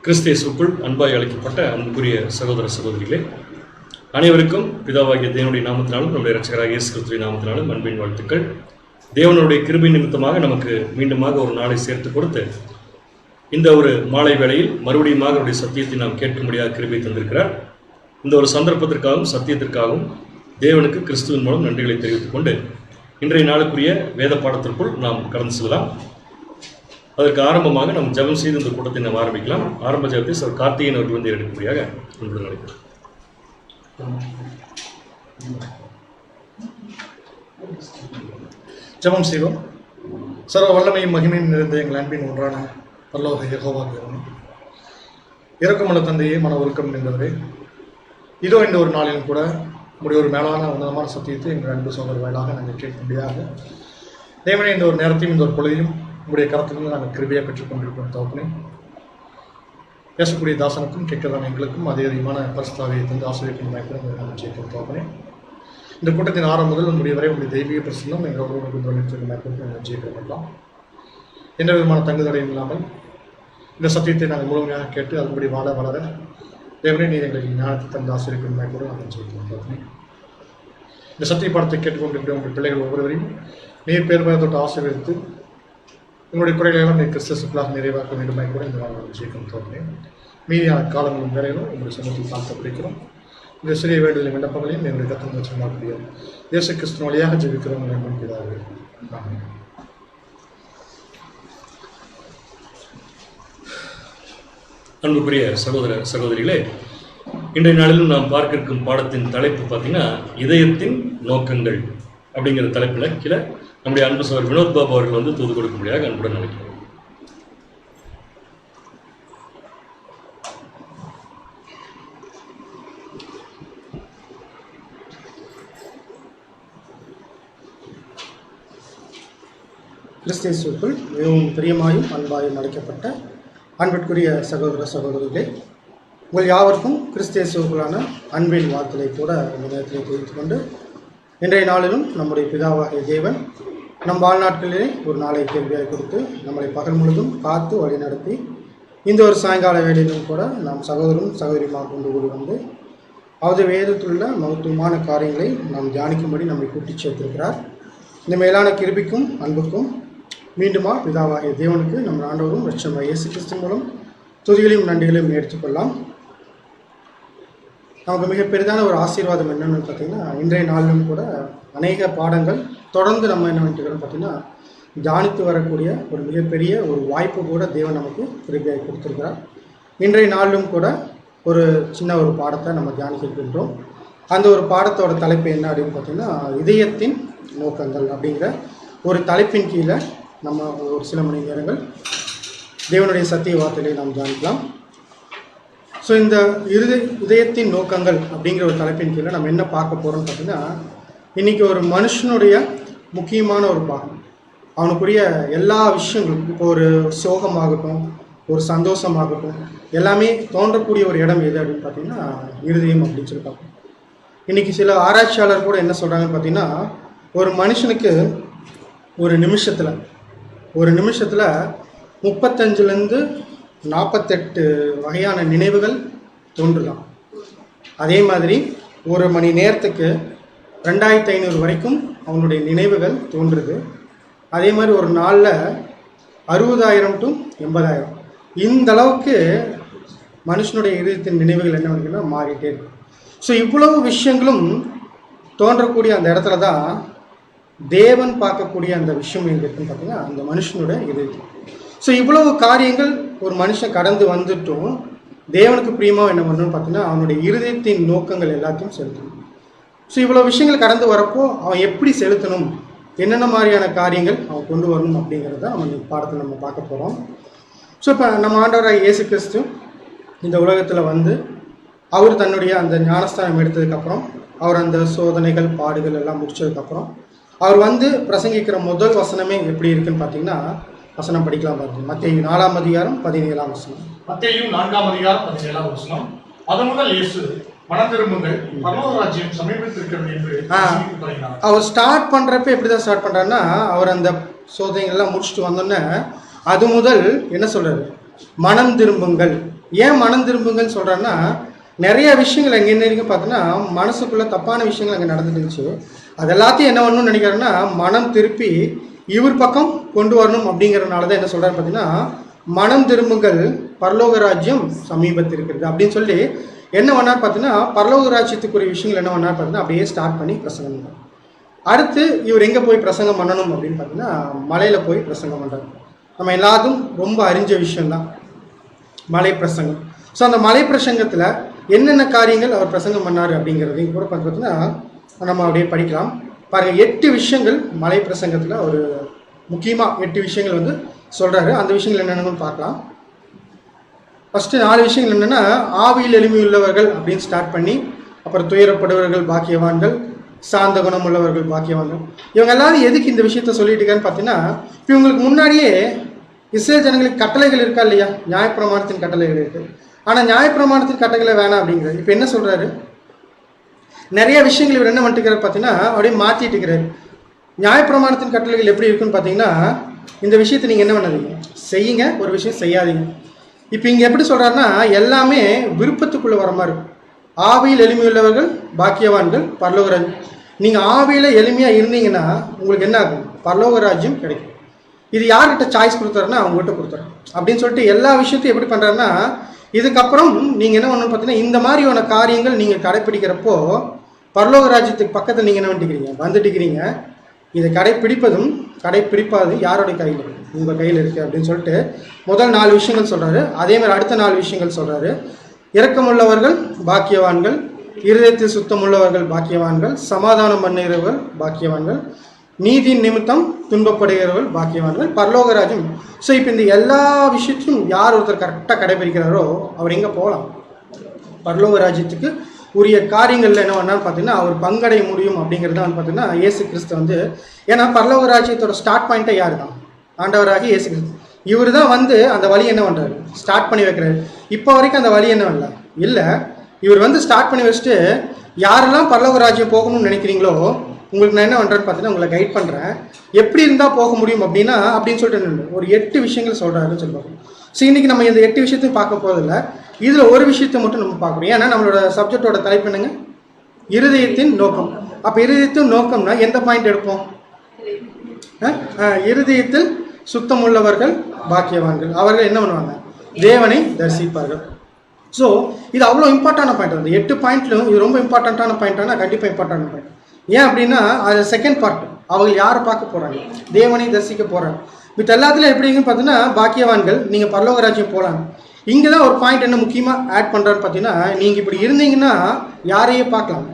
கிறிஸ்தேசுக்குள் அன்பாய் அழைக்கப்பட்ட அன்புக்குரிய சகோதர சகோதரிகளே, அனைவருக்கும் பிதாவாகிய தேவனுடைய நாமத்தினாலும் நம்முடைய இரட்சகராகிய இயேசு கிறிஸ்துவின் நாமத்தினாலும் அன்பின் வாழ்த்துக்கள். தேவனுடைய கிருபை நிமித்தமாக நமக்கு மீண்டுமாக ஒரு நாளை சேர்த்து கொடுத்து இந்த ஒரு மாலை வேளையில் மறுபடியும் அவருடைய சத்தியத்தை நாம் கேட்கும்படியாக கிருபை தந்திருக்கிறார். இந்த ஒரு சந்தர்ப்பத்திற்காகவும் சத்தியத்திற்காகவும் தேவனுக்கு கிறிஸ்துவின் மூலம் நன்றிகளை தெரிவித்துக் கொண்டு இன்றைய நாளுக்குரிய வேத பாடத்திற்குள் நாம் கடந்து செல்லலாம். அதற்கு ஆரம்பமாக நாம் ஜெபம் செய்து இந்த கூட்டத்தை நாம் ஆரம்பிக்கலாம். ஆரம்ப ஜெபத்தை சார் கார்த்திகேயன் அவர்கள் வந்து எடுக்கக்கூடியாக அன்புடன் அழைக்கிறோம். ஜெபம் செய்வோம். சர்வ வல்லமையும் மகிமையும் நிறைந்த எங்கள் அன்பின் ஒன்றான பரலோக யெகோவா தேவனே, இரக்கமுள்ள தந்தையே, மன ஒழுக்கம் நிறைந்தவரே, இதோ இந்த ஒரு நாளிலும் கூட உடைய ஒரு மேலான உன்னதமான சத்தியத்தை எங்கள் அன்பு சோதர் வாயிலாக நாங்கள் கேட்கும்படியாக தேவனே, இந்த ஒரு நேரத்தையும் இந்த ஒரு பொழுதையும் உங்களுடைய கருத்துக்கள் நாங்கள் கிருபையாக பெற்றுக்கொண்டிருக்கிறோம். தகப்பனே, பேசக்கூடிய தாசனுக்கும் கேட்கிறதான எங்களுக்கும் அதே அதிகமான பரிசுத்தாவியை தந்து ஆசிரியர்கள் நாங்கள் செய்கிறோம். தகப்பனே, இந்த கூட்டத்தின் ஆரம்பம் முதல் உங்களுடைய வரை உங்களுடைய தெய்வீக பிரசன்னம் எங்களோடு நாங்கள் ஜெயிக்கிறோம். எந்த விதமான தங்குதடையும் இல்லாமல் இந்த சத்தியத்தை நாங்கள் முழுமையாக கேட்டு அதுபடி வாழ வளர தேவனே, நீர் எங்களுக்கு ஞானத்தை தந்து ஆசிரியர்கள் கூட நாங்கள் ஜெயிக்கிறோம். தகப்பனே, இந்த சத்திய பாடத்தை கேட்டுக்கொண்டிருக்கிற உங்கள் பிள்ளைகள் ஒவ்வொருவரையும் நீர் பேர் தொட்டு ஆசீர்வதித்து உங்களுடைய குறைகளெல்லாம் நீர் கிறிஸ்துக்குள்ளாக நிறைவாக்க வேண்டுமாய் கூட இந்த நாள் ஜெயிக்கும். தோன்றே, மீதியான காலங்களும் வேலைகளும் உங்களுடைய சமூகத்தில் பார்த்து பிடிக்கிறோம். இந்த சிறிய வேண்டுதலை விண்ணப்பங்களையும் எங்களுடைய கத்தம் வச்சுமா முடியும். இயேசு கிறிஸ்து வழியாக ஜெபிக்கிறோம் நம்பிக்கிறார்கள். அன்புக்குரிய சகோதர சகோதரிகளே, இன்றைய நாளிலும் நாம் பார்க்க இருக்கும் பாடத்தின் தலைப்பு பார்த்தீங்கன்னா இதயத்தின் நோக்கங்கள் அப்படிங்கிற தலைப்பில் கீழே நம்முடைய அன்பு சகோதரர் வினோத் பாபு அவர்கள் வந்து தூது கொடுக்கும்படியாக அன்புடன் நினைக்கிறோம். கிறிஸ்தேசுக்குள் மிகவும் பிரியமாயும் அன்பாயும் அழைக்கப்பட்ட அன்பிற்குரிய சகோதர சகோதரிகளே, உங்கள் யாவருக்கும் கிறிஸ்தேசுக்குள்ளான அன்பின் வார்த்தையை கூட இந்த நேரத்தில் தெரிவித்துக் கொண்டு இன்றைய நாளிலும் நம்முடைய பிதாவாகிய தேவன் நம் வாழ்நாட்களிலே ஒரு நாளை கேள்வியாக கொடுத்து நம்மளை பகல் முழுதும் காத்து வழி நடத்தி இந்த ஒரு சாயங்கால வேளையிலும் கூட நாம் சகோதரரும் சகோதரியுமாக கொண்டு கூடி வந்து அவரது வேதத்திலுள்ள மகத்துவமான காரியங்களை நாம் தியானிக்கும்படி நம்மை கூட்டிச் சேர்த்திருக்கிறார். இந்த மேலான கிருபைக்கும் அன்புக்கும் மீண்டுமா பிதாவாகிய தேவனுக்கு நம் ஆண்டவரும் இரட்சகராகிய இயேசு கிறிஸ்து மூலம் துதிகளையும் நன்றிகளையும் எடுத்துக்கொள்ளலாம். நமக்கு மிக பெரிதான ஒரு ஆசீர்வாதம் என்னென்னு பார்த்திங்கன்னா, இன்றைய நாளிலும் கூட அநேக பாடங்கள் தொடர்ந்து நம்ம என்ன பண்ணிட்டுக்கிறோம் பார்த்திங்கன்னா தியானித்து வரக்கூடிய ஒரு மிகப்பெரிய ஒரு வாய்ப்பு கூட தேவன் நமக்கு கிருபையாக கொடுத்துருக்கிறார். இன்றைய நாளிலும் கூட ஒரு சின்ன ஒரு பாடத்தை நம்ம தியானிக்கின்றோம். அந்த ஒரு பாடத்தோட தலைப்பு என்ன அப்படின்னு பார்த்திங்கன்னா, இதயத்தின் நோக்கங்கள் அப்படிங்கிற ஒரு தலைப்பின் கீழே நம்ம ஒரு சில மணி நேரங்கள் தேவனுடைய சத்திய வார்த்தைகளை நாம் தியானிக்கலாம். ஸோ இந்த இதயத்தின் நோக்கங்கள் அப்படிங்கிற ஒரு தலைப்பின் கீழே நம்ம என்ன பார்க்க போகிறோம்னு பார்த்திங்கன்னா, இன்றைக்கி ஒரு மனுஷனுடைய முக்கியமான ஒரு பாகம், அவனுக்குரிய எல்லா விஷயங்களும், இப்போ ஒரு சோகமாகட்டும் ஒரு சந்தோஷமாகட்டும் எல்லாமே தோன்றக்கூடிய ஒரு இடம் எது அப்படின்னு பார்த்திங்கன்னா இருதயம் அப்படின்னு சொல்லி பார்ப்போம். இன்றைக்கி சில ஆராய்ச்சியாளர் கூட என்ன சொல்கிறாங்கன்னு பார்த்திங்கன்னா, ஒரு மனுஷனுக்கு ஒரு நிமிஷத்தில் 35லேருந்து 48 வகையான நினைவுகள் தோன்றலாம். அதே மாதிரி ஒரு மணி நேரத்துக்கு 2500 வரைக்கும் அவனுடைய நினைவுகள் தோன்றுது. அதே மாதிரி ஒரு நாளில் 60,000 to 80,000 இந்த அளவுக்கு மனுஷனுடைய இதயத்தின் நினைவுகள் என்ன பண்ணுறதுன்னா மாறிட்டே இருக்கு. ஸோ இவ்வளவு விஷயங்களும் தோன்றக்கூடிய அந்த இடத்துல தான் தேவன் பார்க்கக்கூடிய அந்த விஷயம் எங்கே இருக்குன்னு பார்த்தீங்கன்னா அந்த மனுஷனுடைய இதயத்தில். ஸோ இவ்வளவு காரியங்கள் ஒரு மனுஷன் கடந்து வந்துட்டும் தேவனுக்கு பிரியமாக என்ன பண்ணணும்னு பார்த்தீங்கன்னா அவனுடைய இருதயத்தின் நோக்கங்கள் எல்லாத்தையும் செலுத்தணும். ஸோ இவ்வளோ விஷயங்கள் கடந்து வரப்போ அவன் எப்படி செலுத்தணும், என்னென்ன மாதிரியான காரியங்கள் அவன் கொண்டு வரணும் அப்படிங்கிறத அவன் பாடத்தில் நம்ம பார்க்க போகிறோம். ஸோ இப்போ நம்ம ஆண்டவராக இயேசு கிறிஸ்து இந்த உலகத்தில் வந்து அவர் தன்னுடைய அந்த ஞானஸ்தானம் எடுத்ததுக்கப்புறம் அவர் அந்த சோதனைகள் பாடுகள் எல்லாம் முடிச்சதுக்கப்புறம் அவர் வந்து பிரசங்கிக்கிற முதல் வசனமே எப்படி இருக்குன்னு பார்த்தீங்கன்னா, வசனம் படிக்கலாம் பாருங்க. மத்தேயு 4ஆம் அதிகாரம் 17ஆம் வசனம். மத்தேயு 4ஆம் அதிகாரம் 17ஆம் வசனம். அது முதல் இயேசு மனம் திரும்புங்கள், பரலோக ராஜ்யம் சமீபத்திருக்கிறது என்று அவர் ஸ்டார்ட் பண்றப்ப எப்படிதான் ஸ்டார்ட் பண்றாருன்னா, அவர் அந்த சோதனைகள்லாம் முடிச்சுட்டு வந்தோன்னே அது முதல் என்ன சொல்றாரு, மனம் திரும்புங்கள் ஏன் மனம் திரும்புங்கன்னு சொல்கிறேன்னா, நிறைய விஷயங்கள் அங்கே என்ன இருக்கு பார்த்தீங்கன்னா, மனசுக்குள்ளே தப்பான விஷயங்கள் அங்கே நடந்துட்டு இருந்துச்சு. அது எல்லாத்தையும் என்ன பண்ணணும்னு நினைக்கிறேன்னா, மனம் திருப்பி இவர் பக்கம் கொண்டு வரணும் அப்படிங்கிறதுனால தான் என்ன சொல்கிறாரு பார்த்தீங்கன்னா, மனம் திரும்புங்கள் பரலோக ராஜ்யம் சமீபத்தில் இருக்கிறது அப்படின்னு சொல்லி என்ன பண்ணார் பார்த்தீங்கன்னா, பரலோக ராஜ்யத்துக்குரிய விஷயங்கள் என்ன பண்ணார் பார்த்தீங்கன்னா, அப்படியே ஸ்டார்ட் பண்ணி பிரசங்கம் பண்ணார். அடுத்து இவர் எங்கே போய் பிரசங்கம் பண்ணணும் அப்படின்னு பார்த்தீங்கன்னா, மலையில் போய் பிரசங்கம் பண்ணுறாரு. நம்ம எல்லாத்தும் ரொம்ப அறிஞ்ச விஷயம்தான் மலை பிரசங்கம். ஸோ அந்த மலை பிரசங்கத்தில் என்னென்ன காரியங்கள் அவர் பிரசங்கம் பண்ணார் அப்படிங்கிறதையும் கூட பார்த்தீங்கன்னா நம்ம அப்படியே படிக்கலாம். பாருங்கள், 8 விஷயங்கள் மலை பிரசங்கத்தில் ஒரு முக்கியமாக 8 விஷயங்கள் வந்து சொல்கிறாரு. அந்த விஷயங்கள் என்னென்னு பார்க்கலாம். ஃபஸ்ட்டு 4 விஷயங்கள் என்னென்னா, ஆவியில் எளிமையுள்ளவர்கள் அப்படின்னு ஸ்டார்ட் பண்ணி, அப்புறம் துயரப்படுவர்கள் பாக்கியவான்கள், சாந்த குணம் உள்ளவர்கள் பாக்கியவான்கள். இவங்க எல்லாரும் எதுக்கு இந்த விஷயத்த சொல்லிட்டு இருக்கான்னு பார்த்தீங்கன்னா, இப்போ இவங்களுக்கு முன்னாடியே இஸ்ரேல் ஜனங்களுக்கு கட்டளைகள் இருக்கா இல்லையா, நியாயப்பிரமாணத்தின் கட்டளைகள் இருக்குது. ஆனால் நியாயப்பிரமாணத்தின் கட்டளை வேணாம் அப்படிங்கிறார். இப்போ என்ன சொல்கிறாரு, நிறைய விஷயங்கள் இவர் என்ன பண்ணிட்டுக்கிறார் பார்த்தீங்கன்னா, அப்படியே மாற்றிட்டு இருக்கிறார். நியாயப்பிரமாணத்தின் கட்டளைகள் எப்படி இருக்குன்னு பார்த்தீங்கன்னா, இந்த விஷயத்தை நீங்கள் என்ன பண்ணாதீங்க, செய்யுங்க, ஒரு விஷயம் செய்யாதீங்க. இப்போ இங்கே எப்படி சொல்கிறாருன்னா, எல்லாமே விருப்பத்துக்குள்ளே வர மாதிரி இருக்கும். ஆவியில் எளிமையுள்ளவர்கள் பாக்கியவான்கள் பரலோக ராஜ்யம். நீங்கள் ஆவியில் எளிமையாக இருந்தீங்கன்னா உங்களுக்கு என்ன ஆகும், பரலோக ராஜ்யம் கிடைக்கும். இது யார்கிட்ட சாய்ஸ் கொடுத்தாருன்னா அவங்ககிட்ட கொடுத்தாரு அப்படின்னு சொல்லிட்டு எல்லா விஷயத்தையும் எப்படி பண்ணுறாருன்னா, இதுக்கப்புறம் நீங்கள் என்ன பண்ணணும் பார்த்தீங்கன்னா, இந்த மாதிரியான காரியங்கள் நீங்கள் கடைப்பிடிக்கிறப்போ பரலோக ராஜ்யத்துக்கு பக்கத்தில் நீங்கள் என்ன வந்துட்டுக்கிறீங்க. இதை கடைப்பிடிப்பதும் கடைப்பிடிப்பாது யாருடைய கையில், உங்கள் கையில் இருக்குது அப்படின்னு சொல்லிட்டு முதல் 4 விஷயங்கள் சொல்கிறாரு. அதே மாதிரி அடுத்த 4 விஷயங்கள் சொல்கிறாரு. இரக்கமுள்ளவர்கள் பாக்கியவான்கள், இருதயத்தில் சுத்தமுள்ளவர்கள் பாக்கியவான்கள், சமாதானம் பண்ணுகிறவர்கள் பாக்கியவான்கள், நீதியின் நிமித்தம் துன்பப்படுகிறவர்கள் பாக்கியவான்கள், பரலோக ராஜ்யம். ஸோ இப்போ இந்த எல்லா விஷயத்தையும் யார் ஒருத்தர் கரெக்டாக கடைபிடிக்கிறாரோ அவர் எங்கே போகலாம், பரலோக ராஜ்யத்துக்கு உரிய காரியங்களில் என்ன பண்ணான்னு பார்த்தீங்கன்னா அவர் பங்கடைய முடியும் அப்படிங்கிறது தான் பார்த்தீங்கன்னா இயேசு கிறிஸ்து வந்து. ஏன்னா பரலோக ராஜ்யத்தோட ஸ்டார்ட் பாயிண்ட்டை யார் தான், ஆண்டவராகி இயேசு கிறிஸ்து. இவர் தான் வந்து அந்த வழி என்ன பண்ணுறாரு, ஸ்டார்ட் பண்ணி வைக்கிறாரு. இப்போ வரைக்கும் அந்த வழி என்ன இல்லை, இவர் வந்து ஸ்டார்ட் பண்ணி வச்சுட்டு யாரெல்லாம் பரலோக ராஜ்யம் போகணும்னு நினைக்கிறீங்களோ உங்களுக்கு நான் என்ன பண்ணுறேன்னு பார்த்தீங்கன்னா உங்களை கைட் பண்ணுறேன், எப்படி இருந்தால் போக முடியும் அப்படின்னா அப்படின்னு சொல்லிட்டு ஒரு 8 விஷயங்கள் சொல்கிறாருன்னு சொல்லுவாங்க. ஸோ இன்றைக்கி நம்ம இந்த 8 விஷயத்தையும் பார்க்க போதில்லை, இதில் ஒரு விஷயத்தை மட்டும் நம்ம பார்க்குறோம். ஏன்னா நம்மளோட சப்ஜெக்டோட தலைப்பு என்னங்க, இருதயத்தின் நோக்கம். அப்போ இருதயத்தின் நோக்கம்னா எந்த பாயிண்ட் எடுப்போம், இருதயத்தில் சுத்தமுள்ளவர்கள் பாக்கியவான்கள், அவர்கள் என்ன பண்ணுவாங்க, தேவனை தரிசிப்பார்கள். ஸோ இது அவ்வளோ இம்பார்ட்டண்டான பாயிண்ட். அந்த 8 பாயிண்ட்லையும் இது ரொம்ப இம்பார்ட்டண்ட்டான பாயிண்ட்டானா கண்டிப்பாக இம்பார்ட்டன்ட் பாயிண்ட். ஏன் அப்படின்னா அது செகண்ட் பார்ட், அவங்க யாரை பார்க்க போகிறாங்க, தேவனை தரிசிக்க போகிறாங்க. மித்த எல்லாத்துலையும் எப்படிங்கன்னு பார்த்தீங்கன்னா பாக்கியவான்கள், நீங்கள் பரலோக ராஜ்யம் போகலாம். இங்கே தான் ஒரு பாயிண்ட் என்ன முக்கியமாக ஆட் பண்ணுறான்னு பார்த்தீங்கன்னா, நீங்கள் இப்படி இருந்தீங்கன்னா யாரையே பார்க்கலாம்,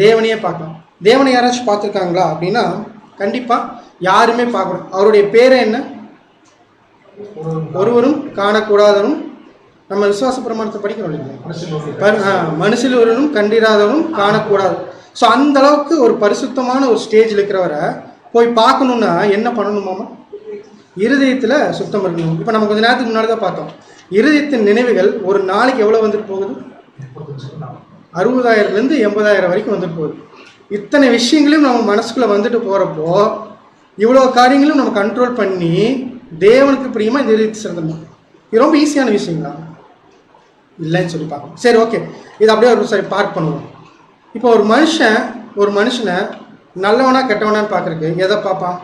தேவனையே பார்க்கலாம். தேவனை யாராச்சும் பார்த்துருக்காங்களா அப்படின்னா கண்டிப்பாக யாருமே பார்க்கணும். அவருடைய பேரை என்ன, ஒருவரும் காணக்கூடாதவரும். நம்ம விசுவாச பிரமாணத்தை படிக்கிறோம் இல்லைங்களா, மனுஷில் ஒருவரும் கண்டிராதவரும் காணக்கூடாது. ஸோ அந்த அளவுக்கு ஒரு பரிசுத்தமான ஒரு ஸ்டேஜில் இருக்கிறவரை போய் பார்க்கணுன்னா என்ன பண்ணணுமாமா, இருதயத்தில் சுத்தம் இருக்கணும். இப்போ நம்ம கொஞ்சம் நேரத்துக்கு முன்னாடி தான் பார்த்தோம், இருதயத்தின் நினைவுகள் ஒரு நாளைக்கு எவ்வளோ வந்துட்டு போகுது, 60,000லேருந்து 80,000 வரைக்கும் வந்துட்டு போகுது. இத்தனை விஷயங்களையும் நம்ம மனசுக்குள்ளே வந்துட்டு போகிறப்போ இவ்வளோ காரியங்களும் நம்ம கண்ட்ரோல் பண்ணி தேவனுக்கு பிரியமா இந்த இருதயத்தை செலுத்தணும். இது ரொம்ப ஈஸியான விஷயங்களா இல்லைன்னு சொல்லி பார்க்கணும். சரி, ஓகே, இது அப்படியே ஒரு சரி பார்க் பண்ணுவோம். இப்போ ஒரு மனுஷனை நல்லவனா கெட்டவனான்னு பார்க்குறதுக்கு எதை பார்ப்பான்,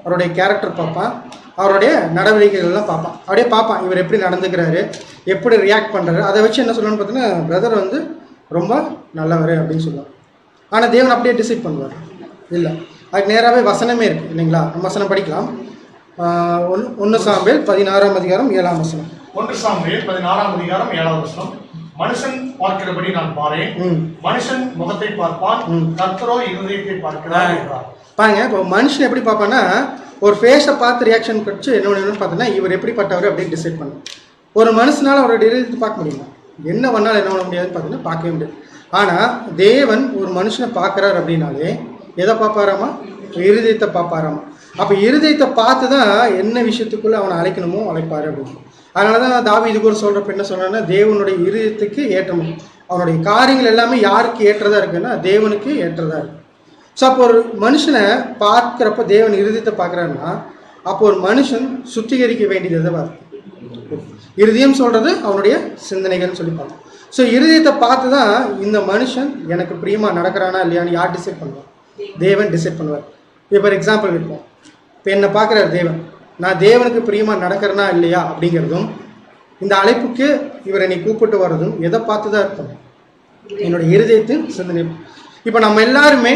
அவருடைய கேரக்டர் பார்ப்பான், அவருடைய நடவடிக்கைகள்லாம் பார்ப்பான். அப்படியே பார்ப்பான் இவர் எப்படி நடந்துக்கிறாரு, எப்படி ரியாக்ட் பண்ணுறாரு. அதை வச்சு என்ன சொல்லணும்னு பார்த்தீங்கன்னா பிரதர் வந்து ரொம்ப நல்லவர் அப்படின்னு சொல்லுவார். ஆனால் தேவன் அப்படியே டிசைட் பண்ணுவார் இல்லை, அதுக்கு நேராகவே வசனமே இருக்குது இல்லைங்களா. நம்ம வசனம் படிக்கலாம். 1 சாமுவேல் 16ஆம் அதிகாரம் 7ஆம் வசனம். 1 சாமுவேல் 16ஆம் அதிகாரம் 7ஆம் வசனம். மனுஷன் பார்க்கிறபடி நான் பாரேன், மனுஷன் முகத்தை பார்ப்பான், கர்த்தரோ இருதயத்தை பார்க்கிறார் என்றார். பாருங்க, இப்போ மனுஷன் எப்படி பார்ப்பான்னா ஒரு ஃபேஸை பார்த்து ரியாக்ஷன் கழிச்சு என்னன்னு பார்த்தோன்னா இவர் எப்படிப்பட்டவர் அப்படின்னு டிசைட் பண்ண. ஒரு மனுஷனால் அவரோட இருதயத்தை பார்க்க முடியுமா, என்ன பண்ணாலும் என்ன பண்ண முடியாதுன்னு பார்த்தீங்கன்னா பார்க்கவே முடியாது. ஆனால் தேவன் ஒரு மனுஷனை பார்க்குறாரு அப்படின்னாலே எதை பார்ப்பாராமா, இருதயத்தை பார்ப்பாராமா. அப்போ இருதயத்தை பார்த்து தான் என்ன விஷயத்துக்குள்ளே அவனை அழைக்கணுமோ அழைப்பார் அப்படின்னு. அதனால தான் தாவீது கூட சொல்கிறப்ப என்ன சொல்கிறான்னா, தேவனுடைய இருதயத்துக்கு ஏற்றமும், அவனுடைய காரியங்கள் எல்லாமே யாருக்கு ஏற்றதாக இருக்குன்னா தேவனுக்கு ஏற்றதாக இருக்குது. ஸோ அப்போ ஒரு மனுஷனை பார்க்குறப்ப தேவன் இருதயத்தை பார்க்குறாருன்னா அப்போ ஒரு மனுஷன் சுத்திகரிக்க வேண்டியது எதுவாக இருக்குது, இருதயம் சொல்கிறது அவனுடைய சிந்தனைகள்னு சொல்லி பார்க்கணும். ஸோ இருதயத்தை பார்த்து தான் இந்த மனுஷன் எனக்கு பிரியமாக நடக்கிறானா இல்லையான்னு யார் டிசைட் பண்ணுவார்? தேவன் டிசைட் பண்ணுவார். இப்போ ஃபார் எக்ஸாம்பிள் வைப்போம். இப்போ என்னை பார்க்குறாரு தேவன், நான் தேவனுக்கு பிரியமாக நடக்கிறேனா இல்லையா அப்படிங்கிறதும் இந்த அழைப்புக்கு இவரை நீ கூப்பிட்டு வர்றதும் எதை பார்த்து தான் இருக்கும்? என்னுடைய இருதயத்தின் சிந்தனை. இப்போ நம்ம எல்லாருமே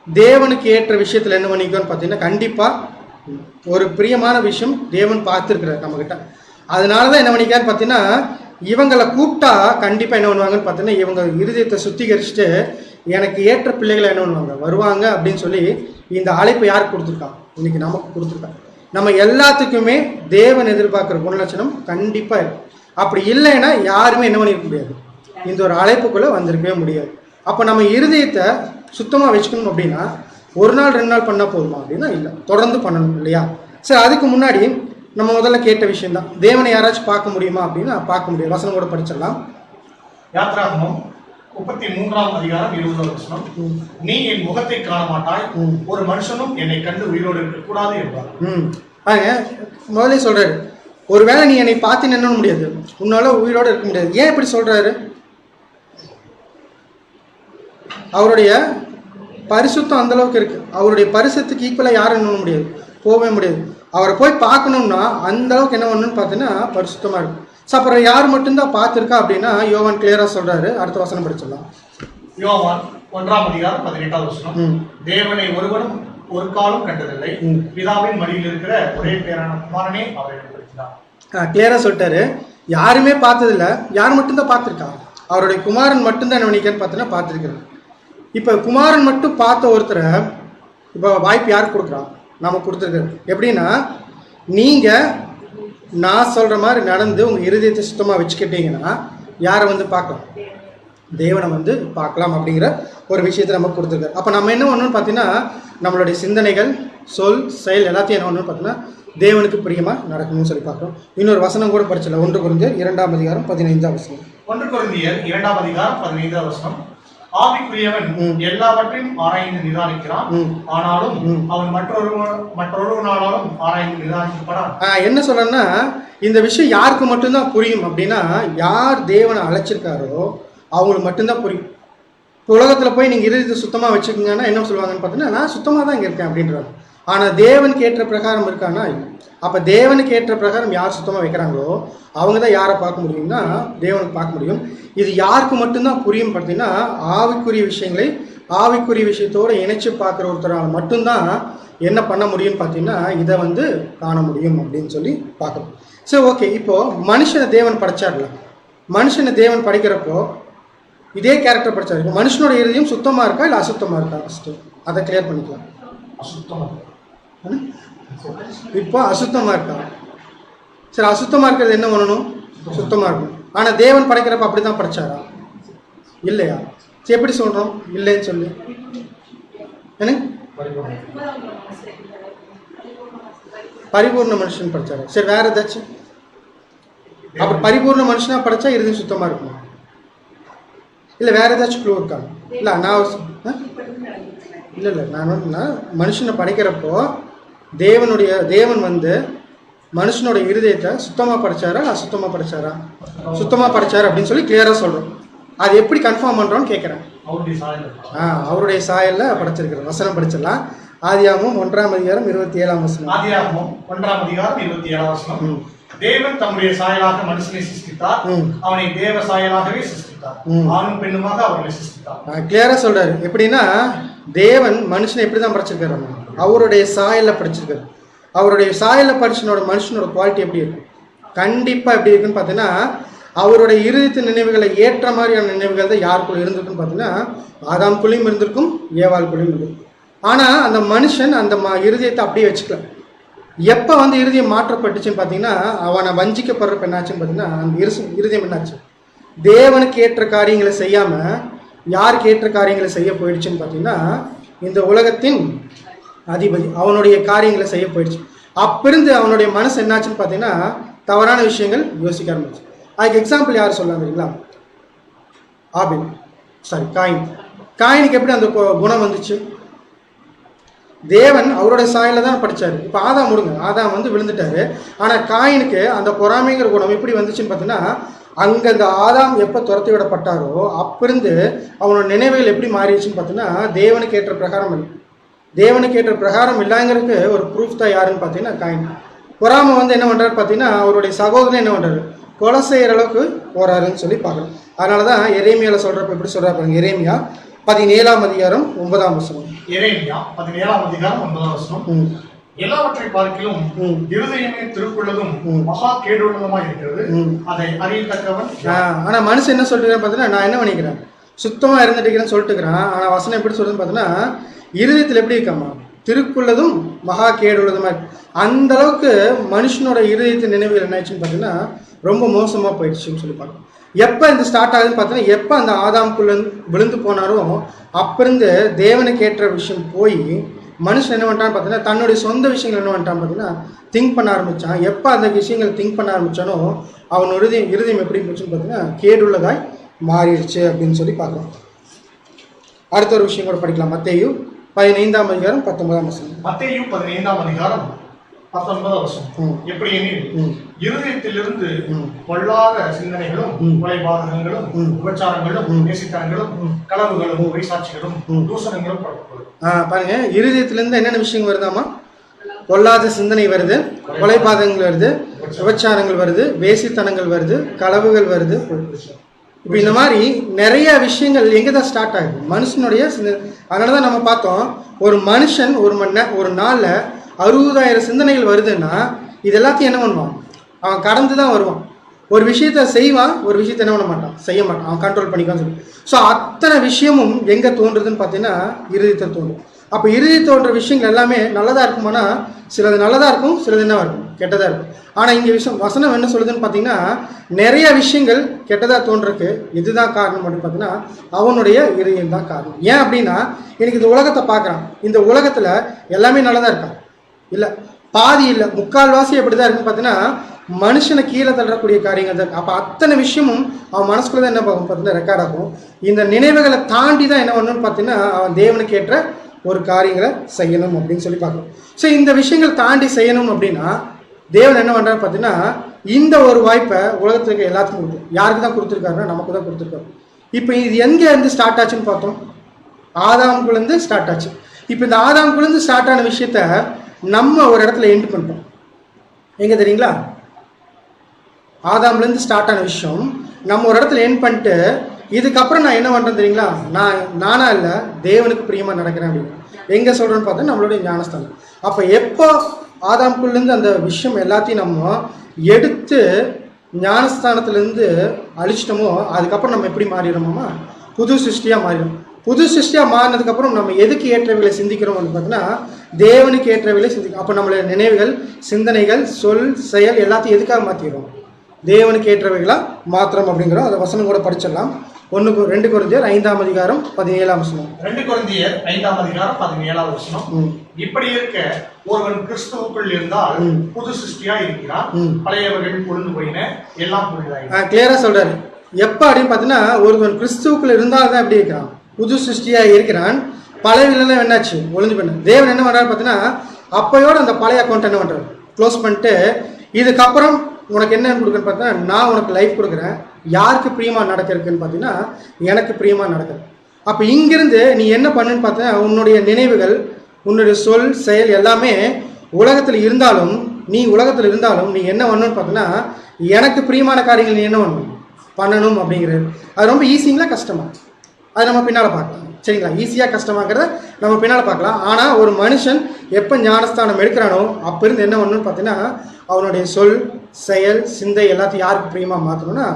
தேவனுக்கு ஏற்ற விஷயத்தில் என்ன பண்ணிக்கோன்னு பார்த்தீங்கன்னா, கண்டிப்பாக ஒரு பிரியமான விஷயம் தேவன் பார்த்துருக்குறாரு நம்மக்கிட்ட. அதனால தான் என்ன பண்ணிக்கான்னு பார்த்தீங்கன்னா, இவங்களை கூப்பிட்டா கண்டிப்பாக என்ன பண்ணுவாங்கன்னு பார்த்தீங்கன்னா, இவங்க இருதயத்தை சுத்திகரிச்சுட்டு எனக்கு ஏற்ற பிள்ளைகளை என்ன பண்ணுவாங்க வருவாங்க அப்படின்னு சொல்லி இந்த அழைப்பு யாருக்கு கொடுத்துருக்காங்க? இன்னைக்கு நமக்கு கொடுத்துருக்காங்க. நம்ம எல்லாத்துக்குமே தேவன் எதிர்பார்க்குற குணலட்சணம் கண்டிப்பாக இருக்கும். அப்படி இல்லைன்னா யாருமே என்ன பண்ணிருக்க முடியாது, இந்த ஒரு அழைப்புக்குள்ளே வந்திருக்கவே முடியாது. அப்போ நம்ம இருதயத்தை சுத்தமாக வச்சுக்கணும் அப்படின்னா ஒரு நாள் 2 நாள் பண்ணால் போதுமா அப்படின்னா இல்லை, தொடர்ந்து பண்ணணும் இல்லையா? சரி, அதுக்கு முன்னாடி நம்ம முதல்ல கேட்ட விஷயம் தான், தேவனை யாராச்சும் பார்க்க முடியுமா அப்படின்னா பார்க்க முடியும். வசனம் கூட படிச்சிடலாம். யாத்ராகமம் 33ஆம் அதிகாரம் 20வது வசனம், நீ என் முகத்தை காண மாட்டாய், ஒரு மனுஷனும் என்னை கண்டு உயிரோடு இருக்கக்கூடாது என்றார். பாருங்க, முதல்ல சொல்றாரு, ஒருவேளை நீ என்னை பார்த்து நின்ன முடியாது, உன்னால உயிரோடு இருக்க முடியாது. ஏன் இப்படி சொல்றாரு? அவருடைய பரிசுத்தம் அந்த அளவுக்கு இருக்கு. அவருடைய பரிசுத்துக்கு ஈக்குவலாக யாரும் என்ன பண்ண முடியாது, போகவே முடியாது. அவரை போய் பார்க்கணும்னா அந்த அளவுக்கு என்ன பண்ணணும்னு பார்த்தீங்கன்னா பரிசுத்தமாக இருக்கும். ஸோ அப்புறம் யார் மட்டும்தான் பார்த்துருக்கா அப்படின்னா யோவான் கிளியரா சொல்றாரு. அடுத்த வசனம் படிச்சிடலாம். யோவான் 1ஆம் அதிகாரம் 18வது வசனம், தேவனை ஒருவனும் ஒரு காலம் கண்டதில்லை, பிதாவின் மடியில் இருக்கிற ஒரே பேரான குமாரனே அவரை வெளிப்படுத்தினார். கிளியரா சொல்லிட்டாரு, யாருமே பார்த்ததில்ல, யார் மட்டும்தான் பார்த்துருக்கா? அவருடைய குமாரன் மட்டும்தான் என்ன பண்ணிக்கன்னு பார்த்தீங்கன்னா பார்த்துருக்கிறார். இப்போ குமாரன் மட்டும் பார்த்த ஒருத்தரை இப்போ வாய்ப்பு யாருக்கு கொடுக்குறான்? நம்ம கொடுத்துருக்குறது. எப்படின்னா, நீங்கள் நான் சொல்கிற மாதிரி நடந்து உங்கள் இருதயத்தை சுத்தமாக வச்சுக்கிட்டீங்கன்னா யாரை வந்து பார்க்கலாம்? தேவனை வந்து பார்க்கலாம் அப்படிங்கிற ஒரு விஷயத்தை நம்ம கொடுத்துருக்காரு. அப்போ நம்ம என்ன பண்ணணும்னு பார்த்தீங்கன்னா, நம்மளுடைய சிந்தனைகள், சொல், செயல் எல்லாத்தையும் என்ன பண்ணணும்னு பார்த்தீங்கன்னா தேவனுக்கு பிரியமாக நடக்கணும்னு சொல்லி பார்க்குறோம். இன்னொரு வசனம் கூட படிச்சல, 1 கொரிந்தியர் 2ஆம் அதிகாரம் 15ஆம் வசனம். 1 கொரிந்தியர் 2ஆம் அதிகாரம் 15ஆம் வசனம், ஆவிக்குரியவன் எல்லாவற்றையும் ஆராய்ந்து நிதானிக்கிறான், ஆனாலும் அவன் மற்றொருவனாலும் ஆராய்ந்து நிதானிக்கப்படான். என்ன சொல்றேன்னா, இந்த விஷயம் யாருக்கு மட்டும்தான் புரியும் அப்படின்னா, யார் தேவனை அழைச்சிருக்காரோ அவங்களுக்கு மட்டும்தான் புரியும். இப்போ உலகத்தில் போய் நீங்கள் இருதயத்தை சுத்தமாக வச்சுக்கோங்கன்னா என்ன சொல்லுவாங்கன்னு பார்த்தீங்கன்னா, நான் சுத்தமாக தான் இங்கே இருக்கேன் அப்படின்றாங்க. ஆனால் தேவனுக்கு ஏற்ற பிரகாரம் இருக்கான்னா இல்லை. அப்போ தேவனுக்கு ஏற்ற பிரகாரம் யார் சுத்தமாக வைக்கிறாங்களோ அவங்க தான் யாரை பார்க்க முடியும்னா தேவனுக்கு பார்க்க முடியும். இது யாருக்கு மட்டும்தான் புரியும் பார்த்தீங்கன்னா, ஆவிக்குரிய விஷயங்களை ஆவிக்குரிய விஷயத்தோடு இணைச்சு பார்க்குற ஒருத்தரால் மட்டும்தான் என்ன பண்ண முடியும்னு பார்த்தீங்கன்னா இதை வந்து காண முடியும் அப்படின்னு சொல்லி பார்க்கணும். சரி, ஓகே. இப்போது மனுஷனை தேவன் படைச்சார்ல, மனுஷனை தேவன் படைக்கிறப்போ இதே கேரக்டர் படிச்சாரு. இப்போ மனுஷனோட இருதயம் சுத்தமாக இருக்கா இல்லை அசுத்தமாக இருக்கா? ஃபஸ்ட்டு அதை கிளியர் பண்ணிக்கலாம். அசுத்தமாக. இப்போ அசுத்தமாக இருக்கா? சரி, அசுத்தமாக இருக்கிறது என்ன பண்ணணும்? சுத்தமாக இருக்கணும். ஆனால் தேவன் படைக்கிறப்ப அப்படி தான் படைச்சாரா? இல்லையா? சரி, எப்படி சொல்கிறோம் இல்லைன்னு சொல்லி? என்ன பரிபூர்ண மனுஷன் படைச்சாரு. சரி, வேற ஏதாச்சும்? அப்புறம் பரிபூர்ண மனுஷனாக படைச்சா இருதயம் சுத்தமாக இருக்கணும் இல்லை வேற ஏதாச்சும் க்ளூ இருக்காங்க? இல்லை நான் இல்லை நான் மனுஷனை படைக்கிறப்போ தேவன் வந்து மனுஷனோட இருதயத்தை சுத்தமாக படைச்சாரா அசுத்தமாக படைச்சாரா? சுத்தமாக படைச்சாரு அப்படின்னு சொல்லி கிளியராக சொல்கிறோம். அது எப்படி கன்ஃபார்ம் பண்ணுறோன்னு கேட்குறேன். அவருடைய சாயலில் படைச்சிருக்கிற வசனம் படிச்சிடலாம். ஆதியாகமம் 1ஆம் அதிகாரம் 27ஆம் வசனம். ஆதியாகமம் 1ஆம் அதிகாரம் 27ஆம் வசனம், தேவன் தம்முடைய சாயலாக மனுஷனை சிருஷ்டித்தார், அவனை தேவ சாயலாகவே சிருஷ்டித்தார், ஆணும் பெண்ணுமாக அவர்களை சிருஷ்டித்தார். கிளியரா சொல்றாரு. எப்படின்னா, தேவன் மனுஷனை எப்படி தான் படைச்சிருக்காரு? அவருடைய சாயல்ல படைச்சிருக்காரு. அவருடைய சாயல்ல படிச்சனோட மனுஷனோட குவாலிட்டி எப்படி இருக்கும்? கண்டிப்பா எப்படி இருக்குன்னு பார்த்தீங்கன்னா, அவருடைய இருதயத்தின் நினைவுகளை ஏற்ற மாதிரியான நினைவுகள் தான் யாருக்குள்ள இருந்திருக்குன்னு பார்த்தீங்கன்னா, ஆதாம்குள்ளேயும் இருந்திருக்கும், ஏவாளுக்குள்ளேயும் இருந்திருக்கும். ஆனால் அந்த மனுஷன் அந்த இருதயத்தை அப்படியே வச்சுக்கல. எப்போ வந்து இருதயம் மாற்றப்பட்டுச்சுன்னு பார்த்தீங்கன்னா, அவனை வஞ்சிக்கப்படுறப்ப என்னாச்சுன்னு பார்த்தீங்கன்னா, அந்த இருதயம் என்னாச்சு? தேவனுக்கு ஏற்ற காரியங்களை செய்யாமல் யாருக்கு ஏற்ற காரியங்களை செய்ய போயிடுச்சுன்னு பார்த்தீங்கன்னா, இந்த உலகத்தின் அதிபதி அவனுடைய காரியங்களை செய்ய போயிடுச்சு. அப்பிருந்து அவனுடைய மனசு என்னாச்சுன்னு பார்த்தீங்கன்னா, தவறான விஷயங்கள் யோசிக்க ஆரம்பிச்சு. அதுக்கு எக்ஸாம்பிள் யார் சொல்லலாம் தெரியுங்களா? காயினுக்கு எப்படி அந்த குணம் வந்துச்சு? தேவன் அவருடைய சாயல தான் படித்தார். இப்போ ஆதாம் முடுங்க, ஆதாம் வந்து விழுந்துட்டாரு. ஆனால் காயினுக்கு அந்த பொறாமைங்கிற குணம் எப்படி வந்துச்சுன்னு பார்த்தீங்கன்னா, அங்கே அந்த ஆதாம் எப்போ துரத்தி விடப்பட்டாரோ அப்பிருந்து அவனோட நினைவுகள் எப்படி மாறிடுச்சுன்னு பார்த்தீங்கன்னா, தேவனுக்கு ஏற்ற பிரகாரம் இல்லை. தேவனுக்கு ஏற்ற பிரகாரம் இல்லைங்கிறதுக்கு ஒரு ப்ரூஃப் தான் யாருன்னு பார்த்தீங்கன்னா காயின். பொறாமை வந்து என்ன பண்ணுறாரு பார்த்தீங்கன்னா, அவருடைய சகோதரன் என்ன பண்ணுறாரு, கொலை செய்கிற அளவுக்கு போகிறாருன்னு சொல்லி பார்க்குறோம். அதனால தான் எரேமியாவில் சொல்கிறப்ப எப்படி சொல்கிறா பாருங்க. எரேமியா 17ஆம் அதிகாரம் 9ஆம் வசனம். எரேமியா 17ஆம் அதிகாரம் 9ஆம் வசனம். எல்லாவற்றை பார்க்கிலும் இருதயமே திருக்குள்ளதும் மகா கேடுள்ளதுமாய் இருக்கிறது, அதை அறியத்தக்கவன். ஆனா மனுஷன் என்ன சொல்லிட்டு பார்த்தீங்கன்னா, நான் என்ன பண்ணிக்கிறேன், சுத்தமா இருந்துட்டு சொல்லிட்டுக்கிறான். ஆனா வசனம் எப்படி சொல்றதுன்னு பார்த்தீங்கன்னா, இருதயத்தில் எப்படி இருக்காமா, திருக்குள்ளதும் மகா கேடுள்ளதுமா இருக்கு. அந்த அளவுக்கு மனுஷனோட இருதயத்தின் நினைவுகள் என்ன ஆயிடுச்சுன்னு பார்த்தீங்கன்னா ரொம்ப மோசமா போயிடுச்சுன்னு சொல்லி பார்க்கணும். எப்போ இந்த ஸ்டார்ட் ஆகுதுன்னு பார்த்தீங்கன்னா, எப்போ அந்த ஆதாம்குள்ள விழுந்து போனாரோ அப்பிருந்து தேவனுக்கு ஏற்ற விஷயம் போய் மனுஷன் என்ன பண்ணிட்டான்னு பார்த்தீங்கன்னா, தன்னுடைய சொந்த விஷயங்கள் என்ன பண்ணிட்டான் பார்த்தீங்கன்னா திங்க் பண்ண ஆரம்பித்தான். எப்போ அந்த விஷயங்கள் திங்க் பண்ண ஆரம்பித்தானோ அவன் இருதயம் எப்படி போச்சுன்னு பார்த்தீங்கன்னா கேடுள்ளதாய் மாறிடுச்சு அப்படின்னு சொல்லி பார்க்குறோம். அடுத்த ஒரு விஷயம் கூட படிக்கலாம். மத்தேயு 15ஆம் அதிகாரம் 19ஆம் வசனம். மத்தேயு 15ஆம் அதிகாரம் 19ஆம் வசனம். எப்படி எனில் இருதயத்திலிருந்து பொல்லாத சிந்தனைகளும், கொலைபாதகங்களும், உபச்சாரங்களும், நேசித்தனங்களும், களவுகளும், பொய்சாட்சிகளும், தூஷணங்களும் பாருங்க, இருதயத்திலிருந்து என்னென்ன விஷயங்கள் வருதாமா, பொல்லாத சிந்தனை வருது, கொலைபாதகங்கள் வருது, விபச்சாரங்கள் வருது, வேசித்தனங்கள் வருது, களவுகள் வருது. இப்போ இந்த மாதிரி நிறைய விஷயங்கள் எங்கே தான் ஸ்டார்ட் ஆகுது, மனுஷனுடைய அதனால தான் நம்ம பார்த்தோம், ஒரு மனுஷன் ஒரு நாளில் 60,000 சிந்தனைகள் வருதுன்னா இது எல்லாத்தையும் என்ன பண்ணுவான், அவன் கடந்து தான் வருவான். ஒரு விஷயத்த செய்வான், ஒரு விஷயத்த என்ன பண்ண மாட்டான், செய்ய மாட்டான், அவன் கண்ட்ரோல் பண்ணிக்கான்னு சொல்லி. ஸோ அத்தனை விஷயமும் எங்கே தோன்றுதுன்னு பார்த்தீங்கன்னா இருதயத்தில் தோன்றும். அப்போ இருதயத்தில் தோன்ற விஷயங்கள் எல்லாமே நல்லதாக இருக்குமானா, சிலது நல்லதாக இருக்கும், சிலது என்னவா இருக்கும், கெட்டதாக இருக்கும். ஆனால் இங்கே வசனம் என்ன சொல்லுதுன்னு பார்த்தீங்கன்னா, நிறைய விஷயங்கள் கெட்டதாக தோன்றதுக்கு எதுதான் காரணம் அப்படின்னு பார்த்தீங்கன்னா அவனுடைய இருதயம் தான் காரணம். ஏன் அப்படின்னா, எனக்கு இந்த உலகத்தை பார்க்குறான், இந்த உலகத்தில் எல்லாமே நல்லதாக இருக்கா, இல்லை பாதி இல்லை, முக்கால்வாசி எப்படி தான் இருக்குன்னு பார்த்தீங்கன்னா மனுஷனை கீழே தள்ளக்கூடிய காரியங்கள் தான். அப்போ அத்தனை விஷயமும் அவன் மனசுக்குள்ள தான் என்ன பார்க்கும் பார்த்தீங்கன்னா ரெக்கார்ட் ஆகும். இந்த நினைவுகளை தாண்டி தான் என்ன பண்ணணும்னு பார்த்தீங்கன்னா அவன் தேவனுக்கு ஏற்ற ஒரு காரியங்களை செய்யணும் அப்படின்னு சொல்லி பார்க்கணும். ஸோ இந்த விஷயங்கள் தாண்டி செய்யணும் அப்படின்னா தேவன் என்ன பண்ணுறாரு பார்த்தீங்கன்னா, இந்த ஒரு வாய்ப்பை உலகத்துக்கு எல்லாத்துக்கும் கொடுக்கும். யாருக்கு தான் கொடுத்துருக்காருன்னா நமக்கு தான் கொடுத்துருக்காரு. இப்போ இது எங்கே இருந்து ஸ்டார்ட் ஆச்சுன்னு பார்த்தோம், ஆதாம்குள்ளேருந்து ஸ்டார்ட் ஆச்சு. இப்போ இந்த ஆதாம்குள்ளேருந்து ஸ்டார்ட் ஆன விஷயத்த நம்ம ஒரு இடத்துல எண்ட் பண்ணிட்டோம். எங்கே தெரியுங்களா, ஆதாம்லேருந்து ஸ்டார்ட் ஆன விஷயம் நம்ம ஒரு இடத்துல எண்ட் பண்ணிட்டு இதுக்கப்புறம் நான் என்ன பண்ணுறேன் தெரியுங்களா, நானா இல்லை தேவனுக்கு பிரியமாக நடக்கிறேன் அப்படின்னு எங்கே சொல்கிறேன்னு பார்த்தா நம்மளுடைய ஞானஸ்தானம். அப்போ எப்போ ஆதாம்குள்ளேருந்து அந்த விஷயம் எல்லாத்தையும் நம்ம எடுத்து ஞானஸ்தானத்துலேருந்து அழிச்சிட்டோமோ அதுக்கப்புறம் நம்ம எப்படி மாறிடுறோமா, புது சிருஷ்டியாக மாறிடும். புது சிருஷ்டியாக மாறினதுக்கப்புறம் நம்ம எதுக்கு ஏற்றவைகளை சிந்திக்கிறோம் வந்து பார்த்தீங்கன்னா தேவனுக்கு ஏற்றவைகளை சிந்திக்கிறோம். அப்போ நம்மளுடைய நினைவுகள், சிந்தனைகள், சொல், செயல் எல்லாத்தையும் எதுக்காக மாற்றிடுறோம், தேவனுக்கு ஏற்றவைகளா மாத்திரம் அப்படிங்கிறோம். அந்த வசனம் கூட படிச்சிடலாம். 2 கொரிந்தியர் 5ஆம் அதிகாரம் 17ஆம் வசனம். 2 கொரிந்தியர் 5ஆம் அதிகாரம் 17ஆம் வசனம். இப்படி இருக்க ஒருவன் கிறிஸ்துவுக்குள் இருந்தால் புது சிருஷ்டியா இருக்கிறான், பழையவர்கள் பொழுது போயின, எல்லாம் புதிதாயின. கிளியரா சொல்றாரு. எப்ப அப்படின்னு பார்த்தீங்கன்னா ஒருவன் கிறிஸ்துவுக்குள் இருந்தால் தான் எப்படி இருக்கிறான், புது சிருஷ்டியா இருக்கிறான், பழையவர்கள் என்னாச்சு, ஒளிஞ்சு பண்ண. தேவன் என்ன பண்றாரு பார்த்தீங்கன்னா அப்பயோட அந்த பழைய அக்கௌண்ட் என்ன பண்றாரு, க்ளோஸ் பண்ணிட்டு இதுக்கப்புறம் உனக்கு என்ன கொடுக்குறேன்னு பார்த்தீங்கன்னா நான் உனக்கு லைஃப் கொடுக்குறேன். யாருக்கு பிரியமாக நடக்கிறதுக்குன்னு பார்த்தீங்கன்னா எனக்கு பிரியமாக நடக்குது. அப்போ இங்கிருந்து நீ என்ன பண்ணுன்னு பார்த்தீங்கன்னா உன்னுடைய நினைவுகள், உன்னுடைய சொல், செயல் எல்லாமே உலகத்தில் இருந்தாலும் நீ என்ன பண்ணணும்னு பார்த்தீங்கன்னா எனக்கு பிரியமான காரியங்கள் நீ என்ன பண்ணணும் அப்படிங்கிறது. அது ரொம்ப ஈஸிங்களா கஷ்டமா, அது நம்ம பின்னால் பார்க்கலாம். சரிங்களா, ஈஸியாக கஷ்டமாங்கிறத நம்ம பின்னால் பார்க்கலாம். ஆனால் ஒரு மனுஷன் எப்போ ஞானஸ்தானம் எடுக்கிறானோ அப்போ இருந்து என்ன பண்ணணும்னு பார்த்தீங்கன்னா அவனுடைய சொல், செயல், சிந்தை எல்லாத்தையும் யாருக்கு பிரியமாக மாற்றணும்னா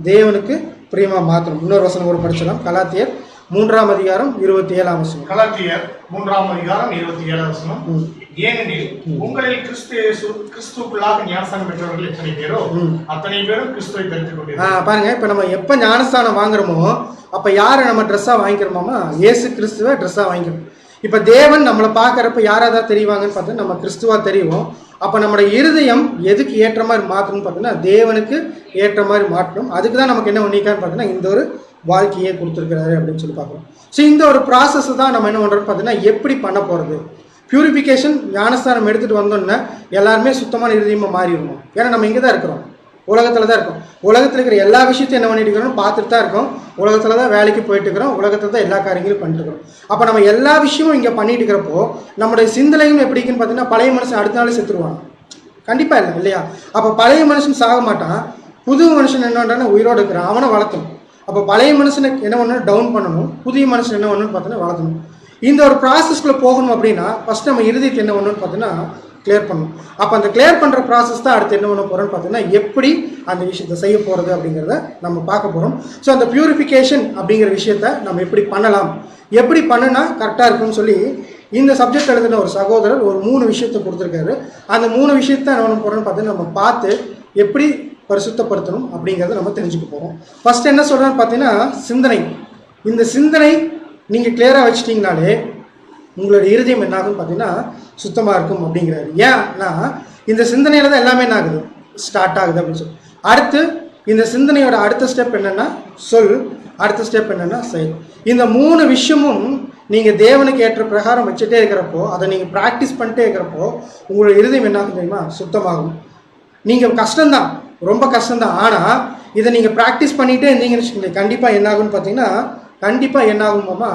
தேவனுக்கு பிரியமாக மாற்றணும். இன்னொரு வசனம் கூட படிச்சிடலாம். கலாத்தியர் 3ஆம் அதிகாரம் 27ஆம் வசனம். கலாத்தியர் 3ஆம் அதிகாரம் 27ஆம் வசனம். ஏனெனில் உங்களில் கிறிஸ்துவுக்குள்ளாக ஞானஸ்தானம் பெற்றவர்கள் எத்தனை பேரோ அத்தனை பேரும் கிறிஸ்துவை தெரிந்து கொண்டிருக்கிறார்கள். பாருங்க, இப்போ நம்ம எப்போ ஞானஸ்தானம் வாங்குறோமோ அப்போ யாரை நம்ம ட்ரெஸ்ஸாக வாங்கிக்கிறோமாமா, இயேசு கிறிஸ்துவை ட்ரெஸ்ஸாக வாங்கிக்கிறோம். இப்போ தேவன் நம்மளை பார்க்குறப்ப யாராக தான் தெரிவாங்கன்னு பார்த்தா நம்ம கிறிஸ்துவாக தெரியும். அப்போ நம்மளுடைய இருதயம் எதுக்கு ஏற்ற மாதிரி மாற்றணும்னு பார்த்தீங்கன்னா தேவனுக்கு ஏற்ற மாதிரி மாற்றணும். அதுக்கு தான் நமக்கு என்ன பண்ணிக்கான்னு பார்த்தீங்கன்னா இந்த ஒரு வாழ்க்கையே கொடுத்துருக்கிறாரு அப்படின்னு சொல்லி பார்க்குறோம். ஸோ இந்த ஒரு ப்ராசஸ் தான் நம்ம என்ன பண்ணுறோம்னு பார்த்தீங்கன்னா எப்படி பண்ண போகிறது, பியூரிஃபிகேஷன் ஞானஸ்தானம் எடுத்துகிட்டு வந்தோன்னே எல்லாருமே சுத்தமான இருதயமாக மாறிடணும். ஏன்னா நம்ம இங்கே தான் இருக்கிறோம், உலகத்தில் தான் இருக்கோம். உலகத்தில் இருக்கிற எல்லா விஷயத்தையும் என்ன பண்ணிட்டு இருக்கிறோம், பார்த்துட்டு தான் இருக்கோம். உலகத்தில் தான் வேலைக்கு போயிட்டு இருக்கிறோம், உலகத்தில் தான் எல்லா காரியங்களும் பண்ணிட்டு இருக்கிறோம். அப்போ நம்ம எல்லா விஷயமும் இங்கே பண்ணிட்டு இருக்கிறப்போ நம்மளுடைய சிந்தனையும் எப்படி இருக்குன்னு பார்த்தீங்கன்னா, பழைய மனுஷன் அடுத்த நாள் செத்துருவாங்க. கண்டிப்பாக இல்லை இல்லையா? அப்போ பழைய மனுஷன் சாக மாட்டான், புது மனுஷன் என்ன பண்ணுறான்னா உயிரோடு இருக்கிறான், அவனை வளர்த்தணும். அப்போ பழைய மனுஷனுக்கு என்ன பண்ணணும், டவுன் பண்ணணும். புதிய மனுஷன் என்ன பண்ணணும்னு பார்த்தீங்கன்னா வளர்த்தணும். இந்த ஒரு ப்ராசஸ்க்குள்ளே போகணும் அப்படின்னா ஃபஸ்ட்டு நம்ம இருதயத்தை என்ன பண்ணணும்னு பார்த்தீங்கன்னா கிளியர் பண்ணணும். அப்போ அந்த கிளியர் பண்ணுற ப்ராசஸ் தான் அடுத்து என்ன பண்ண போகிறோம்னு பார்த்தீங்கன்னா எப்படி அந்த விஷயத்தை செய்ய போகிறது அப்படிங்கிறத நம்ம பார்க்க போகிறோம். ஸோ அந்த பியூரிஃபிகேஷன் அப்படிங்கிற விஷயத்த நம்ம எப்படி பண்ணலாம், எப்படி பண்ணுனா கரெக்டாக இருக்கும்னு சொல்லி இந்த சப்ஜெக்ட் எழுதின ஒரு சகோதரர் ஒரு 3 விஷயத்தை கொடுத்துருக்காரு. அந்த 3 விஷயத்த என்ன பண்ண போகிறோம்னு பார்த்தீங்கன்னா நம்ம பார்த்து எப்படி பரிசுத்தப்படுத்தணும் அப்படிங்கிறத நம்ம தெரிஞ்சுக்க போகிறோம். ஃபஸ்ட்டு என்ன சொல்கிறேன்னு பார்த்தீங்கன்னா சிந்தனை. இந்த சிந்தனை நீங்கள் கிளியராக வச்சிட்டிங்கனாலே உங்களோட இருதயம் என்ன ஆகுன்னு பார்த்தீங்கன்னா சுத்தமாக இருக்கும் அப்படிங்கிறாரு. ஏன்னா இந்த சிந்தனையில் தான் எல்லாமே என்ன ஆகுது, ஸ்டார்ட் ஆகுது அப்படின்னு சொல்லி. அடுத்து இந்த சிந்தனையோட அடுத்த ஸ்டெப் என்னென்னா சொல், அடுத்த ஸ்டெப் என்னென்னா செயல். இந்த 3 விஷயமும் நீங்கள் தேவனுக்கு ஏற்ற பிரகாரம் வச்சுட்டே இருக்கிறப்போ, அதை நீங்கள் ப்ராக்டிஸ் பண்ணிட்டே இருக்கிறப்போ உங்களோட இருதயம் என்ன ஆகும் தெரியுமா, சுத்தமாகும். நீங்கள் கஷ்டம்தான், ரொம்ப கஷ்டம்தான். ஆனால் இதை நீங்கள் ப்ராக்டிஸ் பண்ணிகிட்டே இருந்தீங்கன்னு வச்சுக்கோங்க, கண்டிப்பாக என்ன ஆகுன்னு பார்த்தீங்கன்னா கண்டிப்பாக என்ன ஆகுமாமா,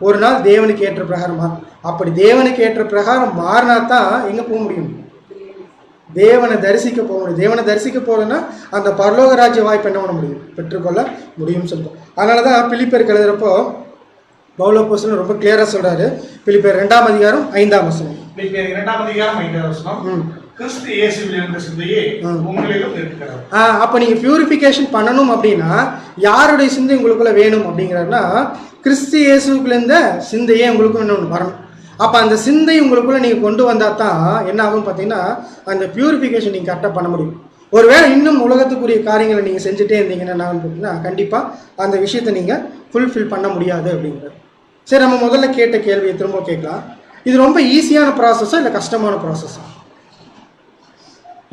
ஒரு நாள் தேவனுக்கு ஏற்ற பிரகாரம் மாறும். அப்படி தேவனுக்கு ஏற்ற பிரகாரம் மாறினா தான் எங்கே போக முடியும், தேவனை தரிசிக்க போக முடியும். தேவனை தரிசிக்க போகலன்னா அந்த பரலோக ராஜ்ய வாய்ப்பு என்ன பண்ண முடியும், பெற்றுக்கொள்ள முடியும்னு சொல்லுவோம். அதனால தான் பிலிப்பியருக்கு எழுதுறப்போ பவுல் அப்போஸ்தலன் ரொம்ப கிளியராக சொல்கிறாரு. பிலிப்பியர் 2ஆம் அதிகாரம் 5ஆம் வசனம். பிலிப்பியர் 2ஆம் அதிகாரம் 5ஆம் வசனம். கிறிஸ்து இயேசுவில் இருந்த சிந்தையே உங்களிலும் இருக்கிறது. அப்போ நீங்கள் பியூரிஃபிகேஷன் பண்ணணும் அப்படின்னா யாருடைய சிந்தை உங்களுக்குள்ள வேணும் அப்படிங்கிறாருன்னா கிறிஸ்து இயேசுக்குள்ள இருந்த சிந்தையே உங்களுக்கு இன்னொன்று வரணும். அப்போ அந்த சிந்தை உங்களுக்குள்ள நீங்கள் கொண்டு வந்தால் தான் என்ன ஆகும்னு பார்த்தீங்கன்னா அந்த பியூரிஃபிகேஷன் நீங்கள் கரெக்டாக பண்ண முடியும். ஒருவேளை இன்னும் உலகத்துக்குரிய காரியங்களை நீங்கள் செஞ்சுட்டே இருந்தீங்கன்னா என்ன ஆகும்னு பார்த்தீங்கன்னா கண்டிப்பாக அந்த விஷயத்தை நீங்கள் ஃபுல்ஃபில் பண்ண முடியாது அப்படிங்கிறது. சரி, நம்ம முதல்ல கேட்ட கேள்வியை திரும்ப கேட்கலாம். இது ரொம்ப ஈஸியான ப்ராசஸா இல்லை கஷ்டமான ப்ராசஸா?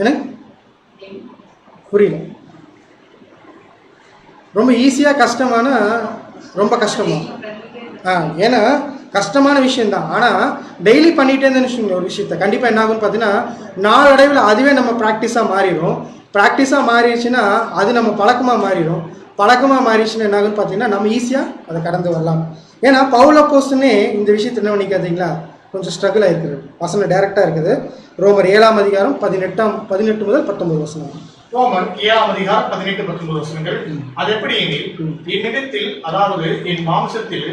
எனக்கு புரியல. ரொம்ப ஈஸியாக கஷ்டமான, ரொம்ப கஷ்டமா? ஏன்னா கஷ்டமான விஷயந்தான். ஆனால் டெய்லி பண்ணிகிட்டே இருந்தேன்னு ஒரு விஷயத்த கண்டிப்பாக என்ன ஆகும்னு பார்த்தீங்கன்னா நாளடைவில் அதுவே நம்ம ப்ராக்டிஸாக மாறிடும். ப்ராக்டிஸாக மாறிடுச்சுன்னா அது நம்ம பழக்கமாக மாறிடும். பழக்கமாக மாறிடுச்சுன்னா என்ன ஆகுன்னு பார்த்தீங்கன்னா நம்ம ஈஸியாக அதை கடந்து வரலாம். ஏன்னா பவுல் அப்போஸ்தலனே இந்த விஷயத்தை என்ன பண்ணிக்காதீங்களா, கொஞ்சம் ஸ்ட்ரகிள் ஆகிருக்குது. வசனம் டைரெக்டாக இருக்குது. ரோமர் 7ஆம் அதிகாரம் 18 முதல் 19 வசனம். ரோமர் 7ஆம் அதிகாரம் 18-19 வசனங்கள். அது எப்படி எனில், என்னிடத்தில் அதாவது என் மாம்சத்தில்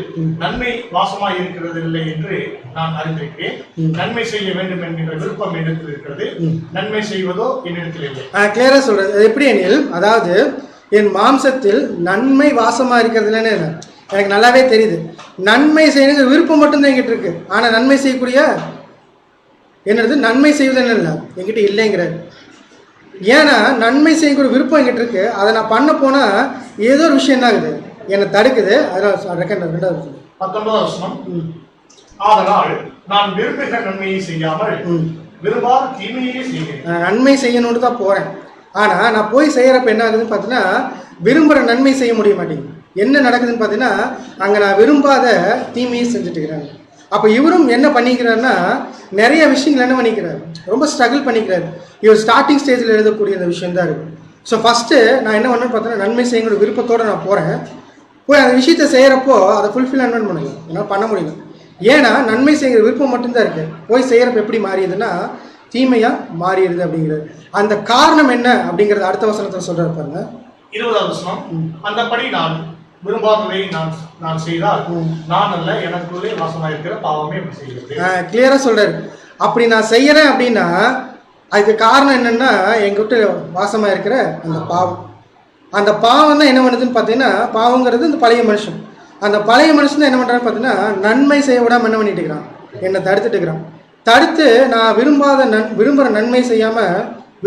நன்மை வாசமாய் இருக்கிறது இல்லை என்று நான் அறிந்திருக்கிறேன். நன்மை செய்ய வேண்டும் என்கின்ற விருப்பம் என்னிடத்தில் இருக்கிறது, நன்மை செய்வதோ என்னிடத்தில் இல்லை. கிளியரா சொல்றது. அது எப்படி எனில், அதாவது என் மாம்சத்தில் நன்மை வாசமா இருக்கிறது இல்லைன்னு எனக்கு நல்லாவே தெரியுது. நன்மை செய்யணுங்கிற விருப்பம் மட்டும்தான் என்கிட்ட இருக்கு. ஆனால் நன்மை செய்யக்கூடிய என்னது, நன்மை செய்வது என்ன இல்லை என்கிட்ட இல்லைங்கிறாரு. ஏன்னா நன்மை செய்யக்கூடிய விருப்பம் என்கிட்ட இருக்கு, அதை நான் பண்ண போனால் ஏதோ ஒரு விஷயம் என்ன ஆகுது, என்னை தடுக்குது. அதனால் 19 வசனம். ஆதலால் நான் விரும்புகிற நன்மையை செய்யாமல் விரும்பாத தீமையே செய்கிறேன். நன்மை செய்யணும்னு தான் போகிறேன், ஆனால் நான் போய் செய்கிறப்ப என்ன ஆகுதுன்னு பார்த்தீங்கன்னா விரும்புகிற நன்மை செய்ய முடிய மாட்டேங்குது. என்ன நடக்குதுன்னு பார்த்தீங்கன்னா அங்கே நான் விரும்பாத தீமையை செஞ்சுட்டு இருக்கிறாங்க. அப்போ இவரும் என்ன பண்ணிக்கிறாருன்னா நிறைய விஷயங்கள் என்ன பண்ணிக்கிறாரு, ரொம்ப ஸ்ட்ரகிள் பண்ணிக்கிறாரு. இவர் ஸ்டார்டிங் ஸ்டேஜில் எழுதக்கூடிய இந்த விஷயம் தான் இருக்குது. ஸோ ஃபஸ்ட்டு நான் என்ன பண்ணேன்னு பார்த்தீங்கன்னா நன்மை செய்யக்கூடிய விருப்பத்தோடு நான் போகிறேன். போய் அந்த விஷயத்தை செய்கிறப்போ அதை ஃபுல்ஃபில் என்ன பண்ணல, என்னால் பண்ண முடியல. ஏன்னா நன்மை செய்கிற விருப்பம் மட்டும்தான் இருக்குது. போய் செய்கிறப்ப எப்படி மாறிடுதுன்னா தீமையாக மாறிடுது அப்படிங்கிறது. அந்த காரணம் என்ன அப்படிங்கிறது அடுத்த வசனத்தில் சொல்கிறாரு பாருங்க. 20ஆம் வசனம். அந்தபடி நான் விரும்பாததை நான் செய்தால் நான் அல்ல, எனக்குள்ளே வாசமாக இருக்கிற பாவமே செய்கிறது. கிளியரா சொல்றாரு. அப்படி நான் செய்யறேன் அப்படின்னா அதுக்கு காரணம் என்னன்னா எங்கிட்ட வாசமா இருக்கிற அந்த பாவம். அந்த பாவம் தான் என்ன பண்ணுதுன்னு பார்த்தீங்கன்னா, பாவங்கிறது இந்த பழைய மனுஷன். அந்த பழைய மனுஷன் தான் என்ன பண்றான்னு பார்த்தீங்கன்னா நன்மை செய்ய விடாம என்ன பண்ணிட்டு இருக்கிறான், என்னை தடுத்துட்டு இருக்கிறான். தடுத்து நான் விரும்புகிற நன்மை செய்யாம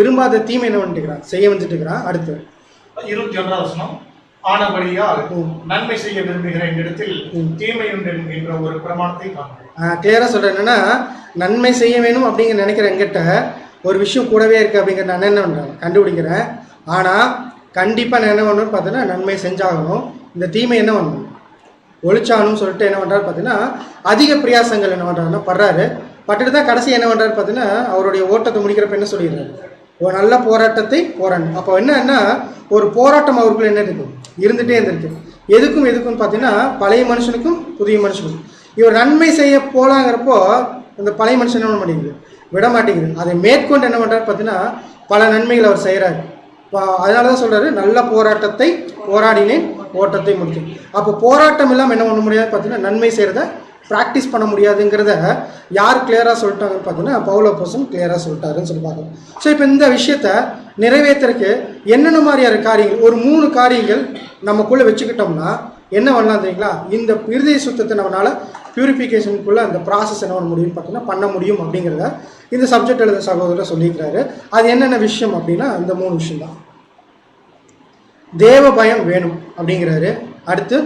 விரும்பாத தீமை என்ன பண்ணிட்டு இருக்கிறான், செய்ய வந்துட்டு இருக்கிறான். அடுத்து 21ஆம் வசனம். ஆனபடியால் நன்மை செய்ய விரும்புகிற இடத்தில் தீமை உண்டு என்கின்ற ஒரு பிரமாணத்தை காண்கிறேன். கிளியரா சொல்றேன். என்னன்னா நன்மை செய்ய வேணும் அப்படிங்கிற நினைக்கிற என்கிட்ட ஒரு விஷயம் கூடவே இருக்கு அப்படிங்கிற நான் என்ன பண்றேன், கண்டுபிடிக்கிறேன். ஆனா கண்டிப்பா நான் என்ன பண்ணணும்னு பார்த்தீங்கன்னா நன்மை செஞ்சாகணும், இந்த தீமை என்ன பண்ணணும் ஒழிச்சாகணும்னு சொல்லிட்டு என்ன பண்றாரு பார்த்தீங்கன்னா அதிக பிரயாசங்கள் என்ன பண்றாருன்னா படுறாரு. பட்டுட்டு தான் கடைசி என்ன பண்ணுறாரு பார்த்தீங்கன்னா அவருடைய ஓட்டத்தை முடிக்கிறப்ப என்ன சொல்லிடுறாரு, ஒரு நல்ல போராட்டத்தை போராடணும். அப்போ என்னன்னா ஒரு போராட்டம் அவருக்குள்ள என்ன இருக்கும், இருந்துகிட்டே இருந்திருக்கு. எதுக்கும் பார்த்தீங்கன்னா பழைய மனுஷனுக்கும் புதிய மனுஷனுக்கும். இவர் நன்மை செய்ய போகலாங்கிறப்போ அந்த பழைய மனுஷன் என்ன பண்ண மாட்டேங்குது, விட மாட்டேங்குது. அதை மேற்கொண்டு என்ன பண்ணுறாரு பார்த்தீங்கன்னா பல நன்மைகள் அவர் செய்கிறாரு. அதனால தான் சொல்கிறாரு, நல்ல போராட்டத்தை போராடினேன், ஓட்டத்தை முடித்தேன். அப்போ போராட்டம் இல்லாமல் என்ன பண்ண முடியாது பார்த்தீங்கன்னா நன்மை செய்கிறத ப்ராக்டிஸ் பண்ண முடியாதுங்கிறத யார் கிளியராக சொல்லிட்டாங்கன்னு பார்த்தீங்கன்னா பவுல் அப்போஸ்தலன் கிளியராக சொல்லிட்டாருன்னு சொல்லி பார்க்கணும். ஸோ இப்போ இந்த விஷயத்தை நிறைவேற்றுறதுக்கு என்னென்ன மாதிரியான காரியங்கள், ஒரு 3 காரியங்கள் நமக்குள்ளே வச்சுக்கிட்டோம்னா என்ன பண்ணலாம் தெரியுங்களா, இந்த இருதய சுத்தத்தை நம்மளால் பியூரிஃபிகேஷனுக்குள்ளே அந்த ப்ராசஸ் என்ன பண்ண முடியும்னு பார்த்தீங்கன்னா பண்ண முடியும் அப்படிங்கிறத இந்த சப்ஜெக்ட் எழுத சகோதரர் சொல்லியிருக்கிறாரு. அது என்னென்ன விஷயம் அப்படின்னா இந்த 3 விஷயம் தான். தேவ பயம் வேணும் அப்படிங்கிறாரு. அடுத்து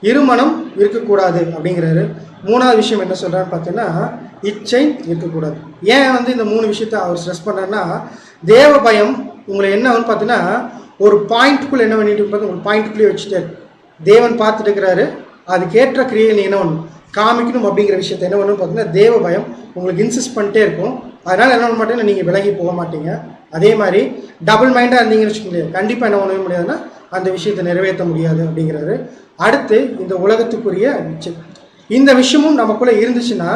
இருமனம் இருக்கக்கூடாது அப்படிங்கிறாரு. 3வது விஷயம் என்ன சொல்கிறான்னு பார்த்தீங்கன்னா இச்சை இருக்கக்கூடாது. ஏன் இந்த 3 விஷயத்த அவர் ஸ்ட்ரெஸ் பண்ணுறாருன்னா, தேவ பயம் உங்களை என்ன பார்த்தீங்கன்னா ஒரு பாயிண்ட்டுக்குள்ளே என்ன பண்ணிட்டு பார்த்தா ஒரு பாயிண்ட்டுக்குள்ளேயே வச்சுட்டாரு. தேவன் பார்த்துட்டு இருக்கிறாரு, அதுக்கேற்ற கிரியை நீ என்ன பண்ணணும் காமிக்கணும் அப்படிங்கிற விஷயத்த என்ன பண்ணணும் பார்த்தீங்கன்னா தேவ பயம் உங்களுக்கு இன்சிஸ்ட் பண்ணிட்டே இருக்கும். அதனால் என்ன பண்ண மாட்டீங்கன்னா நீங்கள் விலகி போக மாட்டீங்க. அதே மாதிரி டபுள் மைண்டாக இருந்தீங்கன்னு வச்சுக்கோங்க, கண்டிப்பாக என்ன பண்ணவே முடியாதுன்னா அந்த விஷயத்தை நிறைவேற்ற முடியாது அப்படிங்கிறாரு. அடுத்து இந்த உலகத்துக்குரிய இச்சை, இந்த விஷயமும் நமக்குள்ளே இருந்துச்சுன்னா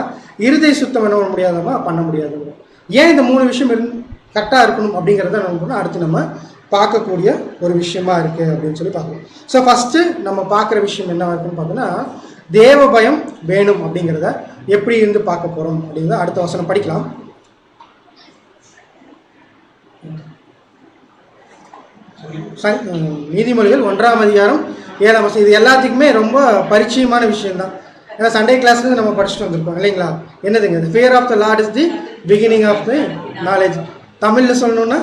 இருதய சுத்தம் என்ன பண்ண முடியாதமா பண்ண முடியாது. ஏன் இந்த 3 விஷயம் கரெக்டாக இருக்கணும் அப்படிங்கிறத நம்ம அடுத்து நம்ம பார்க்கக்கூடிய ஒரு விஷயமா இருக்குது அப்படின்னு சொல்லி பார்க்கணும். ஸோ ஃபஸ்ட்டு நம்ம பார்க்குற விஷயம் என்ன இருக்குன்னு பார்த்தோன்னா தேவ பயம் வேணும் அப்படிங்கிறத எப்படி இருந்து பார்க்க போகிறோம் அப்படிங்கிறத அடுத்த வசனம் படிக்கலாம். நீதிமொழிகள் 1ஆம் அதிகாரம் 7ஆம் வசனம். இது எல்லாத்துக்குமே ரொம்ப பரிச்சயமான விஷயம்தான். ஏன்னா சண்டே கிளாஸ்லேருந்து நம்ம படிச்சுட்டு வந்திருக்கோம் இல்லைங்களா. என்னதுங்க, fear of the Lord is the beginning of the knowledge. தமிழில் சொல்லணும்னா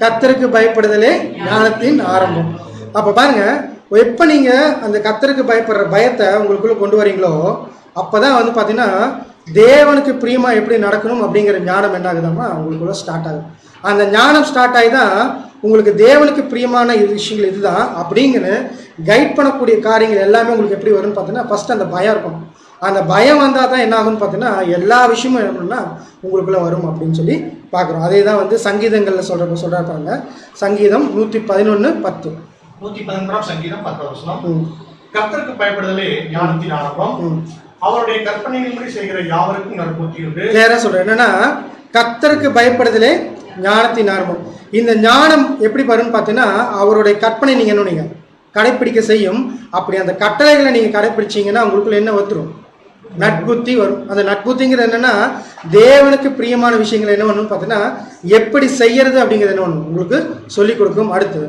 கர்த்தருக்கு பயப்படுதலே ஞானத்தின் ஆரம்பம். அப்போ பாருங்க, எப்போ நீங்கள் அந்த கர்த்தருக்கு பயப்படுற பயத்தை உங்களுக்குள்ளே கொண்டு வரீங்களோ அப்போ தான் பார்த்தீங்கன்னா தேவனுக்கு பிரியமாக எப்படி நடக்கணும் அப்படிங்கிற ஞானம் என்ன ஆகுதாமா உங்களுக்குள்ள ஸ்டார்ட் ஆகுது. அந்த ஞானம் ஸ்டார்ட் ஆகி தான் உங்களுக்கு தேவனுக்கு பிரியமான விஷயங்கள் இதுதான் அப்படிங்கிற கைட் பண்ணக்கூடிய காரியங்கள் எல்லாமே உங்களுக்கு எப்படி வரும்னு பார்த்தீங்கன்னா ஃபஸ்ட்டு அந்த பயம் இருக்கும். அந்த பயம் வந்தால் தான் என்ன ஆகும்னு பார்த்தீங்கன்னா எல்லா விஷயமும் என்னன்னா உங்களுக்குள்ளே வரும் அப்படின்னு சொல்லி பார்க்குறோம். அதே தான் சங்கீதங்களில் சொல்கிறாங்க. சங்கீதம் 111:10. 111 சங்கீதம் 10 கர்த்தருக்கு பயப்படுதலே ஞானத்தின் ஆரம்பம், அவருடைய கற்பனையின்படி செய்கிற யாவருக்கும் நற்புத்தி உண்டு. கிளியரா சொல்றேன், என்னன்னா கர்த்தருக்கு பயப்படுதலே ஞானத்தின் ஆரம்பம். இந்த ஞானம் எப்படி வரும்னு பார்த்தீங்கன்னா அவருடைய கற்பனை நீங்கள் என்ன நீங்கள் கடைப்பிடிக்க செய்யும். அப்படி அந்த கட்டளைகளை நீங்கள் கடைப்பிடிச்சிங்கன்னா உங்களுக்குள்ள என்ன வந்துடும், நட்புத்தி வரும். அந்த நட்புத்திங்கிறது என்னன்னா தேவனுக்கு பிரியமான விஷயங்கள் என்ன பண்ணணும் பார்த்தீங்கன்னா எப்படி செய்யறது அப்படிங்கிறது என்ன பண்ணணும் உங்களுக்கு சொல்லிக் கொடுக்கும். அடுத்தது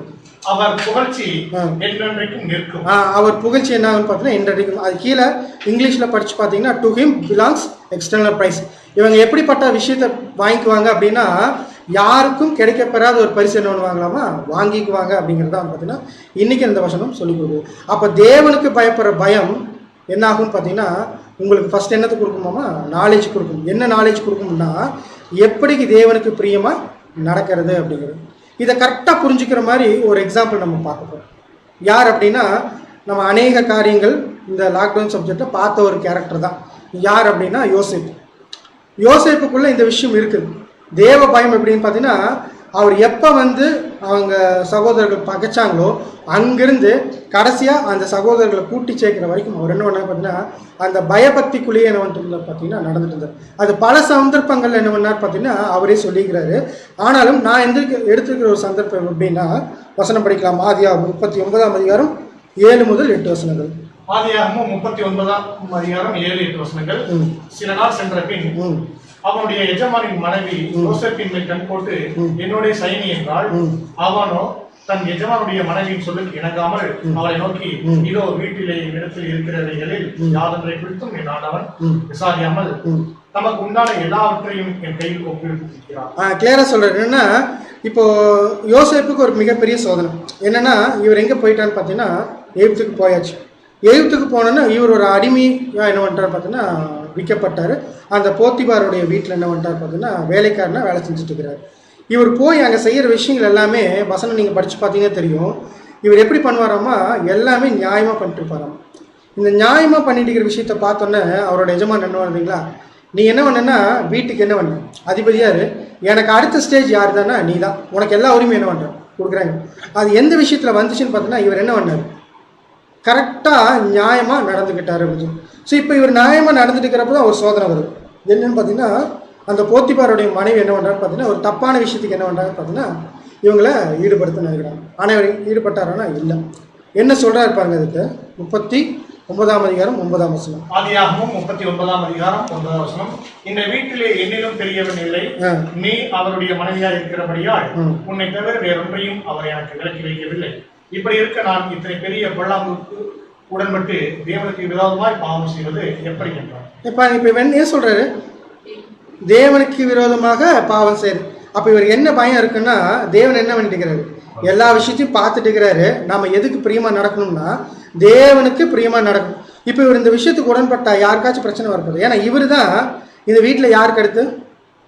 அவர் புகழ்ச்சி என்றென்றைக்கும் நிற்கும். அவர் புகழ்ச்சி என்ன ஆகும்னு பார்த்தீங்கன்னா என்றைக்கும். அது கீழே இங்கிலீஷில் படித்து பார்த்தீங்கன்னா to him belongs external praise. இவங்க எப்படிப்பட்ட விஷயத்தை வாங்கிக்குவாங்க அப்படின்னா யாருக்கும் கிடைக்கப்பெறாத ஒரு பரிசு என்ன பண்ணுவாங்களாமா வாங்கிக்குவாங்க அப்படிங்கிறது தான் பார்த்தீங்கன்னா இன்றைக்கி இந்த வசனம் சொல்லிக் கொடுக்குது. அப்போ தேவனுக்கு பயப்படுற பயம் என்ன ஆகும்னு பார்த்தீங்கன்னா உங்களுக்கு ஃபஸ்ட் என்னத்தை கொடுக்குமாமா நாலேஜ் கொடுக்கும். என்ன நாலேஜ் கொடுக்கும்னா எப்படிக்கு தேவனுக்கு பிரியமாக நடக்கிறது அப்படிங்கிறது. இதை கரெக்டாக புரிஞ்சுக்கிற மாதிரி ஒரு எக்ஸாம்பிள் நம்ம பார்க்க போகிறோம். யார் அப்படின்னா நம்ம அநேக காரியங்கள் இந்த லாக்டவுன் சப்ஜெக்டை பார்த்த ஒரு கேரக்டர் தான். யார் அப்படின்னா யோசேப்பு. யோசேப்புக்குள்ளே இந்த விஷயம் இருக்குது. தேவ பயம் எப்படின்னு பார்த்தீங்கன்னா அவர் எப்போ அவங்க சகோதரர்கள் பகைச்சாங்களோ அங்கிருந்து கடைசியாக அந்த சகோதரர்களை கூட்டி சேர்க்கிற வரைக்கும் அவர் என்ன பண்ணார் பார்த்தீங்கன்னா அந்த பயபக்திக்குள்ளேயே என்ன பண்ணிட்டு பார்த்தீங்கன்னா நடந்துட்டு இருந்தார். அது பல சந்தர்ப்பங்கள் என்ன பண்ணார் பார்த்தீங்கன்னா அவரே சொல்லிக்கிறாரு. ஆனாலும் நான் எடுத்துக்கிற ஒரு சந்தர்ப்பம் எப்படின்னா வசனம் படிக்கலாம். ஆதியாகமம் 39ஆம் அதிகாரம் 7 முதல் 8 வசனங்கள். ஆதியாகமம் 39ஆம் அதிகாரம் 7-8 வசனங்கள். சில நாள் சென்ற பின் அவனுடைய எஜமானின் மனைவி யோசேப்பின் மேல் கண் போட்டு என்னுடைய சைனி என்றாள். அவனோ தன் எஜமானுடைய மனைவியின் சொல்லுக்கு இணங்காமல் அவளை நோக்கி இதோ வீட்டிலே இடத்தில் இருக்கிறவைகளில் யாதொன்றை குறித்தும் என் ஆண்டவன் விசாரியாமல் நமக்கு உண்டான எல்லாவற்றையும் என் கையில் ஒப்புவித்திருக்கிறார். கிளியரா சொல்றாரு. என்னன்னா இப்போ யோசேப்புக்கு ஒரு மிகப்பெரிய சோதனை என்னன்னா இவர் எங்க போயிட்டான்னு பார்த்தீங்கன்னா எகிப்துக்கு போயாச்சு. எகிப்துக்கு போனோன்னா இவர் ஒரு அடிமையாக என்ன பண்ணிட்டார் பார்த்தீங்கன்னா விற்கப்பட்டார். அந்த போத்திபாருடைய வீட்டில் என்ன பண்ணிட்டார் பார்த்தீங்கன்னா வேலைக்காரனா வேலை செஞ்சுட்டு இருக்கிறார். இவர் போய் அங்கே செய்கிற விஷயங்கள் எல்லாமே வசனம் நீங்கள் படித்து பார்த்தீங்கன்னா தெரியும். இவர் எப்படி பண்ணுவாராமா எல்லாமே நியாயமாக பண்ணிட்டு இருப்பாராம். இந்த நியாயமாக பண்ணிட்டு இருக்கிற விஷயத்த பார்த்தோன்னே அவரோட எஜமான் என்ன பண்ணுறீங்களா நீ என்ன பண்ணனா வீட்டுக்கு என்ன பண்ண அதிபதியாரு, எனக்கு அடுத்த ஸ்டேஜ் யார் தானே நீ தான், உனக்கு எல்லா உரிமையும் என்ன பண்ணுற கொடுக்குறாங்க. அது எந்த விஷயத்தில் வந்துச்சுன்னு பார்த்தீங்கன்னா இவர் என்ன பண்ணார், கரெக்டாக நியாயமாக நடந்துக்கிட்டார் அப்படின்னு சொல்லி. ஸோ இப்போ இவர் நியாயமாக நடந்துட்டு இருக்கிறப்ப தான் ஒரு சோதனை வருது. என்னன்னு பார்த்தீங்கன்னா அந்த போத்திபாருடைய மனைவி என்ன பண்ணுறாரு பார்த்தீங்கன்னா ஒரு தப்பான விஷயத்துக்கு என்ன பண்ணுறாரு பார்த்தீங்கன்னா இவங்களை ஈடுபடுத்த நினைக்கிறாங்க. ஆனால் இவர் ஈடுபட்டாரானா இல்லை. என்ன சொல்கிறாரு பாருங்க, அதுக்கு 39ஆம் அதிகாரம் 9ஆம் வசனம். ஆதியாகமம் 39ஆம் அதிகாரம் 9ஆம் வசனம். இந்த வீட்டிலே என்னிலும் பெரியவன் இல்லை, நீ அவருடைய மனைவியா இருக்கிறபடியால் உன்னை தவிர வேறொன்றையும் அவர் எனக்கு விலக்கி வைக்கவில்லை. இப்படி இருக்க நான் இத்தனை பெரிய பொல்லாங்குக்கு உடன்பட்டு தேவனுக்கு விரோதமாய் பாவம் செய்வது எப்படி என்றார். இப்ப என்ன சொல்றாரு, தேவனுக்கு விரோதமாக பாவம் செய்யுது. அப்ப இவர் என்ன பயம் இருக்குன்னா தேவன் என்ன பண்ணிட்டு இருக்கிறாரு, எல்லா விஷயத்தையும் பார்த்துட்டு இருக்கிறாரு. நம்ம எதுக்கு பிரியமா நடக்கணும்னா தேவனுக்கு பிரியமா நடக்கணும். இப்போ இவர் இந்த விஷயத்துக்கு உடன்பட்டா யாருக்காச்சும் பிரச்சனை வரப்போகுது. ஏன்னா இவர் தான் இந்த வீட்டில் யாருக்கு அடுத்து,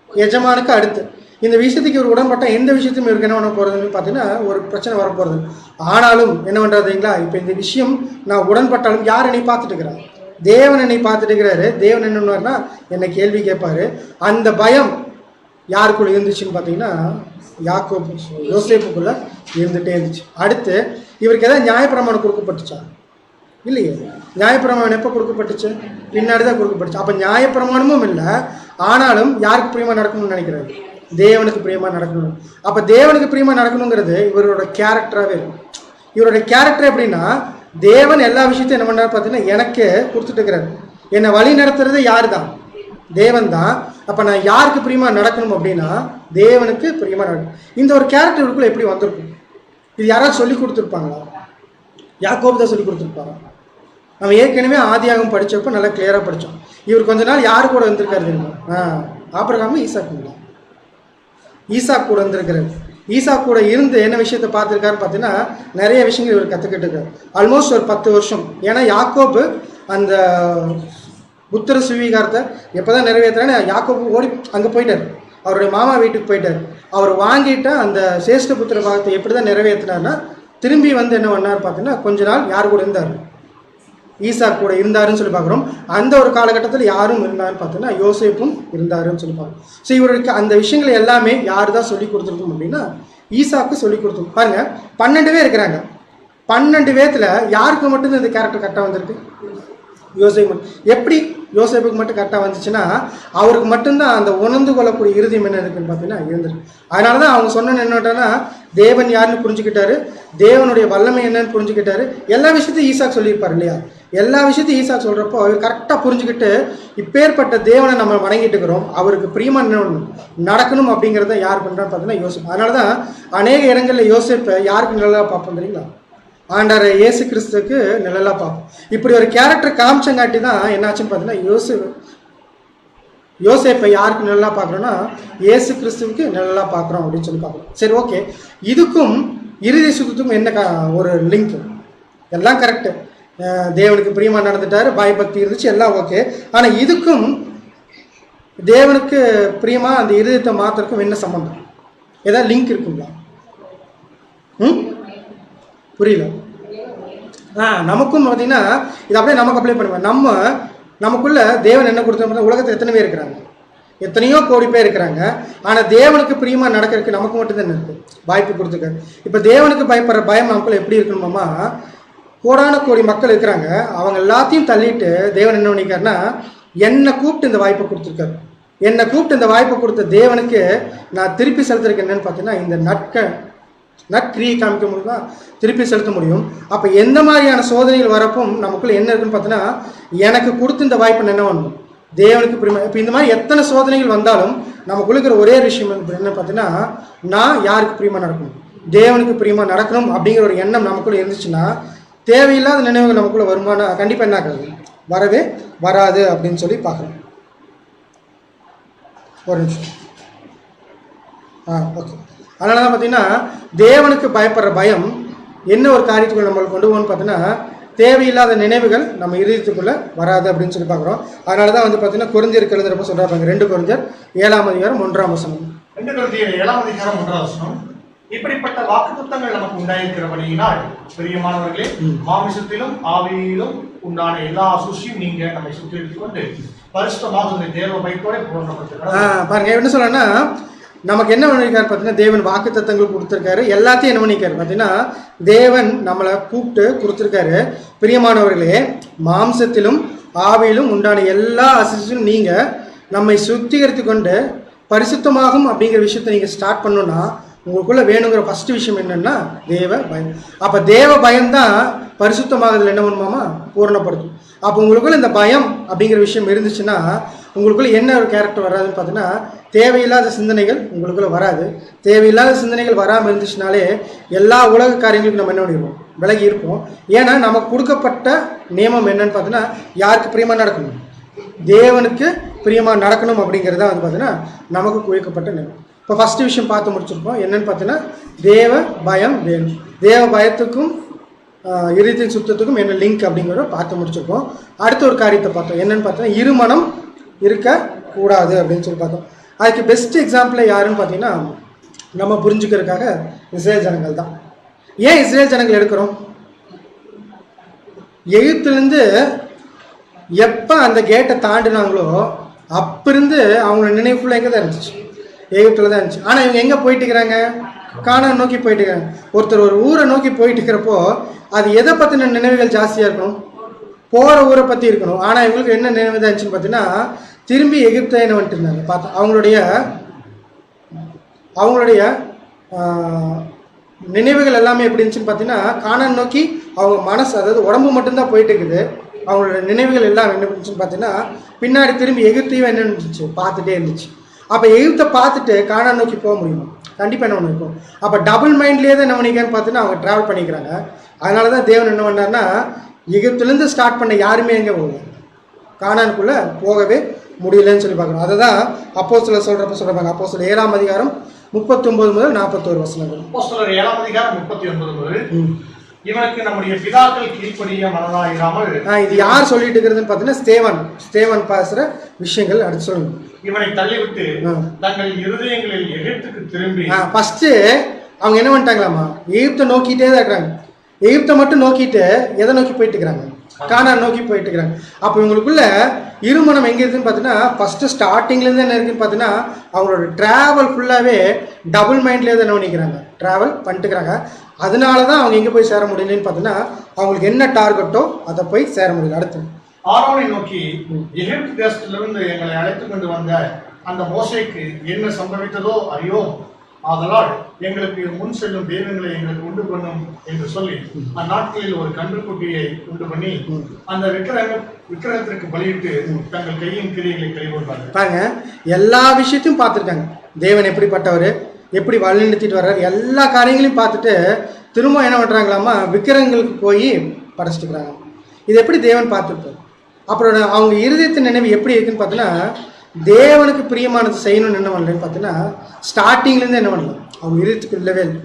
எஜமானுக்கு அடுத்து. இந்த விஷயத்துக்கு இவர் உடன்பட்டா எந்த விஷயத்தையும் இவருக்கு என்ன பண்ண போகிறதுன்னு பார்த்தீங்கன்னா ஒரு பிரச்சனை வரப்போகிறது. ஆனாலும் என்ன பண்ணுறதுங்களா, இப்போ இந்த விஷயம் நான் உடன்பட்டாலும் யார் என்னை பார்த்துட்டு இருக்கிறார், தேவன் என்னை பார்த்துட்டு இருக்கிறாரு. தேவன் என்ன பண்ணுவார்னா என்னை கேள்வி கேட்பாரு. அந்த பயம் யாருக்குள்ள இருந்துச்சுன்னு பார்த்தீங்கன்னா யாக்கோபு யோசேப்புக்குள்ள இருந்துகிட்டே இருந்துச்சு. அடுத்து இவருக்கு ஏதாவது நியாயப்பிரமாணம் கொடுக்கப்பட்டுச்சா, இல்லையே. நியாயப்பிரமாணம் எப்போ கொடுக்கப்பட்டுச்சு, பின்னாடி தான் கொடுக்கப்பட்டுச்சு. அப்போ நியாயப்பிரமாணமும் இல்லை, ஆனாலும் யாருக்கு பிரியமாக நடக்கணும்னு நினைக்கிறாரு, தேவனுக்கு பிரியமாக நடக்கணும். அப்போ தேவனுக்கு பிரியமாக நடக்கணுங்கிறது இவரோட கேரக்டராகவே இருக்கும். இவருடைய கேரக்டர் எப்படின்னா தேவன் எல்லா விஷயத்தையும் என்ன பண்ணார் பார்த்தீங்கன்னா எனக்கு கொடுத்துட்டு இருக்கிறாரு. என்னை வழி நடத்துறது யார் தான், தேவன் தான். அப்போ நான் யாருக்கு பிரியமாக நடக்கணும் அப்படின்னா தேவனுக்கு பிரியமாக நடக்கணும். இந்த ஒரு கேரக்டருக்குள்ள எப்படி வந்திருக்கும், இது யாராவது சொல்லி கொடுத்துருப்பாங்களா, யாக்கோபு தான் சொல்லி கொடுத்துருப்பாங்க. நம்ம ஏற்கனவே ஆதியாகமம் படித்தப்போ நல்லா கிளியராக படித்தோம். இவர் கொஞ்ச நாள் யார் கூட வந்திருக்காரு தெரியுமா, ஆபிரகாமும் ஈசாக் கூட வந்திருக்கிறாரு. ஈசாக் கூட இருந்து என்ன விஷயத்தை பார்த்துருக்காருன்னு பார்த்தீங்கன்னா நிறைய விஷயங்கள் இவர் கற்றுக்கிட்டு இருக்காரு. ஆல்மோஸ்ட் ஒரு 10 வருஷம். ஏன்னா யாக்கோபு அந்த புத்திர சுவீகாரத்தை எப்போ தான் நிறைவேற்றுறான்னு யாக்கோபு ஓடி அங்கே போயிட்டார், அவருடைய மாமா வீட்டுக்கு போயிட்டார். அவர் வாங்கிட்ட அந்த சேஷ்ட புத்திர பாகத்தை எப்படி தான் நிறைவேற்றினார்னா திரும்பி வந்து என்ன பண்ணார் பார்த்தீங்கன்னா கொஞ்ச நாள் யார் கூட இருந்தார், ஈசாக் கூட இருந்தாருன்னு சொல்லி பார்க்குறோம். அந்த ஒரு காலகட்டத்தில் யாரும் இருந்தாருன்னு பார்த்தீங்கன்னா யோசேப்பும் இருந்தாருன்னு சொல்லி பார்க்குறோம். ஸோ இவருக்கு அந்த விஷயங்கள் எல்லாமே யார் தான் சொல்லி கொடுத்துருக்கோம் அப்படின்னா ஈசாக்கு சொல்லி கொடுத்தோம். பாருங்க 12 பேர் இருக்கிறாங்க. 12 பேர்த்தில் யாருக்கு மட்டும்தான் இந்த கேரக்டர் கரெக்டாக வந்திருக்கு, யோசேப்பு. எப்படி யோசேப்புக்கு மட்டும் கரெக்டாக வந்துச்சுன்னா அவருக்கு மட்டும்தான் அந்த உணர்ந்து கொள்ளக்கூடிய இறுதியம் என்ன இருக்குன்னு பார்த்தீங்கன்னா இருந்திருக்கு. அதனால தான் அவங்க சொன்ன என்னன்னா தேவன் யாருன்னு புரிஞ்சுக்கிட்டாரு, தேவனுடைய வல்லமை என்னன்னு புரிஞ்சுக்கிட்டாரு. எல்லா விஷயத்தையும் ஈசாக் சொல்லியிருப்பார் இல்லையா, எல்லா விஷயத்தையும் ஈசாக் சொல்கிறப்போ அவர் கரெக்டாக புரிஞ்சுக்கிட்டு இப்பேற்பட்ட தேவனை நம்ம வணங்கிட்டு இருக்கிறோம், அவருக்கு பிரியமா நடக்கணும் அப்படிங்கிறத யார் பண்ணுறான்னு பார்த்தீங்கன்னா யோசேப்பு. அதனால தான் அநேக இடங்களில் யோசேப்பை யாருக்கு நல்லா பார்ப்போம் தெரியுங்களா, ஆண்டவர் இயேசு கிறிஸ்துக்கு நிழலாக பார்ப்போம். இப்படி ஒரு கேரக்டர் காமிச்சங்காட்டி தான் என்னாச்சுன்னு பார்த்தீங்கன்னா யோசேப்பை யாருக்கு நிழலாக பார்க்குறோன்னா இயேசு கிறிஸ்துவுக்கு நிழலாக பார்க்குறோம் அப்படின்னு சொல்லி பார்க்குறோம். சரி, ஓகே. இதுக்கும் இறுதி சுத்தத்துக்கும் என்ன ஒரு லிங்க், எல்லாம் கரெக்டு, தேவனுக்கு பிரியமாக நடந்துட்டாரு, பயபக்தி இருந்துச்சு, எல்லாம் ஓகே. ஆனால் இதுக்கும் தேவனுக்கு பிரியமாக அந்த இருதயத்தை மாத்திரக்கும் என்ன சம்பந்தம், ஏதாவது லிங்க் இருக்குங்களா? புரியல. நமக்கும் பார்த்தீங்கன்னா இது அப்படியே நமக்கு அப்ளை பண்ணுவேன். நமக்குள்ள தேவன் என்ன கொடுத்தோம், உலகத்தில் எத்தனை பேர் இருக்கிறாங்க, எத்தனையோ கோடி பேர் இருக்கிறாங்க. ஆனால் தேவனுக்கு பிரியமாக நடக்கிறதுக்கு நமக்கு மட்டும்தான் இருக்குது வாய்ப்பு கொடுத்துருக்காரு. இப்போ தேவனுக்கு பயப்படுற பயம் நமக்குள்ள எப்படி இருக்கணுமாமா, கோடான கோடி மக்கள் இருக்கிறாங்க, அவங்க எல்லாத்தையும் தள்ளிட்டு தேவன் என்ன பண்ணிக்காருன்னா என்னை கூப்பிட்டு இந்த வாய்ப்பை கொடுத்துருக்காரு. என்னை கூப்பிட்டு இந்த வாய்ப்பை கொடுத்த தேவனுக்கு நான் திருப்பி செலுத்துறதுக்கு என்னன்னு பார்த்தீங்கன்னா இந்த நற்கிரியை காமிக்க முடியுமா, திருப்பி செலுத்த முடியும். அப்போ எந்த மாதிரியான சோதனைகள் வரப்பும் நமக்குள்ள என்ன இருக்குன்னு பார்த்தீங்கன்னா எனக்கு கொடுத்து இந்த வாய்ப்பு என்ன பண்ணணும், தேவனுக்கு பிரியமா. இப்போ இந்த மாதிரி எத்தனை சோதனைகள் வந்தாலும் நமக்குள்ள இருக்கிற ஒரே விஷயம் என்ன பார்த்தீங்கன்னா நான் யாருக்கு பிரியமா நடக்கணும், தேவனுக்கு பிரியமா நடக்கணும் அப்படிங்கிற ஒரு எண்ணம் நமக்குள்ள இருந்துச்சுன்னா தேவையில்லாத நினைவுகள் நமக்குள்ள வருமானா கண்டிப்பாக என்ன ஆகாது, வரவே வராது அப்படின்னு சொல்லி பார்க்குறோம். ஒரு நிமிஷம். ஓகே. அதனால தான் பார்த்தீங்கன்னா தேவனுக்கு பயப்படுற பயம் என்ன ஒரு காரியத்துக்குள்ள நம்மளுக்கு கொண்டு போகணும்னு பார்த்தீங்கன்னா தேவையில்லாத நினைவுகள் நம்ம இதயத்துக்குள்ளே வராது அப்படின்னு சொல்லி பார்க்குறோம். அதனால தான் வந்து பார்த்தீங்கன்னா கொரிந்தியர் எழுதுறப்ப சொல்கிறாங்க 2 கொரிந்தியர் 7ஆம் அதிகாரம் 1ஆம் வசனம். 2 கொரிந்தியர் 7ஆம் அதிகாரம் 1ஆம் வசனம். இப்படிப்பட்ட வாக்குத்தத்தங்கள் நமக்கு உண்டாயிருக்கிறபடியினால் பிரியமானவர்களே, மாமிசத்திலும் ஆவியிலும் உண்டான எல்லா அசூசியும் நீங்க நம்மை சுற்றி கொண்டு பரிசுத்தமாகுது தேவ பயத்தோட பூரணப்படுத்துகிறார். பாருங்க என்ன சொல்றேன்னா, நமக்கு என்ன பண்ணியிருக்காரு பார்த்தீங்கன்னா, தேவன் வாக்கு தத்தங்கள் கொடுத்துருக்காரு, எல்லாத்தையும் என்ன பண்ணியிருக்காரு பார்த்தீங்கன்னா, தேவன் நம்மளை கூப்பிட்டு கொடுத்துருக்காரு. பிரியமானவர்களே, மாம்சத்திலும் ஆவியிலும் உண்டான எல்லா அசிஸ்டும் நீங்கள் நம்மை சுத்திகரித்து கொண்டு பரிசுத்தமாகும் அப்படிங்கிற விஷயத்தை நீங்கள் ஸ்டார்ட் பண்ணணும்னா உங்களுக்குள்ள வேணுங்கிற ஃபர்ஸ்ட் விஷயம் என்னன்னா தேவ பயம். அப்போ தேவ பயம்தான் பரிசுத்தமாகறதுல என்ன பண்ணுமாமா பூரணப்படுத்தும். அப்போ உங்களுக்குள்ள இந்த பயம் அப்படிங்கிற விஷயம் இருந்துச்சுன்னா உங்களுக்குள்ள என்ன ஒரு கேரக்டர் வராதுன்னு பார்த்தீங்கன்னா, தேவையில்லாத சிந்தனைகள் உங்களுக்குள்ள வராது. தேவையில்லாத சிந்தனைகள் வராமல் இருந்துச்சுனாலே எல்லா உலக காரியங்களுக்கும் நம்ம என்ன பண்ணிடுவோம், விலகி இருப்போம். ஏன்னா நமக்கு கொடுக்கப்பட்ட நியமம் என்னன்னு பார்த்தீங்கன்னா, யாருக்கு பிரியமாக நடக்கணும், தேவனுக்கு பிரியமாக நடக்கணும் அப்படிங்கிறது தான் வந்து பார்த்தீங்கன்னா நமக்கு குறிக்கப்பட்ட நியமம். இப்போ ஃபஸ்ட்டு விஷயம் பார்த்து முடிச்சிருக்கோம். என்னன்னு பார்த்தீங்கன்னா, தேவ பயம் வேணும். தேவ பயத்துக்கும் இருதயத்தின் சுத்தத்துக்கும் என்ன லிங்க் அப்படிங்கிறத பார்த்து முடிச்சிருக்கோம். அடுத்த ஒரு காரியத்தை பார்த்தோம். என்னன்னு பார்த்தீங்கன்னா, இருமனம் இருக்கக்கூடாது அப்படின்னு சொல்லி பார்த்தோம். அதுக்கு பெஸ்ட் எக்ஸாம்பிள் யாருன்னு பார்த்தீங்கன்னா, நம்ம புரிஞ்சுக்கிறதுக்காக இஸ்ரேல் ஜனங்கள் தான். ஏன் இஸ்ரேல் ஜனங்கள் எடுக்கிறோம்? எகிப்திலிருந்து எப்போ அந்த கேட்டை தாண்டினாங்களோ அப்பிருந்து அவங்களோட நினைவு ஃபுல்லாக எங்கே தான் இருந்துச்சு, எகிப்தில் தான் இருந்துச்சு. ஆனால் இவங்க எங்கே போயிட்டு இருக்கிறாங்க, கானான் நோக்கி போயிட்டு இருக்கிறாங்க. ஒருத்தர் ஒரு ஊரை நோக்கி போயிட்டு இருக்கிறப்போ அது எதை பற்றின நினைவுகள் ஜாஸ்தியாக இருக்கணும், போகிற ஊரை பற்றி இருக்கணும். ஆனால் இவங்களுக்கு என்ன நினைவு தான் இருந்துச்சுன்னு பார்த்தீங்கன்னா, திரும்பி எகிப்தை என்ன வந்துட்டு இருந்தாங்க பார்த்தா அவங்களுடைய நினைவுகள் எல்லாமே எப்படி இருந்துச்சுன்னு பார்த்தீங்கன்னா, கானான் நோக்கி அவங்க மனசு, அதாவது உடம்பு மட்டும்தான் போயிட்டு இருக்குது. அவங்களோட நினைவுகள் எல்லாம் என்ன இருந்துச்சுன்னு பார்த்தீங்கன்னா, பின்னாடி திரும்பி எகிப்தையும் என்ன இருந்துச்சு பார்த்துட்டே இருந்துச்சு. அப்போ எகிப்தை பார்த்துட்டு கானான் நோக்கி போக முடியுமா? கண்டிப்பாக என்ன ஒன்று இருக்கும். அப்போ டபுள் மைண்ட்லேயே தான் என்ன பண்ணிக்கான்னு பார்த்தீங்கன்னா அவங்க ட்ராவல் பண்ணிக்கிறாங்க. அதனால தான் தேவன் என்ன பண்ணார்னா, எகிப்துலேருந்து ஸ்டார்ட் பண்ண யாருமே எங்கே போகல, கானானுக்குள்ளே போகவே முடியலன்னு சொல்லி பார்க்குறோம். அதை தான் அப்போஸ்தலர் சொல்கிறாங்க. அப்போஸ்தலர் 7ஆம் அதிகாரம் 39 முதல் 41 வசனங்கள். அப்போஸ்தலர் 7ஆம் அதிகாரம் 39 முதல், இவனுக்கு நம்முடைய பிதாக்கள் கீழ்ப்படிய மனதாயிராமல். இது யார் சொல்லிட்டு இருக்கிறதுன்னு பார்த்தீங்கன்னா, ஸ்தேவன் பேசுகிற விஷயங்கள் அடுத்து சொல்லணும். இவனை தள்ளிவிட்டு தங்கள் இருதயங்களில் எகிப்துக்கு திரும்பி. ஃபர்ஸ்ட் அவங்க என்ன பண்ணிட்டாங்களாமா, எகிப்தை நோக்கிட்டே தான் இருக்கிறாங்க. எகிப்தை மட்டும் நோக்கிட்டு எதை நோக்கி போயிட்டு இருக்கிறாங்க, கானான் நோக்கி போயிட்டு இருக்கிறாங்க. அப்போ இவங்களுக்குள்ள இருமனம் எங்கே இருக்குதுன்னு பார்த்தீங்கன்னா, ஃபஸ்ட்டு ஸ்டார்டிங்லேருந்து என்ன இருக்குன்னு பார்த்தீங்கன்னா, அவங்களோட ட்ராவல் ஃபுல்லாகவே டபுள் மைண்ட்லேயே தான் என்ன பண்ணிக்கிறாங்க, ட்ராவல் பண்ணிட்டுக்கிறாங்க. அதனால தான் அவங்க எங்கே போய் சேர முடியலன்னு பார்த்தீங்கன்னா, அவங்களுக்கு என்ன டார்கெட்டோ அதை போய் சேர முடியல. அடுத்து ஆரோனை நோக்கி, எகிப்து தேசத்திலிருந்து எங்களை அழைத்து கொண்டு வந்த அந்த மோசேக்கு என்ன சம்பவித்ததோ அறியோம், ஆதலால் எங்களுக்கு முன் செல்லும் தெய்வங்களை எங்களுக்கு உண்டு பண்ணும் என்று சொல்லி அந்நாட்களில் ஒரு கன்றுக்குட்டியை உண்டு பண்ணி அந்த விக்கிரகத்திற்கு பலியிட்டு தங்கள் கையின் கிரியைகளை கைகொண்டாங்க. பாருங்க, எல்லா விஷயத்தையும் பார்த்துருக்காங்க. தேவன் எப்படிப்பட்டவர், எப்படி வழிநடத்திட்டு வர்றாரு, எல்லா காரியங்களையும் பார்த்துட்டு திரும்ப என்ன பண்ணுறாங்களாமா, விக்கிரகங்களுக்கு போய் படைச்சிட்டுக்கிறாங்க. இது எப்படி தேவன் பார்த்துருப்பார்? அப்புறம் அவங்க இருதயத்தின் நினைவு எப்படி இருக்குன்னு பார்த்தீங்கன்னா, தேவனுக்கு பிரியமானது செய்யணும்னு என்ன பண்ணலன்னு பார்த்தீங்கன்னா, ஸ்டார்டிங்லேருந்து என்ன பண்ணலாம், அவங்க இருதயத்துக்கு இல்லவே இல்லை.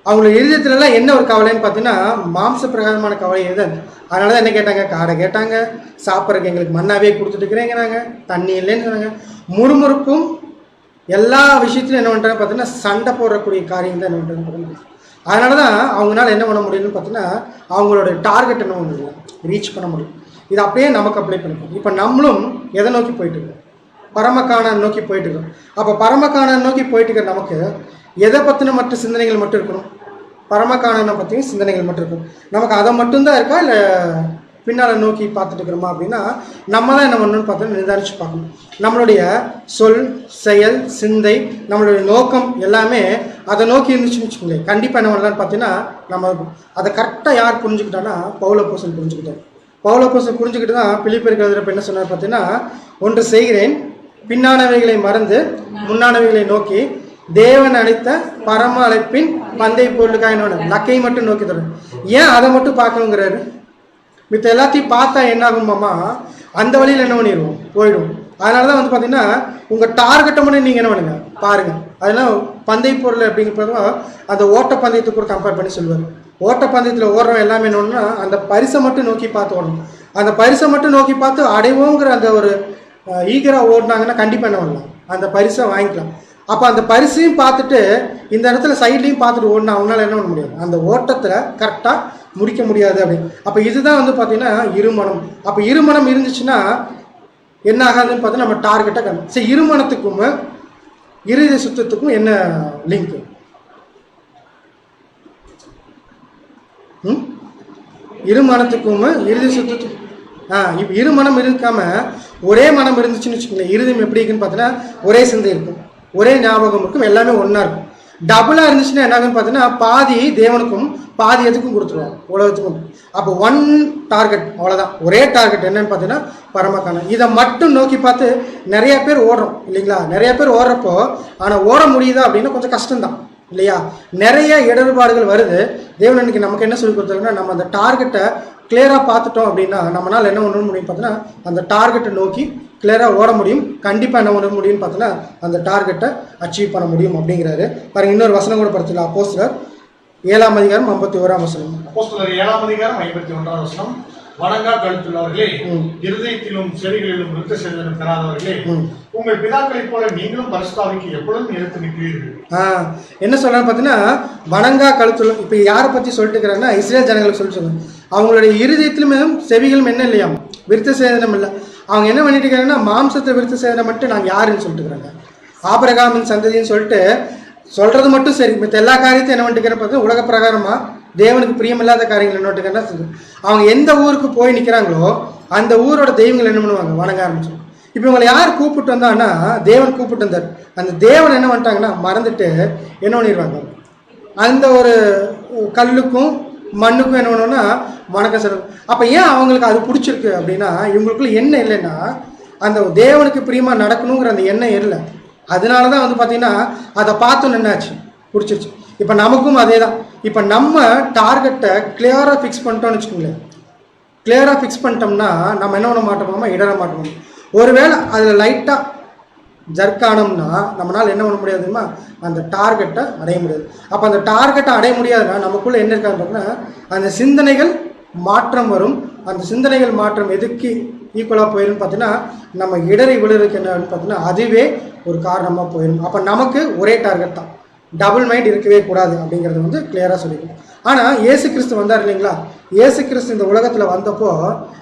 அவங்களோட இருதயத்துலலாம் என்ன ஒரு கவலைன்னு பார்த்தீங்கன்னா, மாம்ச பிரகாரமான கவலை எது. அதனால தான் என்ன கேட்டாங்க, காடை கேட்டாங்க, சாப்பிட்றதுக்கு எங்களுக்கு மண்ணாவே கொடுத்துட்டு இருக்கிறேங்கிறாங்க, தண்ணி இல்லைன்னு சொன்னாங்க. முறுமுறுப்பும் எல்லா விஷயத்துலையும் என்ன பண்ணுறாங்க பார்த்தீங்கன்னா, சண்டை போடக்கூடிய காரியம் தான் என்ன பண்ணுறாங்க பார்த்தீங்கன்னா. அதனால தான் அவங்களால என்ன பண்ண முடியும்னு பார்த்தீங்கன்னா, அவங்களோட டார்கெட் என்ன பண்ண முடியும், ரீச் பண்ண முடியும். இது அப்படியே நமக்கு அப்ளை பண்ணிப்போம். இப்போ நம்மளும் எதை நோக்கி போயிட்டு இருக்கோம், பரமக்கானான் நோக்கி போயிட்டு இருக்கோம். அப்போ பரமக்கானான் நோக்கி போயிட்டு இருக்கிற நமக்கு எதை பற்றின மற்ற சிந்தனைகள் மட்டும் இருக்கணும், பரமக்கானானை பற்றியும் சிந்தனைகள் மட்டும் இருக்கும். நமக்கு அதை மட்டும்தான் இருக்கா, இல்லை பின்னால் நோக்கி பார்த்துட்டு இருக்கிறோமா அப்படின்னா, நம்ம தான் என்ன பண்ணணும்னு பார்த்தோம்னா நிர்தாரித்து பார்க்கணும். நம்மளுடைய சொல், செயல், சிந்தை, நம்மளுடைய நோக்கம் எல்லாமே அதை நோக்கி இருந்துச்சுன்னு வச்சுக்கோங்களேன், கண்டிப்பாக என்ன பண்ணலான்னு பார்த்தீங்கன்னா, நம்ம அதை கரெக்டாக யார் புரிஞ்சுக்கிட்டான்னா பவுல் அப்போஸ்தலன் புரிஞ்சுக்கிட்டார். பவுல் அப்போஸ்தலன் புரிஞ்சுக்கிட்டு தான் பிலிப்பியருக்கு எழுதுறப்ப என்ன சொன்னார் பார்த்தீங்கன்னா, ஒன்று செய்கிறேன், பின்னானவைகளை மறந்து முன்னானவைகளை நோக்கி தேவன் அளித்த பரம அழைப்பின் பந்தை பொருளுக்காக என்ன லக்கை மட்டும் நோக்கி தரும். ஏன் அதை மட்டும் பார்க்கணுங்கிறாரு? மித்த எல்லாத்தையும் பார்த்தா என்ன ஆகுமாமா, அந்த வழியில் என்ன பண்ணிடுவோம், போயிடும். அதனால தான் வந்து பார்த்தீங்கன்னா, உங்கள் டார்கெட்டை மட்டும் நீங்கள் என்ன பண்ணுங்க பாருங்கள். அதெல்லாம் பந்தய பொருள் அப்படிங்கிறப்ப அந்த ஓட்டப்பந்தயத்தை கூட கம்பேர் பண்ணி சொல்லுவார். ஓட்டப்பந்தயத்தில் ஓடுறவன் எல்லாமே என்னன்னா, அந்த பரிசை மட்டும் நோக்கி பார்த்து ஓடணும். அந்த பரிசை மட்டும் நோக்கி பார்த்து அடைவோங்கிற அந்த ஒரு ஈகராக ஓடினாங்கன்னா கண்டிப்பாக என்ன பண்ணலாம், அந்த பரிசை வாங்கிக்கலாம். அப்போ அந்த பரிசையும் பார்த்துட்டு இந்த இடத்துல சைட்லையும் பார்த்துட்டு ஓடினா அவங்களால என்ன பண்ண முடியாது, அந்த ஓட்டத்தில் கரெக்டாக முடிக்க முடியாது அப்படின்னு. அப்போ இதுதான் வந்து பார்த்தீங்கன்னா இருமனம். அப்போ இருமனம் இருந்துச்சுன்னா என்ன ஆகாதுன்னு பார்த்தா நம்ம டார்கெட்டாக சரி. இருமனத்துக்கும் இருதய சுத்தத்துக்கும் என்ன லிங்க்? இருமனத்துக்கும் இருதய சுத்தத்துக்கும் இப்போ இருமனம் இருக்காம ஒரே மனம் இருந்துச்சுன்னு வச்சுக்கோங்களேன், இருதயம் எப்படி இருக்குன்னு பார்த்தீங்கன்னா ஒரே சிந்தை இருக்கும், ஒரே ஞாபகம் இருக்கும், எல்லாமே ஒன்றா இருக்கும். டபுளாக இருந்துச்சுன்னா என்ன ஆகுன்னு பார்த்தீங்கன்னா பாதி தேவனுக்கும் பாதி எதுக்கும் கொடுத்துருவாங்க, உலகத்துக்கும். அப்போ ஒன் டார்கெட், அவ்வளோதான். ஒரே டார்கெட் என்னன்னு பார்த்தீங்கன்னா பரமக்கானம். இதை மட்டும் நோக்கி பார்த்து நிறைய பேர் ஓடுறோம் இல்லைங்களா? நிறைய பேர் ஓடுறப்போ ஆனால் ஓட முடியுதா அப்படின்னா கொஞ்சம் கஷ்டம்தான் இல்லையா? நிறைய இடர்பாடுகள் வருது. தேவன் இன்னைக்கு நமக்கு என்ன சொல்லி கொடுத்தாருன்னா, நம்ம அந்த டார்கெட்டை கிளியராக பார்த்துட்டோம் அப்படின்னா நம்மளால் என்ன பண்ண முடியும் பார்த்தீங்கன்னா அந்த டார்கெட்டை நோக்கி கிளியராக ஓட முடியும். கண்டிப்பாக என்ன பண்ண முடியும்னு பார்த்தீங்கன்னா அந்த டார்கெட்டை அச்சீவ் பண்ண முடியும் அப்படிங்கிறாரு. பாருங்க, இன்னொரு வசனம் கூட படிச்சல, அப்போஸ்தலர் 7ஆம் அதிகாரம் 51ஆம் வசனம். அப்போஸ்தலர் 7ஆம் அதிகாரம் 51ஆம் வசனம். வணங்கா கழுத்துள்ளவர்களே, இருதயத்திலும் செவிகளிலும் விருத்த சேதனம் பெறாதவர்களே, உங்கள் பிதாக்களைப் போல நீங்களும் பரிசுத்தாவிக்கு எப்பொழுதும் எடுத்து நிற்கிறீர்கள். என்ன சொல்றான்னு பார்த்தீங்கன்னா வணங்கா கழுத்துள்ள. இப்போ யாரை பற்றி சொல்லிட்டு இருக்கிறாங்கன்னா இஸ்ரேல் ஜனங்களுக்கு சொல்லுங்க. அவங்களுடைய இருதயத்திலும் செவிகளும் என்ன இல்லையா, விருத்த சேதனம் இல்லை. அவங்க என்ன பண்ணிட்டு இருக்காங்கன்னா மாம்சத்தை விருத்த சேதனம் மட்டும் நாங்கள் யாருன்னு சொல்லிட்டு இருக்கிறாங்க, ஆபிரகாமின் சந்ததின்னு சொல்லிட்டு சொல்றது மட்டும் சரி. மற்ற எல்லா காரியத்தையும் என்ன பண்ணிட்டு பார்த்தா உலக பிரகாரமா தேவனுக்கு பிரியமில்லாத காரியங்கள் என்ன. அவங்க எந்த ஊருக்கு போய் நிற்கிறாங்களோ அந்த ஊரோட தெய்வங்கள் என்ன பண்ணுவாங்க, வணங்க ஆரம்பிச்சோம். இப்போ இவங்களை யார் கூப்பிட்டு வந்தாங்கன்னா தேவன் கூப்பிட்டு வந்தார். அந்த தேவன் என்ன பண்ணிட்டாங்கன்னா மறந்துட்டு என்ன பண்ணிடுவாங்க, அந்த ஒரு கல்லுக்கும் மண்ணுக்கும் என்ன பண்ணுவோம்னா வணக்கம் சொல்லுங்க. அப்போ ஏன் அவங்களுக்கு அது பிடிச்சிருக்கு அப்படின்னா இவங்களுக்குள்ள என்ன இல்லைன்னா அந்த தேவனுக்கு பிரியமா நடக்கணுங்கிற அந்த எண்ணம் இல்லை. அதனால தான் பார்த்தீங்கன்னா அதை பார்த்தோன்னு என்னாச்சு, பிடிச்சிருச்சு. இப்போ நமக்கும் அதே தான். இப்போ நம்ம டார்கெட்டை கிளியராக ஃபிக்ஸ் பண்ணிட்டோம்னு வச்சுக்கோங்களேன். கிளியராக ஃபிக்ஸ் பண்ணிட்டோம்னா நம்ம என்ன பண்ண மாட்டோமா, இடர மாட்டோம். ஒருவேளை அதில் லைட்டாக ஜர்க்கானோம்னா நம்மளால் என்ன பண்ண முடியாதுமா, அந்த டார்கெட்டை அடைய முடியாது. அப்போ அந்த டார்கெட்டை அடைய முடியாதுன்னா நமக்குள்ளே என்ன இருக்கான்னு பார்த்தீங்கன்னா அந்த சிந்தனைகள் மாற்றம் வரும். அந்த சிந்தனைகள் மாற்றம் எதுக்கு ஈக்குவலாக போயிடும் பார்த்தீங்கன்னா நம்ம இடறி விழுறதுக்கு என்னன்னு பார்த்தீங்கன்னா அதுவே ஒரு காரணமாக போயிடும். அப்போ நமக்கு ஒரே டார்கெட் தான், டபுள் மைண்ட் இருக்கவே கூடாது அப்படிங்கிறது கிளியராக சொல்லிடும். ஆனால் இயேசு கிறிஸ்து வந்தார் இல்லைங்களா? இயேசு கிறிஸ்து இந்த உலகத்தில் வந்தப்போ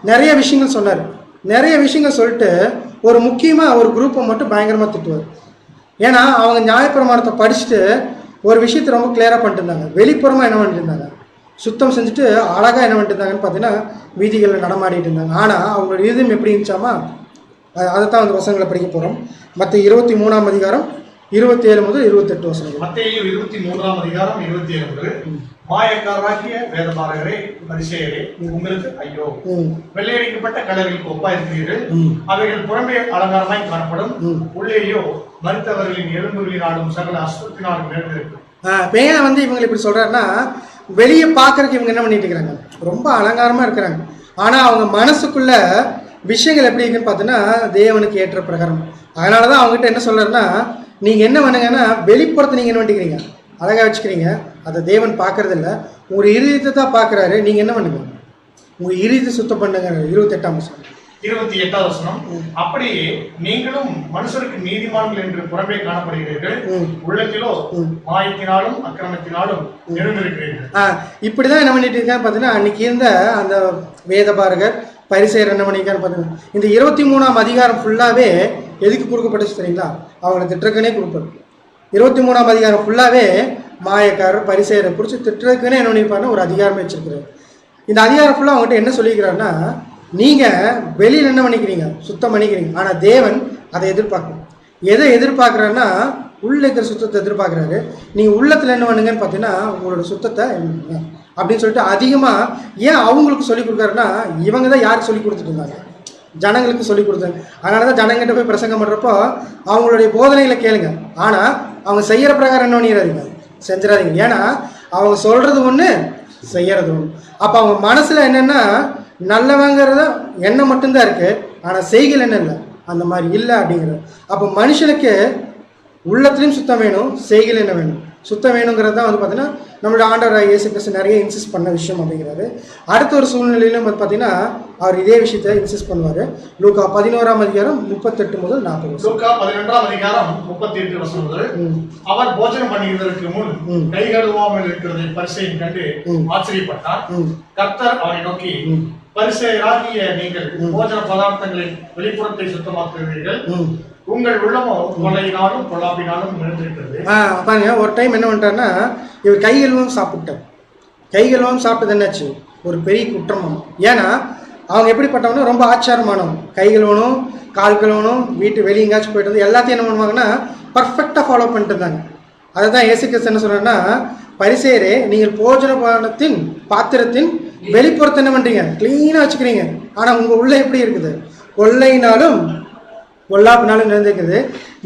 நிறைய விஷயங்கள் சொன்னார். நிறைய விஷயங்கள் சொல்லிட்டு ஒரு முக்கியமாக ஒரு குரூப்பை மட்டும் பயங்கரமாக திட்டுவார். ஏன்னா அவங்க நியாயப்பிரமாணத்தை படிச்சுட்டு ஒரு விஷயத்தை ரொம்ப கிளியராக பண்ணிட்டு இருந்தாங்க. வெளிப்புறமாக என்ன பண்ணிட்டு இருந்தாங்க, சுத்தம் செஞ்சுட்டு அழகாக என்ன பண்ணிட்டு இருந்தாங்கன்னு பார்த்தீங்கன்னா வீதிகளில் நடமாடிட்டு இருந்தாங்க. ஆனால் அவங்களோட இதயம் எப்படி இருந்துச்சாமா, அதை தான் அந்த வசனங்களை படிக்க போகிறோம். மற்ற 23ஆம் அதிகாரம் 27 முதல் 28 வசனங்கள். மத்தேயு 23ஆம் அதிகாரம் 27 முதல். மாயக்காரராகிய வேதபாரகரே, பரிசேயரே, உங்களுக்கு ஐயோ! வெள்ளையடிக்கப்பட்ட கலர்களுக்கு ஒப்பாயிருக்கிறீர்கள். அவைகள் புறம்பே அலங்காரமாய் காணப்படும், உள்ளேயோ மருத்துவர்களின் எலும்புகளினாலும் சகல அசுத்தத்தினாலும் நிறைந்திருக்கு. ஏன் இவங்க இப்படி சொல்றாருன்னா வெளியே பார்க்கறதுக்கு இவங்க என்ன பண்ணிட்டு இருக்கிறாங்க, ரொம்ப அலங்காரமா இருக்கிறாங்க. ஆனா அவங்க மனசுக்குள்ள விஷயங்கள் எப்படி இருக்குன்னு பார்த்தீங்கன்னா தேவனுக்கு ஏற்ற பிரகாரம். அதனாலதான் அவங்ககிட்ட என்ன சொல்றாருன்னா, நீங்க என்ன பண்ணுங்கன்னா வெளிப்புறத்தை நீங்க என்ன பண்ணிக்கிறீங்க, அழகா வச்சுக்கிறீங்க, அதை தேவன் பார்க்கறது இல்லை, உங்க இருதயத்தை தான் பார்க்கறாரு. நீங்க என்ன பண்ணுங்க, உங்க இருதயத்தை சுத்தம் பண்ணுங்க. 28ஆம் வசனம். 28ஆம் வசனம். அப்படியே நீங்களும் மனுஷருக்கு நீதிமான்கள் என்று புறம்பே காணப்படுகிறீர்கள், உள்ளத்திலோ மாயத்தினாலும் அக்கிரமத்தினாலும் நிறைந்திருக்கிறீர்கள். இப்படிதான் என்ன பண்ணிட்டு இருக்கான்னு பார்த்தீங்கன்னா அன்னைக்கு இருந்த அந்த வேதபாரகர் பரிசேயர் என்ன பண்ணிருக்கான்னு பார்த்தீங்கன்னா இந்த 23ஆம் அதிகாரம் ஃபுல்லாவே எதுக்கு கொடுக்கப்பட்டுச்சு தெரியுங்களா, அவங்களை திட்டுறதுக்குனே கொடுப்பாரு. 23ஆம் அதிகாரம் ஃபுல்லாவே மாயக்காரர் பரிசேயரை பிடிச்சி திட்டுறதுக்குன்னே என்ன பண்ணியிருப்பாருன்னா ஒரு அதிகாரமே வச்சிருக்கிறார். இந்த அதிகாரம் ஃபுல்லாக அவங்ககிட்ட என்ன சொல்லிக்கிறாருன்னா, நீங்கள் வெளியில் என்ன பண்ணிக்கிறீங்க, சுத்தம் பண்ணிக்கிறீங்க, ஆனால் தேவன் அதை எதிர்பார்க்கணும். எதை எதிர்பார்க்குறாருன்னா உள்ள இருக்கிற சுத்தத்தை எதிர்பார்க்குறாரு. நீங்கள் உள்ளத்தில் என்ன பண்ணுங்கன்னு பார்த்தீங்கன்னா உங்களோட சுத்தத்தை அப்படின்னு சொல்லிட்டு அதிகமாக ஏன் அவங்களுக்கு சொல்லிக் கொடுக்குறாருன்னா இவங்க தான் யாருக்கு சொல்லி கொடுத்துட்டு இருந்தாங்க, ஜனங்களுக்கு சொல்லி கொடுத்தாங்க. அதனால தான் ஜனங்கிட்ட போய் பிரசங்கம் பண்ணுறப்போ அவங்களுடைய போதனைகளை கேளுங்க, ஆனால் அவங்க செய்கிற பிரகாரம் என்ன பண்ணிடாதீங்க, செஞ்சிடாதீங்க. ஏன்னா அவங்க சொல்கிறது ஒன்று செய்யறது ஒன்று. அப்போ அவங்க மனசில் என்னென்னா நல்லவங்கிறத எண்ணம் மட்டும்தான் இருக்குது, ஆனால் செய்கள் என்ன இல்லை, அந்த மாதிரி இல்லை அப்படிங்கிறது. அப்போ மனுஷனுக்கு உள்ளத்துலேயும் சுத்தம் வேணும், செய்கள் என்ன வேணும், சுத்தம் வேணுங்கிறது தான் பார்த்தீங்கன்னா நம்மளோட ஆண்டவர் இயேசு கிறிஸ்து நிறைய இன்சிஸ்ட் பண்ண விஷயம் அப்படிங்கிறாரு. அடுத்த ஒரு சூழ்நிலையிலும் பார்த்தீங்கன்னா அவர் இதே விஷயத்தை இன்சிஸ்ட் பண்ணுவார். லூக்கா 11ஆம் அதிகாரம் 38 முதல் 40. லூக்கா 11ஆம் அதிகாரம் 38 வசனம் முதல். அவர் போஜனம் பண்ணுவதற்கு முன் கை கழுவாமல் இருக்கிறதை பரிசேயன் கண்டு ஆச்சரியப்பட்டார். கர்த்தர் அவரை நோக்கி, பரிசேயராகிய நீங்கள் போஜன பதார்த்தங்களின் வெளிப்புறத்தை சுத்தமாக்குவீர்கள், உங்கள் உள்ளமோ கொலையினாலும் பொல்லாப்பினாலும் நிறைந்திருக்கிறது. பாருங்க, ஒரு டைம் என்ன பண்ணிட்டாருன்னா, இவர் கைகளும் சாப்பிட்டார். கைகளும் சாப்பிட்டது என்னாச்சு, ஒரு பெரிய குற்றம். ஏன்னா அவங்க எப்படிப்பட்டவனும் ரொம்ப ஆச்சாரமானவங்க. கை கழுவணும், கால் கழுவணும், வீட்டு வெளியே எங்கேயாச்சும் போயிட்டு வந்து எல்லாத்தையும் என்ன பண்ணுவாங்கன்னா பர்ஃபெக்டாக ஃபாலோ பண்ணிட்டு இருந்தாங்க. அதை தான் இயேசு கிறிஸ்து என்ன சொல்கிறேன்னா, பரிசேயரே நீங்கள் போஜன பானத்தின் பாத்திரத்தின் வெளிப்புறத்தை என்ன பண்ணுறீங்க, க்ளீனாக வச்சுக்கிறீங்க, ஆனால் உங்கள் உள்ள எப்படி இருக்குது, கொள்ளையினாலும் பொல்லாப்பினாலும் நிறைந்திருக்குது.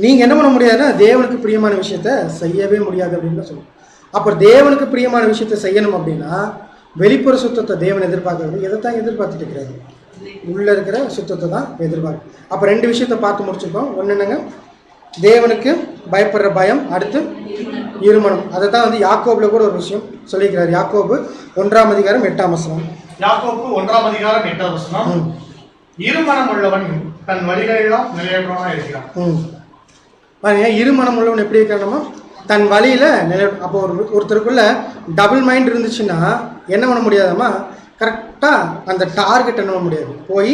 நீங்கள் என்ன பண்ண முடியாதுன்னா தேவனுக்கு பிரியமான விஷயத்த செய்யவே முடியாது அப்படின்னு தான் சொல்லுவோம். அப்போ தேவனுக்கு பிரியமான விஷயத்த செய்யணும் அப்படின்னா வெளிப்புற சுத்தத்தை தேவன் எதிர்பார்க்கறது எதை தான் எதிர்பார்த்துட்டு இருக்கிறாரு, உள்ளே இருக்கிற சுத்தத்தை தான் எதிர்பார்க்கு. அப்போ 2 விஷயத்தை பார்த்து முடிச்சிருக்கோம். ஒன்று என்னங்க, தேவனுக்கு பயப்படுற பயம், அடுத்து இருமனம். அதை தான் வந்து யாக்கோபுல கூட ஒரு விஷயம் சொல்லியிருக்கிறார். யாக்கோபு 1ஆம் அதிகாரம் 8ஆம் வசனம். யாக்கோபு 1ஆம் அதிகாரம் 8ஆம் வசனம், இருமனம் உள்ளவன் தன் வழிகளெல்லாம் நிலையற்றவனாக இருக்கிறான். பாருங்க, இருமனம் உள்ளவன் எப்படி இருக்கணுமா, தன் வழியில் நிலை. அப்போ ஒருத்தருக்குள்ள டபுள் மைண்ட் இருந்துச்சுன்னா என்ன பண்ண முடியாதாம்மா, கரெக்டாக அந்த டார்கெட் என்ன பண்ண முடியாது, போய்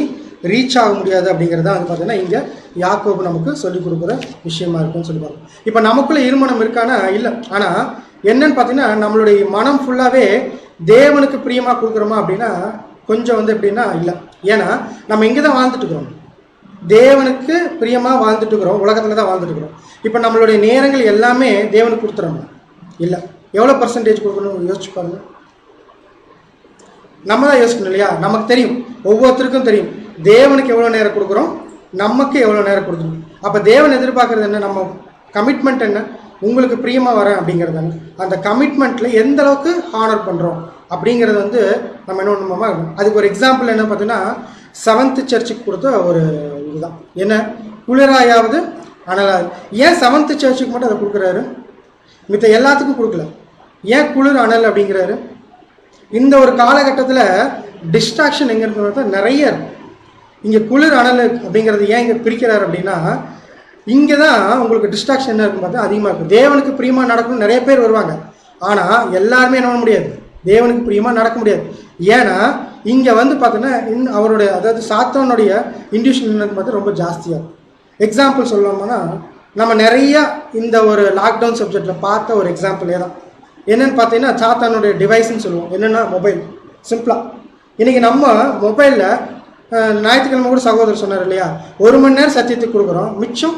ரீச் ஆக முடியாது. அப்படிங்கிறது தான் வந்து பார்த்தீங்கன்னா இங்கே யாக்கோபு நமக்கு சொல்லிக் கொடுக்குற விஷயமா இருக்குன்னு சொல்லி பார்க்கணும். இப்போ நமக்குள்ளே இருமனம் இருக்கானா இல்லை, ஆனால் என்னன்னு பார்த்தீங்கன்னா நம்மளுடைய மனம் ஃபுல்லாகவே தேவனுக்கு பிரியமாக கொடுக்குறோமா அப்படின்னா கொஞ்சம் வந்து எப்படின்னா இல்லை. ஏன்னா நம்ம இங்கே தான் வாழ்ந்துட்டு இருக்கிறோம், தேவனுக்கு பிரியமாக வாழ்ந்துட்டு இருக்கிறோம், உலகத்தில் தான் வாழ்ந்துட்டு இருக்கிறோம். இப்போ நம்மளுடைய நேரங்கள் எல்லாமே தேவனுக்கு கொடுத்துறோம் இல்லை, எவ்வளோ பர்சன்டேஜ் கொடுக்கணும் யோசிச்சு பாருங்க. நம்ம தான் யோசிக்கணும் இல்லையா, நமக்கு தெரியும், ஒவ்வொருத்தருக்கும் தெரியும் தேவனுக்கு எவ்வளோ நேரம் கொடுக்குறோம், நமக்கு எவ்வளோ நேரம் கொடுக்கணும். அப்போ தேவன் எதிர்பார்க்கறது என்ன, நம்ம கமிட்மெண்ட் என்ன, உங்களுக்கு பிரியமாக வரேன் அப்படிங்கிறது தானே. அந்த கமிட்மெண்ட்டில் எந்த அளவுக்கு ஹானர் பண்ணுறோம் அப்படிங்கிறது வந்து நம்ம என்ன பண்ணுவோமா இருக்கும். அதுக்கு ஒரு எக்ஸாம்பிள் என்ன பார்த்தீங்கன்னா, 7th சர்ச்சுக்கு கொடுத்த ஒரு இதுதான் என்ன, குளிராயாவது அனலாவது. ஏன் 7th சர்ச்சுக்கு மட்டும் அதை கொடுக்குறாரு, மித்த எல்லாத்துக்கும் கொடுக்கல, ஏன் குளிர் அனல் அப்படிங்கிறாரு. இந்த ஒரு காலகட்டத்தில் டிஸ்ட்ராக்ஷன் எங்கே இருக்கிறது நிறைய இருக்கும். இங்கே குளிர் அனல் அப்படிங்கிறது ஏன் இங்கே பிரிக்கிறார் அப்படின்னா, இங்கே தான் உங்களுக்கு டிஸ்ட்ராக்ஷன் என்ன இருக்குன்னு பார்த்தா அதிகமாக இருக்கும். தேவனுக்கு பிரியமாக நடக்கணும் நிறைய பேர் வருவாங்க, ஆனால் எல்லாருமே என்ன பண்ண முடியாது, தேவனுக்கு பிரியமாக நடக்க முடியாது. ஏன்னா இங்கே வந்து பார்த்தீங்கன்னா அவருடைய அதாவது சாத்தானுடைய இன்டியூஷன் என்னன்னு பார்த்தா ரொம்ப ஜாஸ்தியாக இருக்கும். எக்ஸாம்பிள் சொல்லணும்னா நம்ம நிறையா இந்த ஒரு லாக்டவுன் சப்ஜெக்டில் பார்த்த ஒரு எக்ஸாம்பிளே தான். என்னென்னு பார்த்தீங்கன்னா சாத்தானுடைய டிவைஸ்ன்னு சொல்லுவோம். என்னென்னா மொபைல். சிம்பிளாக இன்றைக்கி நம்ம மொபைலில் ஞாயிற்றுக்கிழமை கூட சகோதரர் சொன்னார் இல்லையா, 1 மணி நேரம் சத்தியத்துக்கு கொடுக்குறோம், மிச்சம்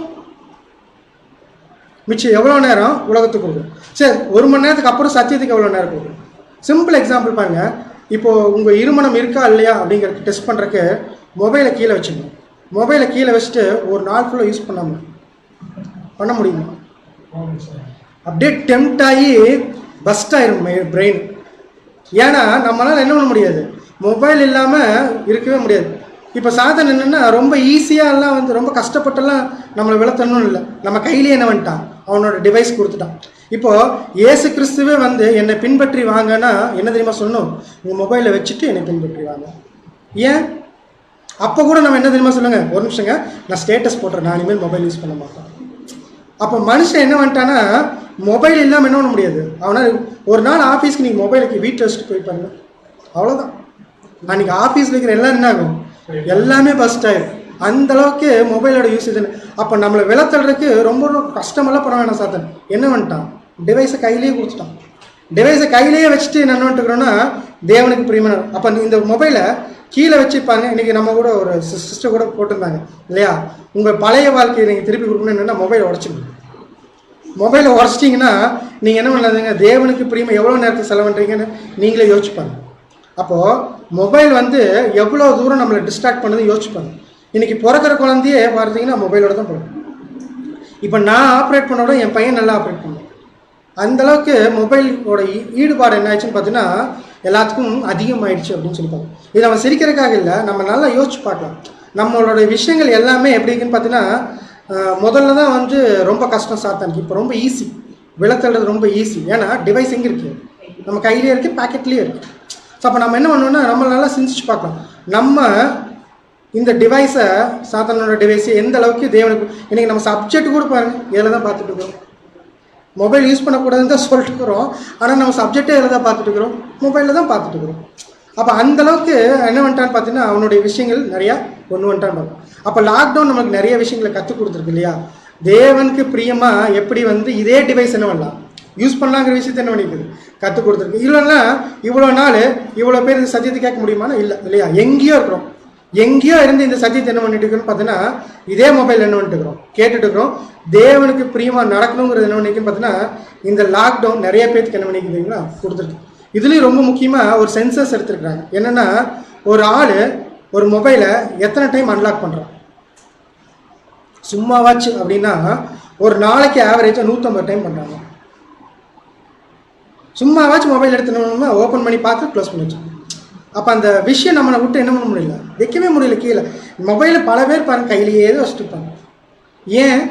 எவ்வளோ நேரம் உலகத்துக்கு கொடுக்குறோம். சரி, 1 மணி நேரத்துக்கு அப்புறம் சத்தியத்துக்கு எவ்வளோ நேரம் கொடுக்குறோம். சிம்பிள் எக்ஸாம்பிள் பாருங்கள், இப்போது உங்கள் இருமனம் இருக்கா இல்லையா அப்படிங்கிறது டெஸ்ட் பண்ணுறக்கு மொபைலை கீழே வச்சுக்கணும். மொபைலை கீழே வச்சுட்டு ஒரு நாள் ஃபுல்லாக யூஸ் பண்ண முடியுமா, அப்படியே டெம்ட் ஆகி பஸ்ட் ஆயிரும் பிரெயின். ஏன்னா நம்மளால் என்ன பண்ண முடியாது, மொபைல் இல்லாமல் இருக்கவே முடியாது. இப்போ சாதனை என்னென்னா ரொம்ப ஈஸியாகலாம் வந்து ரொம்ப கஷ்டப்பட்டெல்லாம் நம்மளை விளத்தணும்னு இல்லை, நம்ம கையிலேயே என்ன பண்ணிட்டான், அவனோட டிவைஸ் கொடுத்துட்டான். இப்போது இயேசு கிறிஸ்துவே வந்து என்னை பின்பற்றி வாங்கன்னா என்ன தெரியுமா சொல்லணும், உங்கள் மொபைலை வச்சுட்டு என்னை பின்பற்றி வாங்க. ஏன் அப்போ கூட நம்ம என்ன தெரியுமா சொல்லுங்க, ஒரு நிமிஷங்க நான் ஸ்டேட்டஸ் போட்டுறேன், நான் இனிமேல் மொபைல் யூஸ் பண்ண மாட்டேன். அப்போ மனுஷன் என்ன பண்ணிட்டான்னா மொபைல் இல்லாமல் என்ன பண்ண முடியாது. அவனால் ஒரு நாள் ஆஃபீஸ்க்கு நீங்கள் மொபைலுக்கு வீட்டில் வச்சுட்டு போய்ப்பாங்க, அவ்வளோதான். அன்றைக்கி ஆஃபீஸில் இருக்கிற எல்லாம் என்ன ஆகும், எல்லாமே பஸ்ட் ஆகிடும். அந்தளவுக்கு மொபைலோட யூசேஜ். அப்போ நம்மளை விளத்தல்றதுக்கு ரொம்ப ரொம்ப கஷ்டமெல்லாம் பண்ண வேணாம். சாத்தன் என்ன பண்ணிட்டான், டிவைஸை கையிலேயே கொடுத்துட்டான். டிவைஸை கையிலேயே வச்சுட்டு என்ன பண்ணிட்டுக்கிறோன்னா தேவனுக்கு பிரியமான. அப்போ இந்த மொபைலை கீழே வச்சுப்பாங்க. இன்றைக்கி நம்ம கூட ஒரு சிஸ்டர் கூட போட்டிருந்தாங்க இல்லையா, உங்கள் பழைய வாழ்க்கையை நீங்கள் திருப்பி கொடுக்கணும் என்னென்னா மொபைலை உடச்சிக்கணும். மொபைலை உடச்சிட்டிங்கன்னா நீங்கள் என்ன பண்ணாதுங்க, தேவனுக்கு பிரியமாக எவ்வளோ நேரத்தை செலவுன்றீங்கன்னு நீங்களே யோசிச்சுப்பாங்க. அப்போது மொபைல் வந்து எவ்வளோ தூரம் நம்மளை டிஸ்ட்ராக்ட் பண்ணது யோசிச்சுப்பாங்க. இன்றைக்கி பிறக்கிற குழந்தையே பார்த்தீங்கன்னா மொபைலோட தான் பிறக்கும். இப்போ நான் ஆப்ரேட் பண்ணோட என் பையன் நல்லா ஆப்ரேட் பண்ணுவேன். அந்தளவுக்கு மொபைலோட ஈடுபாடு என்ன ஆயிடுச்சுன்னு பார்த்தீங்கன்னா எல்லாத்துக்கும் அதிகமாகிடுச்சு அப்படின்னு சொல்லி பார்க்கணும். இது நம்ம சிரிக்கிறதுக்காக இல்லை, நம்ம நல்லா யோசிச்சு பார்க்கலாம். நம்மளோட விஷயங்கள் எல்லாமே எப்படி இருக்குன்னு பார்த்தீங்கன்னா முதல்ல தான் வந்து ரொம்ப கஷ்டம் சாத்தானுக்கு, இப்போ ரொம்ப ஈஸி. விளத்தல்றது ரொம்ப ஈஸி. ஏன்னா டிவைஸ் எங்கே இருக்குது, நம்ம கையிலே இருக்குது, பேக்கெட்லேயே இருக்குது. ஸோ அப்போ நம்ம என்ன பண்ணோம்னா நம்ம நல்லா சிந்திச்சு பார்க்கலாம். நம்ம இந்த டிவைஸை சாத்தானோட டிவைஸை எந்த அளவுக்கு தேவனுக்கு. இன்றைக்கி நம்ம சப்ஜெக்ட் கூட பாருங்கள் இதில் தான் பார்த்துட்டு இருக்கிறோம். மொபைல் யூஸ் பண்ணக்கூடாதுன்னு தான் சொல்லிட்டு இருக்கிறோம், ஆனால் நம்ம சப்ஜெக்டே இதில் தான் பார்த்துட்டு இருக்கிறோம், மொபைலில் தான் பார்த்துட்டு இருக்கிறோம். அப்போ அந்த அளவுக்கு என்ன பண்ணிட்டான்னு பார்த்தீங்கன்னா அவனுடைய விஷயங்கள் நிறையா கொண்டு வந்துட்டான்னு பார்ப்போம். அப்போ லாக்டவுன் நமக்கு நிறைய விஷயங்களை கற்றுக் கொடுத்துருக்கு இல்லையா? தேவனுக்கு பிரியமா எப்படி வந்து இதே டிவைஸ் என்ன பண்ணலாம் யூஸ் பண்ணலாங்கிற விஷயத்த என்ன பண்ணிக்குது கற்றுக் கொடுத்துருக்கு. இல்லைன்னா இவ்வளோ நாள் இவ்வளோ பேர் இந்த சத்தியத்தை கேட்க முடியுமானா இல்லை இல்லையா? எங்கேயோ இருக்கிறோம், எங்கேயோ இருந்து இந்த சத்தியத்தை என்ன பண்ணிட்டு இருக்கோன்னு பார்த்தீங்கன்னா இதே மொபைல் என்ன பண்ணிட்டு இருக்கிறோம் கேட்டுட்டு இருக்கிறோம். தேவனுக்கு பிரியமா நடக்கணுங்கிறது என்ன பண்ணிக்குன்னு பார்த்தீங்கன்னா இந்த லாக்டவுன் நிறைய பேருக்கு என்ன பண்ணிக்கிறீங்களா கொடுத்துருக்கு. இதுலேயும் ரொம்ப முக்கியமாக ஒரு சென்சஸ் எடுத்துருக்குறாங்க. என்னென்னா ஒரு ஆள் ஒரு மொபைலை எத்தனை டைம் அன்லாக் பண்ணுறான் சும்மாவாச்சு அப்படின்னா ஒரு நாளைக்கு ஆவரேஜாக 150 டைம் பண்ணுறாங்க. சும்மாவாச்சும் மொபைல் எடுத்துனோம்னா ஓப்பன் பண்ணி பார்த்து க்ளோஸ் பண்ணி வச்சோம். அப்போ அந்த விஷயம் நம்மளை விட்டு என்ன பண்ண முடியல, வைக்கவே முடியல கீழே. மொபைலை பல பேர் பாருங்க கையிலேயே வச்சுட்டு இருப்பாங்க. ஏன்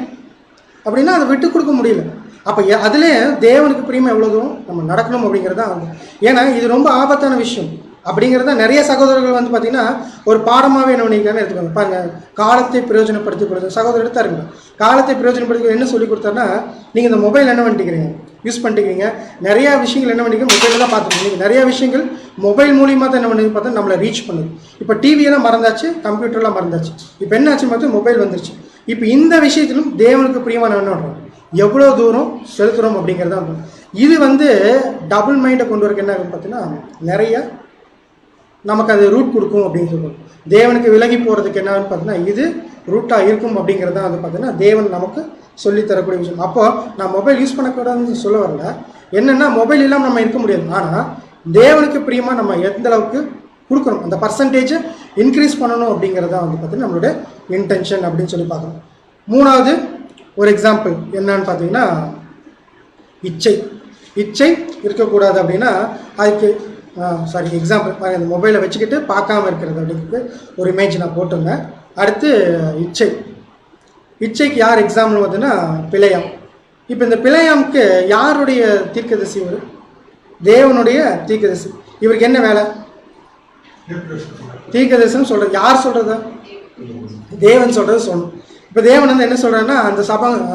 அப்படின்னா அதை விட்டு கொடுக்க முடியல. அப்போ அதிலே தேவனுக்கு பிரியமா எவ்வளோ தூரம் நம்ம நடக்கணும் அப்படிங்கிறது தான் வந்து. ஏன்னா இது ரொம்ப ஆபத்தான விஷயம் அப்படிங்கிறத நிறைய சகோதரர்கள் வந்து பார்த்தீங்கன்னா ஒரு பாடமாகவே என்ன பண்ணிக்கிறான்னு எடுத்துக்கோங்க. பாருங்கள், காலத்தை பிரயோஜனப்படுத்திக் கொடுத்து சகோதரர் எடுத்தாருங்க. காலத்தை பிரயோஜனப்படுத்தி என்ன சொல்லி கொடுத்தாருன்னா நீங்கள் இந்த மொபைல் என்ன பண்ணிக்கிறீங்க யூஸ் பண்ணிக்கிறீங்க, நிறையா விஷயங்கள் என்ன பண்ணிக்க மொபைலில் தான் பார்த்துருக்கீங்க. நிறையா விஷயங்கள் மொபைல் மூலியமாக தான் என்ன பண்ணி பார்த்தா நம்மளை ரீச் பண்ணுது. இப்போ டிவியெல்லாம் மறந்தாச்சு, கம்ப்யூட்டர்லாம் மறந்தாச்சு, இப்போ என்ன ஆச்சு பார்த்து மொபைல் வந்துருச்சு. இப்போ இந்த விஷயத்திலும் தேவனுக்கு பிரியமான என்ன பண்ணுறோம், எவ்வளோ தூரம் செலுத்துகிறோம் அப்படிங்கிறதா இருக்கும். இது வந்து டபுள் மைண்டை கொண்டு வரக்கு என்ன ஆகுன்னு பார்த்தீங்கன்னா நிறைய நமக்கு அது ரூட் கொடுக்கும் அப்படின்னு சொல்லுவோம். தேவனுக்கு விலகி போகிறதுக்கு என்னன்னு பார்த்தீங்கன்னா இது ரூட்டாக இருக்கும் அப்படிங்கிறது தான் வந்து பார்த்தீங்கன்னா தேவன் நமக்கு சொல்லித்தரக்கூடிய விஷயம். அப்போ நான் மொபைல் யூஸ் பண்ணக்கூடாதுன்னு சொல்ல வரல. என்னென்னா மொபைல் இல்லாமல் நம்ம இருக்க முடியாது. ஆனால் தேவனுக்கு பிரியமாக நம்ம எந்த அளவுக்கு கொடுக்கணும், அந்த பர்சன்டேஜை இன்க்ரீஸ் பண்ணணும் அப்படிங்கிறதா வந்து பார்த்தீங்கன்னா நம்மளுடைய இன்டென்ஷன் அப்படின்னு சொல்லி பார்க்கணும். மூணாவது ஒரு எக்ஸாம்பிள் என்னன்னு பார்த்தீங்கன்னா இச்சை இருக்கக்கூடாது அப்படின்னா அதுக்கு எக்ஸாம்பிள் இந்த மொபைலை வச்சுக்கிட்டு பார்க்காம இருக்கிறது அப்படிங்கிறது ஒரு இமேஜ் நான் போட்டிருந்தேன். அடுத்து இச்சைக்கு யார் எக்ஸாம்பிள் பார்த்தீங்கன்னா பிழையாம். இப்போ இந்த பிழையாமுக்கு யாருடைய தீர்க்கதரிசி? இவர் தேவனுடைய தீர்க்கதரிசி. இவருக்கு என்ன வேலை? தீர்க்கதரிசனம் சொல்கிறது. யார் சொல்கிறது? தேவன் சொல்கிறது சொல்லணும். இப்போ தேவன் வந்து என்ன சொல்கிறாருன்னா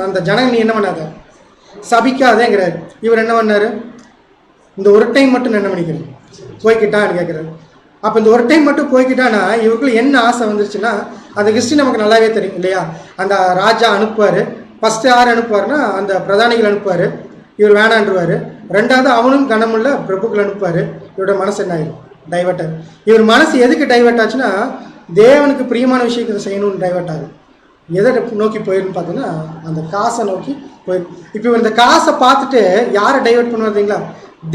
அந்த ஜனங்க நீ என்ன பண்ணாத சபிக்காதேங்கிறாரு. இவர் என்ன பண்ணார்? இந்த ஒரு டைம் மட்டும் என்ன பண்ணிக்கிறேன் போய்கிட்டான்னு கேட்குறாரு. அப்போ இந்த ஒரு டைம் மட்டும் போய்கிட்டான்னா இவருக்குள்ள என்ன ஆசை வந்துருச்சுன்னா அந்த ஹிஸ்ட்ரி நமக்கு நல்லாவே தெரியும் இல்லையா? அந்த ராஜா அனுப்புவார். ஃபஸ்ட்டு யார் அனுப்புவார்னா அந்த பிரதானிகள் அனுப்புவார், இவர் வேணான்றுவார். ரெண்டாவது அவனும் கனமுள்ள பிரபுக்கள் அனுப்புவார். இவரோட மனசு என்ன ஆயிடும்? டைவர்ட் ஆகும். இவர் மனசு எதுக்கு டைவர்ட் ஆச்சுன்னா தேவனுக்கு பிரியமான விஷயத்தை செய்யணும்னு டைவர்ட் ஆகும். எதை நோக்கி போயிருன்னு பார்த்தீங்கன்னா அந்த காசை நோக்கி போயிடும். இப்போ இவர் இந்த காசை பார்த்துட்டு யாரை டைவர்ட் பண்ணுவாருங்களா?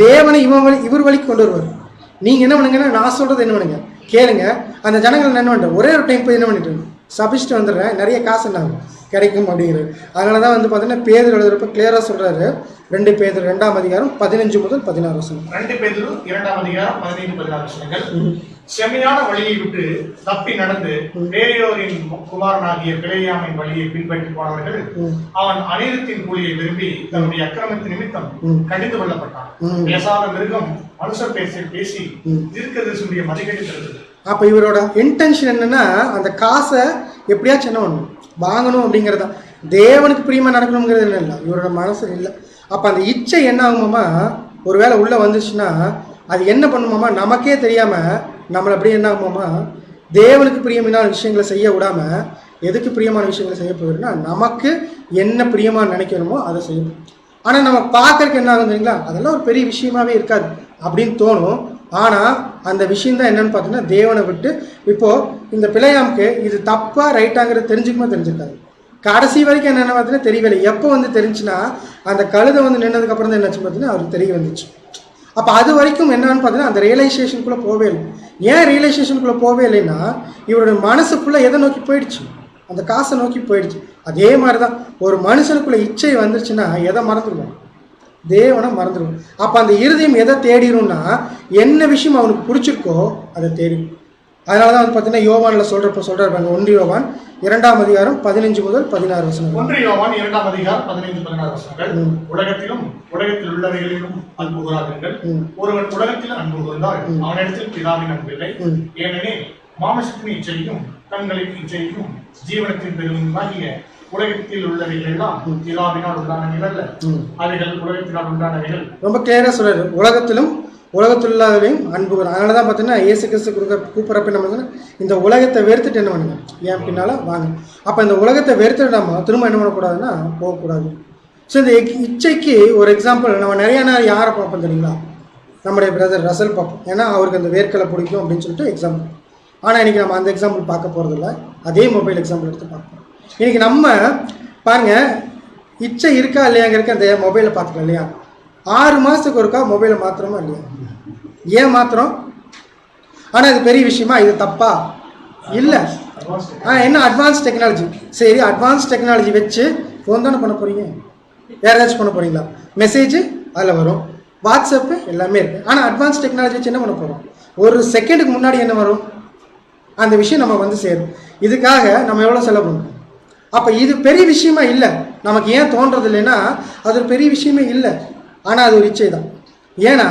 தேவனை இவர் வழிக்கு கொண்டு வருவார். நீங்கள் என்ன பண்ணுங்கன்னா நான் சொல்கிறது என்ன பண்ணுங்க கேளுங்க. அந்த ஜனங்கள் என்ன பண்ணுறேன் ஒரே ஒரு டைம் போய் என்ன பண்ணிட்டு சபிச்சுட்டு வந்துடுறேன், நிறைய காசு என்ன கிடைக்கும் அப்படிங்கிறது. அதனால தான் வந்து பார்த்தீங்கன்னா பேதுரு எழுதுறப்ப கிளியராக சொல்கிறாரு. 2 பேதுரு 2ஆம் அதிகாரம் 15 முதல் 16 வசனம். 2 பேதுரு 2ஆம் அதிகாரம் 15-16 வசனங்கள். செம்மையான வழியை விட்டு தப்பி நடந்து பேரியோரின் குமாரனாகிய பிழையாமின் வழியை பின்பற்றி போனவர்கள் அவன் அநீதத்தின் கூலியை விரும்பி தன்னுடைய அக்கிரமத்தின் நிமித்தம் கடிந்து கொள்ளப்பட்டான். பேசாத மிருகம் மனுஷர் பேசி தீர்க்கதரிசியுடைய மதிக்கேடு தருது. அப்போ இவரோட இன்டென்ஷன் என்னன்னா அந்த காசை எப்படியாச்சும் என்ன பண்ணணும் வாங்கணும் அப்படிங்கிறது தான். தேவனுக்கு பிரியமா நடக்கணுங்கிறது என்ன இல்லை, இவரோட மனசு இல்லை. அப்போ அந்த இச்சை என்ன ஆகுமாமா ஒருவேளை உள்ளே வந்துச்சுன்னா அது என்ன பண்ணுமாமா நமக்கே தெரியாமல் நம்மளை அப்படியே என்ன ஆகுமாமா தேவனுக்கு பிரியமான விஷயங்களை செய்ய விடாமல் எதுக்கு பிரியமான விஷயங்களை செய்ய போயிருன்னா நமக்கு என்ன பிரியமாக நினைக்கணுமோ அதை செய்யணும். ஆனால் நம்ம பார்க்கறதுக்கு என்ன ஆகும் தெரியுங்களா, அதெல்லாம் ஒரு பெரிய விஷயமாவே இருக்காது அப்படின்னு தோணும். ஆனால் அந்த விஷயந்தான் என்னன்னு பார்த்தீங்கன்னா தேவனை விட்டு இப்போது இந்த பிழையாமுக்கு இது தப்பாக ரைட்டாங்கிறது தெரிஞ்சுக்காது. கடைசி வரைக்கும் என்னென்ன பார்த்தீங்கன்னா தெரியவில்லை. எப்போ வந்து தெரிஞ்சுன்னா அந்த கழுதை வந்து நின்னதுக்கப்புறம் தான் என்னாச்சு பார்த்தீங்கன்னா அவருக்கு தெரிய வந்துச்சு. அப்போ அது வரைக்கும் என்னன்னு பார்த்தீங்கன்னா அந்த ரியலைசேஷனுக்குள்ளே போவே இல்லை. ஏன் ரியலைசேஷனுக்குள்ளே போவே இல்லைன்னா இவருடைய மனசுக்குள்ளே எதை நோக்கி போயிடுச்சு, அந்த காசை நோக்கி போயிடுச்சு. அதே மாதிரி தான் ஒரு மனுஷனுக்குள்ளே இச்சை வந்துருச்சுன்னா எதை மறந்துடுவான், தேவனை மறந்துடுவான். அப்போ அந்த இருதயம் எதை தேடிடும்னா என்ன விஷயம் அவனுக்கு பிடிச்சிருக்கோ அதை தேடிடும். அதனால தான் வந்து பார்த்தீங்கன்னா யோவானில் சொல்கிறாங்க 1 யோவான் 2ஆம் அதிகாரம் 15 முதல் 16 வசனங்கள். 1 யோவான் 2ஆம் அதிகாரம் 15-16 வசனங்கள். உலகத்திலும் உலகத்தில் உள்ளவைகளிலும் அன்பு கூறாதீர்கள். ஒருவன் உலகத்தில் அன்பு கூர்ந்தால் அவனிடத்தில் பிதாவின் அன்பு இல்லை. ஏனெனில் மாம்சத்தின் இச்சையும் கண்களின் இச்சையும் ஜீவனத்தின் பெருமாகிய உலகத்தில் உள்ளவைகள் எல்லாம் பிதாவினால் உண்டானவைகள் அல்ல, அவைகள் உலகத்தினால் உண்டானவைகள். ரொம்ப கிளியரா சொல்றாரு. உலகத்திலும் உலகத்துள்ளாதையும் அன்பு கூறும். அதனால தான் பார்த்தீங்கன்னா இயேசு கிறிஸ்து கூப்பிட்றப்ப என்ன பண்ணுங்கன்னா இந்த உலகத்தை வெறுத்துட்டு என்ன பண்ணுங்க, ஏன் பின்னால் வாங்க. அப்போ இந்த உலகத்தை வெறுத்துட்டு நம்ம திரும்ப என்ன பண்ணக்கூடாதுன்னா போகக்கூடாது. ஸோ இந்த இச்சைக்கு ஒரு எக்ஸாம்பிள் நம்ம நிறைய நேரம் யாரை பார்ப்போம் தெரியுங்களா, நம்முடைய பிரதர் ரசல் பார்ப்போம். ஏன்னா அவருக்கு அந்த வேர்க்கலை பிடிக்கும் அப்படின்னு சொல்லிட்டு எக்ஸாம்பிள். ஆனால் இன்றைக்கி நம்ம அந்த எக்ஸாம்பிள் பார்க்க போகிறதில்ல, அதே மொபைல் எக்ஸாம்பிள் எடுத்து பார்ப்போம். இன்றைக்கி நம்ம பாருங்கள், இச்சை இருக்கா இல்லையாங்கிறக்க அந்த மொபைலை பார்த்துக்கலாம் இல்லையா. 6 மாதத்துக்கு ஒருக்கா மொபைலை மாத்திரமா இல்லையா, ஏன் மாத்திரம்? ஆனால் இது பெரிய விஷயமா, இது தப்பா இல்லை. என்ன அட்வான்ஸ் டெக்னாலஜி, சரி அட்வான்ஸ் டெக்னாலஜி வச்சு ஃபோன் தானே பண்ண போகிறீங்க, வேறு ஏதாச்சும் பண்ண போகிறீங்களா? மெசேஜ் அதில் வரும், வாட்ஸ்அப்பு எல்லாமே இருக்குது. ஆனால் அட்வான்ஸ் டெக்னாலஜி வச்சு என்ன பண்ண போகிறோம், ஒரு செகண்டுக்கு முன்னாடி என்ன வரும், அந்த விஷயம் நம்ம வந்து சேரும். இதுக்காக நம்ம எவ்வளோ செலவு பண்ணுறோம். அப்போ இது பெரிய விஷயமா இல்லை, நமக்கு ஏன் தோன்றது இல்லைன்னா அது ஒரு பெரிய விஷயமே இல்லை. ஆனால் அது ஒரு இச்சை தான். ஏன்னா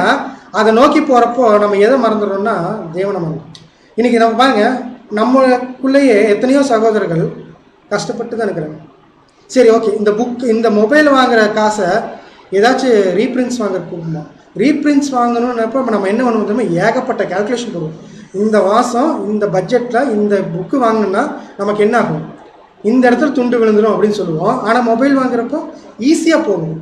அதை நோக்கி போகிறப்போ நம்ம எதை மறந்துடுறோம்னா தேவனை மறந்துடும். இன்றைக்கி நம்ம பாருங்க, நம்மளுக்குள்ளேயே எத்தனையோ சகோதரர்கள் கஷ்டப்பட்டு தான் இருக்கிறாங்க. சரி ஓகே, இந்த இந்த மொபைல் வாங்குகிற காசை ஏதாச்சும் ரீப்ரிண்ட்ஸ் வாங்குற கூப்பிடுமா, ரீப்ரிண்ட்ஸ் வாங்கணும்னப்போ நம்ம என்ன பண்ணுவோம், ஏகப்பட்ட கேல்குலேஷன் போடுவோம். இந்த மாதம் இந்த பட்ஜெட்டில் இந்த புக்கு வாங்கணுன்னா நமக்கு என்ன ஆகும், இந்த இடத்துல துண்டு விழுந்துடும் அப்படின்னு சொல்லுவோம். ஆனால் மொபைல் வாங்குறப்போ ஈஸியாக போகும்.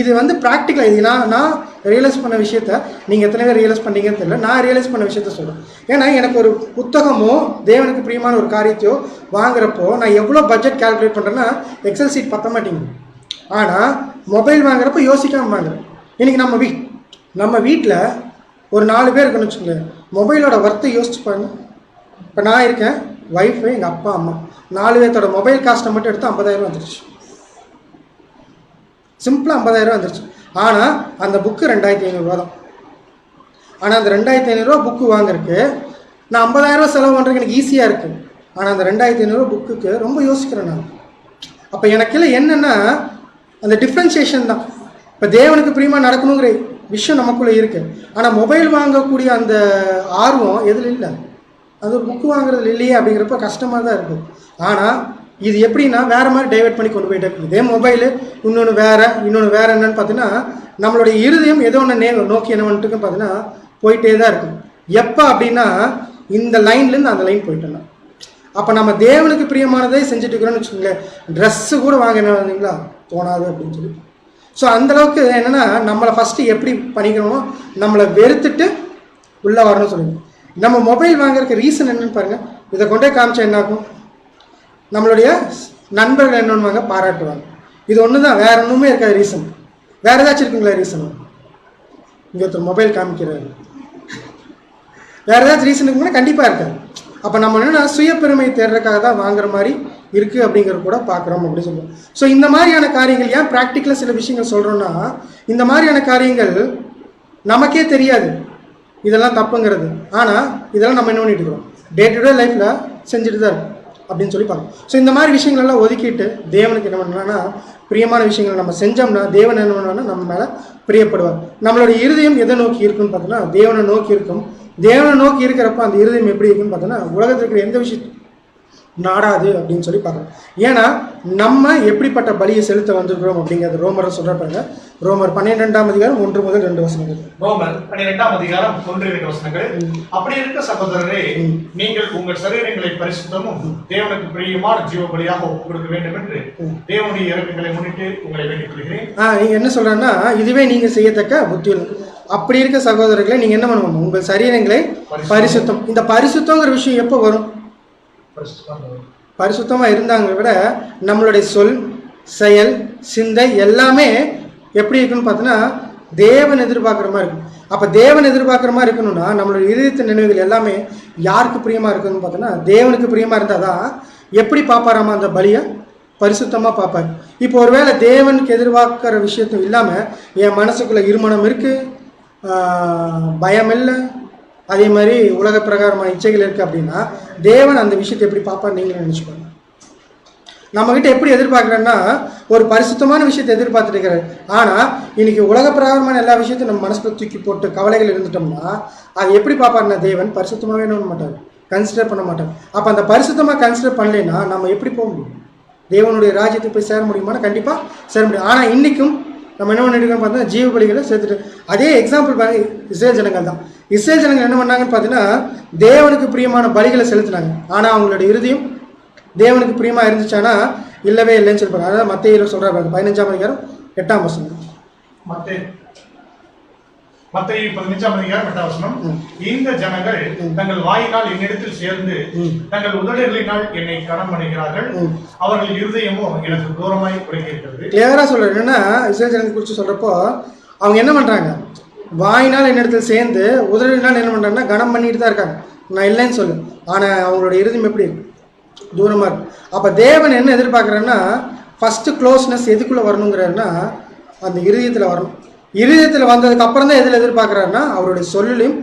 இது வந்து ப்ராக்டிக்கலாக, இது நான் ரியலைஸ் பண்ண விஷயத்த நீங்கள் எத்தனை பேர் ரியலைஸ் பண்ணீங்கன்னு தெரியல, நான் ரியலைஸ் பண்ண விஷயத்த சொல்கிறேன். ஏன்னா எனக்கு ஒரு புத்தகமோ தேவனுக்கு பிரியமான ஒரு காரியத்தையோ வாங்குறப்போ நான் எவ்வளோ பட்ஜெட் கால்குலேட் பண்ணுறேன்னா எக்ஸல் சீட் பற்ற மாட்டேங்குது. ஆனால் மொபைல் வாங்குறப்போ யோசிக்காமல் வாங்குறேன். இன்றைக்கி நம்ம வீட்டில் ஒரு 4 பேர் இருக்குன்னு வச்சுக்கோங்க, மொபைலோட ஒர்த்தை யோசிச்சு பாருங்க. இப்போ நான் இருக்கேன், ஒய்ஃபு, எங்கள் அப்பா அம்மா, 4 பேர்த்தோட மொபைல் காஸ்ட்டை மட்டும் எடுத்து 50,000 வந்துருச்சு. சிம்பிளாக 50,000 வந்துருச்சு. ஆனால் அந்த புக்கு 2,500 தான். ஆனால் அந்த 2,500 புக்கு வாங்குறதுக்கு நான் 50,000 செலவு பண்ணுறதுக்கு எனக்கு ஈஸியாக இருக்குது. ஆனால் அந்த 2,500 புக்குக்கு ரொம்ப யோசிக்கிறேன் நான். அப்போ எனக்கு இல்லை என்னென்னா அந்த டிஃப்ரென்சியேஷன் தான். இப்போ தேவனுக்கு பிரியமாக நடக்கணுங்கிற விஷயம் நமக்குள்ளே இருக்குது. ஆனால் மொபைல் வாங்கக்கூடிய அந்த ஆர்வம் எதில் இல்லை, அது ஒரு புக்கு வாங்குறதுல இல்லையே அப்படிங்கிறப்ப கஷ்டமாக தான் இருக்குது. ஆனால் இது எப்படின்னா வேறு மாதிரி டைவெர்ட் பண்ணி கொண்டு போயிட்டே இருக்குது. இதே மொபைலு இன்னொன்று வேறு என்னென்னு பார்த்தீங்கன்னா நம்மளுடைய இருதயம் ஏதோ ஒன்று நோக்கி என்ன பண்ணிட்டு பார்த்தீங்கன்னா போயிட்டே தான் இருக்குது. எப்போ அப்படின்னா இந்த லைன்லேருந்து அந்த லைன் போயிட்டோம்னா அப்போ நம்ம தேவனுக்கு பிரியமானதே செஞ்சுட்டு இருக்கிறோன்னு வச்சுக்கோங்களேன். ட்ரெஸ்ஸு கூட வாங்க என்ன வந்தீங்களா தோணாது அப்படின்னு சொல்லி. ஸோ அந்தளவுக்கு என்னென்னா நம்மளை ஃபஸ்ட்டு எப்படி பண்ணிக்கணுமோ நம்மளை வெறுத்துட்டு உள்ளே வரணும்னு சொல்லுங்கள். நம்ம மொபைல் வாங்குறதுக்கு ரீசன் என்னென்னு பாருங்கள். இதை கொண்டே காமிச்சா என்னாகும், நம்மளுடைய நண்பர்கள் என்னென்னு பாராட்டுவாங்க. இது ஒன்று தான், வேறு ஒன்றுமே இருக்காது ரீசன். வேறு ஏதாச்சும் இருக்குங்களா ரீசன்? இங்கே ஒருத்தர் மொபைல் காமிக்கிறாரு, வேறு ஏதாச்சும் ரீசன் இருக்குன்னா கண்டிப்பாக இருக்காது. அப்போ நம்ம என்னென்னா சுய பெருமை தேடுறதுக்காக தான் வாங்குற மாதிரி இருக்குது அப்படிங்கிறது கூட பார்க்குறோம் அப்படின்னு சொல்லுவோம். ஸோ இந்த மாதிரியான காரியங்கள் ஏன் ப்ராக்டிக்கலாக சில விஷயங்கள் சொல்கிறோன்னா, இந்த மாதிரியான காரியங்கள் நமக்கே தெரியாது இதெல்லாம் தப்புங்கிறது. ஆனால் இதெல்லாம் நம்ம என்ன பண்ணிட்டு இருக்கிறோம், டே டு டே லைஃப்பில் செஞ்சுட்டு தான் இருக்கும் அப்படின்னு சொல்லி பார்க்கணும். ஸோ இந்த மாதிரி விஷயங்களெல்லாம் ஒதுக்கிட்டு தேவனுக்கு என்ன பண்ணலாம்னா பிரியமான விஷயங்களை நம்ம செஞ்சோம்னா தேவன் என்ன பண்ணோம்னா நம்ம மேலே பிரியப்படுவார். நம்மளுடைய இருதயம் எதை நோக்கி இருக்குன்னு பார்த்தோன்னா தேவனை நோக்கி இருக்கும். தேவனை நோக்கி இருக்கிறப்ப அந்த இருதயம் எப்படி இருக்குன்னு பார்த்தோன்னா உலகத்தில் இருக்கிற எந்த விஷயம் நாடாது அப்படின்னு சொல்லி பார்க்குறோம். ஏன்னா நம்ம எப்படிப்பட்ட பலியை செலுத்த வந்திருக்கிறோம் அப்படிங்கிறது ரோமர் சொல்கிறாங்க. ரோமர் 12ஆம் அதிகாரம் 1 முதல் 2 வசனங்கள். ரோமர் 12ஆம் அதிகாரம் 1-2 வசனங்கள். அப்படி இருக்க சகோதரரே, நீங்கள் உங்கள் சரீரங்களை பரிசுத்தமும் தேவனுக்கு பிரியமான ஜீவ பலியாக ஒப்புக் கொடுக்க வேண்டும் என்று தேவனுடைய இரக்கங்களை முன்னிட்டு உங்களை வேண்டிக் கொள்கிறேன். நீங்க என்ன சொல்றேன்னா இதுவே நீங்க செய்யத்தக்க புத்தி. அப்படி இருக்க சகோதரர்களை நீங்க என்ன பண்ணுவோம், உங்கள் சரீரங்களை பரிசுத்தம். இந்த பரிசுத்தங்கிற விஷயம் எப்போ வரும், பரிசுத்தமாக இருந்தாங்க விட நம்மளுடைய சொல் செயல் சிந்தை எல்லாமே எப்படி இருக்குன்னு பார்த்தோன்னா தேவன் எதிர்பார்க்குற மாதிரி இருக்கும். அப்போ தேவன் எதிர்பார்க்குற மாதிரி இருக்கணும்னா நம்மளுடைய இதயத்தின் நினைவுகள் எல்லாமே யாருக்கு பிரியமாக இருக்குன்னு பார்த்தோன்னா தேவனுக்கு பிரியமாக இருந்தால் தான் எப்படி பார்ப்பாராமா அந்த பலியை பரிசுத்தமாக பார்ப்பார். இப்போ ஒருவேளை தேவனுக்கு எதிர்பார்க்குற விஷயத்தும் இல்லாமல் என் மனசுக்குள்ளே இருமனம் இருக்குது, பயம் இல்லை, அதே மாதிரி உலக பிரகாரமான இச்சைகள் இருக்குது அப்படின்னா தேவன் அந்த விஷயத்தை எப்படி பார்ப்பான்னு நீங்களும் நினச்சிக்கோங்க. நம்மகிட்ட எப்படி எதிர்பார்க்குறேன்னா ஒரு பரிசுத்தமான விஷயத்தை எதிர்பார்த்துட்டு இருக்கிறாரு. ஆனால் இன்னைக்கு உலக பிரகாரமான எல்லா விஷயத்தையும் நம்ம மனசுல தூக்கி போட்டு கவலைகள் இருந்துட்டோம்னா அது எப்படி பார்ப்பாருன்னா தேவன் பரிசுத்தமாகவே என்ன பண்ண மாட்டார், கன்சிடர் பண்ண மாட்டார். அப்போ அந்த பரிசுத்தமாக கன்சிடர் பண்ணலைன்னா நம்ம எப்படி போக முடியும், தேவனுடைய ராஜ்யத்துக்கு போய் சேர முடியுமானா கண்டிப்பாக சேர முடியும். ஆனால் இன்றைக்கும் நம்ம என்ன பண்ணிருக்கோம் பார்த்தீங்கன்னா ஜீவ பலிகளை சேர்த்துட்டு. அதே எக்ஸாம்பிள் பாருங்க, இஸ்ரேல் ஜனங்கள் தான். இஸ்ரேல் ஜனங்கள் என்ன பண்ணாங்கன்னு பார்த்தீங்கன்னா தேவனுக்கு பிரியமான பலிகளை செலுத்தினாங்க. ஆனால் அவங்களோட இருதயம் தேவனுக்கு பிரியமாக இருந்துச்சானா இல்லவே இல்லைன்னு சொல்லிப்பாங்க. அதாவது மத்தேயுல சொல்கிறாங்க 15ஆம் அதிகாரம் 8ஆம் வசனம். மத்தேயு 15ஆம் அதிகாரம் 8ஆம் வசனம். இந்த ஜனங்கள் தங்கள் வாயினால் என்னிடத்தில் சேர்ந்து தங்கள் உதடுகளினால் என்னை கனம் பண்ணுகிறார்கள், அவர்கள் இருதயமோ எனக்கு தூரமாய் குறைக்கிறது. கிளியரா சொல்றேன். என்னன்னா இஸ்ரேல் ஜனங்களை குறித்து சொல்றப்போ அவங்க என்ன பண்றாங்க, வாயினால் என்னிடத்தில் சேர்ந்து உதடுகளினால் என்ன பண்றாங்கன்னா கனம் பண்ணிட்டு தான் இருக்காங்க, நான் இல்லைன்னு சொல்லு. ஆனா அவங்களோட இருதயம் எப்படி இருக்கு, தூரமா இருக்கு. அப்ப தேவன் என்ன எதிர்பார்க்கறேன்னா ஃபர்ஸ்ட் க்ளோஸ்னஸ் எதுக்குள்ள வரணுங்கிறாருன்னா அந்த இருதயத்துல வரணும். இருதயத்தில் வந்ததுக்கு அப்புறம் தான் எதில் எதிர்பார்க்குறாருன்னா அவருடைய சொல்லையும்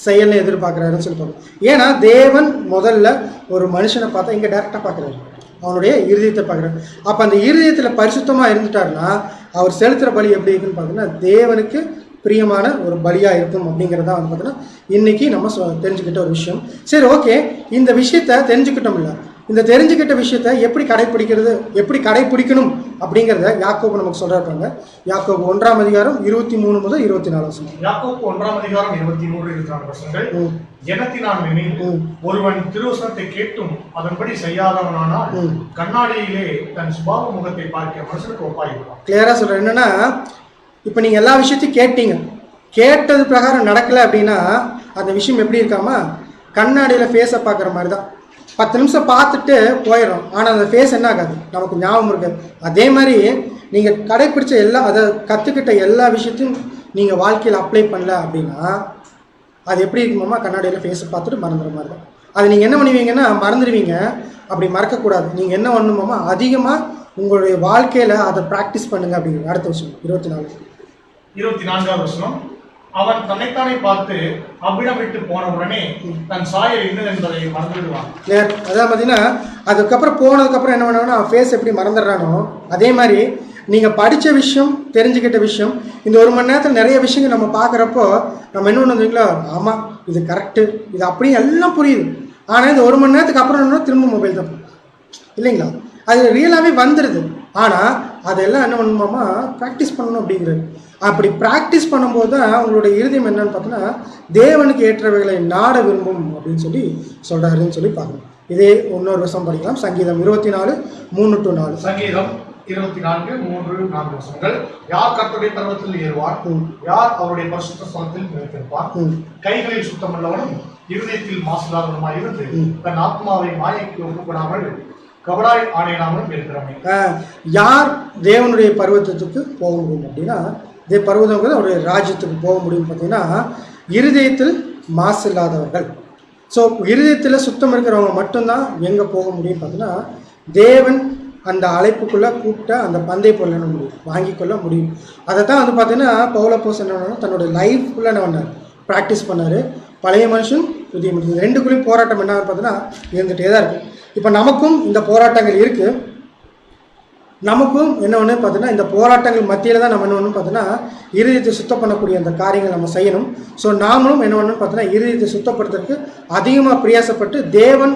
செயலை எதிர்பார்க்குறாருன்னு சொல்லிப்பாங்க. ஏன்னா தேவன் முதல்ல ஒரு மனுஷனை பார்த்தா இங்கே டேரெக்டாக பார்க்குறாரு, அவனுடைய இருதயத்தை பார்க்குறாரு. அப்போ அந்த இருதயத்தில் பரிசுத்தமாக இருந்துட்டாருன்னா அவர் செலுத்துகிற பலி எப்படி இருக்குன்னு பார்த்தீங்கன்னா தேவனுக்கு பிரியமான ஒரு பலியாக இருக்கும் அப்படிங்கிறதா வந்து பார்த்தீங்கன்னா இன்றைக்கி நம்ம தெரிஞ்சுக்கிட்ட ஒரு விஷயம். சரி, ஓகே, இந்த விஷயத்த தெரிஞ்சுக்கிட்டோம் இல்லை, இந்த தெரிஞ்சுக்கிட்ட விஷயத்த எப்படி கடைப்பிடிக்கிறது, எப்படி கடைப்பிடிக்கணும் அப்படிங்கிறத யாக்கோபு நமக்கு சொல்றாங்க. யாக்கோபு 1ஆம் அதிகாரம் 23 முதல் 24 வசனம். யாக்கோபு 1ஆம் அதிகாரம் 23-24 வசனங்கள். ஜனத்தினால் நினைவு ஒருவன் திருவசனத்தை கேட்டும் அதன்படி செய்யாதவனானால் கண்ணாடியிலே தன் சுபாவ முகத்தை பார்க்க மனுஷனுக்கு ஒப்பாயிருப்பான். கிளியரா சொல்றேன். என்னன்னா இப்போ நீங்க எல்லா விஷயத்தையும் கேட்டீங்க, கேட்டது பிரகாரம் நடக்கல அப்படின்னா அந்த விஷயம் எப்படி இருக்காமா கண்ணாடியில ஃபேஸை பார்க்குற மாதிரி தான். 10 நிமிஷம் பார்த்துட்டு போயிடும், ஆனால் அந்த ஃபேஸ் என்ன ஆகாது, நமக்கு ஞாபகம் இருக்காது. அதே மாதிரி நீங்கள் கடைப்பிடிச்ச அதை கற்றுக்கிட்ட எல்லா விஷயத்தையும் நீங்கள் வாழ்க்கையில் அப்ளை பண்ணல அப்படின்னா அது எப்படி இருக்குமாமா கண்ணாடியில் ஃபேஸை பார்த்துட்டு மறந்துடுற மாதிரி தான். அது நீங்கள் என்ன பண்ணுவீங்கன்னா மறந்துடுவீங்க. அப்படி மறக்கக்கூடாது. நீங்கள் என்ன பண்ணணுமாமா அதிகமாக உங்களுடைய வாழ்க்கையில் அதை ப்ராக்டிஸ் பண்ணுங்க அப்படிங்கிற. அடுத்த விஷயம் 24ஆம் வசனம். அவன் தன்னைத்தானே பார்த்து அவ்விடம் விட்டு போன உடனே தன் சாயல் இன்னது என்பதை மறந்துவிடுவான். அதான் பார்த்தீங்கன்னா அதுக்கப்புறம் போனதுக்கப்புறம் என்ன பண்ணாங்கன்னா ஃபேஸ் எப்படி மறந்துடுறானோ அதே மாதிரி நீங்கள் படித்த விஷயம் தெரிஞ்சுக்கிட்ட விஷயம் இந்த 1 மணி நேரத்தில் நிறைய விஷயங்கள் நம்ம பார்க்குறப்போ நம்ம என்ன பண்ணுறீங்களோ ஆமாம் இது கரெக்டு இது அப்படியே எல்லாம் புரியுது. ஆனால் இந்த 1 மணி நேரத்துக்கு அப்புறம் என்ன திரும்ப மொபைல் தான் இல்லைங்களா, அது ரியலாகவே வந்துடுது. ஆனால் அதெல்லாம் என்ன பண்ணணுமாமா ப்ராக்டிஸ் பண்ணணும் அப்படிங்கிறது. அப்படி ப்ராக்டிஸ் பண்ணும்போது தான் உங்களுடைய இருதயம் என்னன்னு பார்த்தோன்னா தேவனுக்கு ஏற்றவைகளை நாட விரும்பும் அப்படின்னு சொல்லி சொல்கிறாருன்னு சொல்லி பார்க்கணும். இதே இன்னொரு விஷயம் படிக்கலாம். சங்கீதம் 24:3-4. சங்கீதம் 24:3-4 வசனங்கள். யார் கர்த்தருடைய பர்வதத்தில் ஏறுவார், யார் அவருடைய பரிசுத்த ஸ்தலத்தில் நிலைத்திருப்பார், கைகளில் சுத்தமுள்ளவனும் இருதயத்தில் மாசுலாதவனுமாய் இருந்து தன் ஆத்மாவை மாயைக்கு ஒப்புக்கொடாமல் கபடாய் ஆணையிடாமல் இருக்கிறவன். யார் தேவனுடைய பர்வதத்துக்கு போக முடியும் அப்படின்னா பர்வதங்கிறது அவருடைய ராஜ்யத்துக்கு போக முடியும் பார்த்தீங்கன்னா இருதயத்தில் மாசு இல்லாதவர்கள். ஸோ இருதயத்தில் சுத்தம் இருக்கிறவங்க மட்டும்தான் எங்கே போக முடியும் பார்த்தீங்கன்னா தேவன் அந்த அழைப்புக்குள்ளே கூப்பிட்ட அந்த பந்தய பொருள் என்ன முடியும் வாங்கி கொள்ள முடியும். அதை தான் வந்து பார்த்தீங்கன்னா பவுலப்போஸ் என்ன பண்ணால் தன்னோட லைஃப்குள்ளே என்ன பண்ணார் ப்ராக்டிஸ் பண்ணார். பழைய மனுஷன் புதிய மனுஷன் ரெண்டுக்குள்ளேயும் போராட்டம் என்ன பார்த்தீங்கன்னா இருந்துகிட்டே தான் இருக்குது. இப்போ நமக்கும் இந்த போராட்டங்கள் இருக்குது. நமக்கும் என்ன ஒன்று பார்த்தீங்கன்னா இந்த போராட்டங்கள் மத்தியில் தான் நம்ம என்ன ஒன்று பார்த்தீங்கன்னா இருதயத்தை சுத்தம் பண்ணக்கூடிய அந்த காரியங்கள் நம்ம செய்யணும். ஸோ நாமளும் என்ன ஒன்று பார்த்தீங்கன்னா இருதயத்தை சுத்தப்படுத்துறதுக்கு அதிகமாக பிரயாசப்பட்டு தேவன்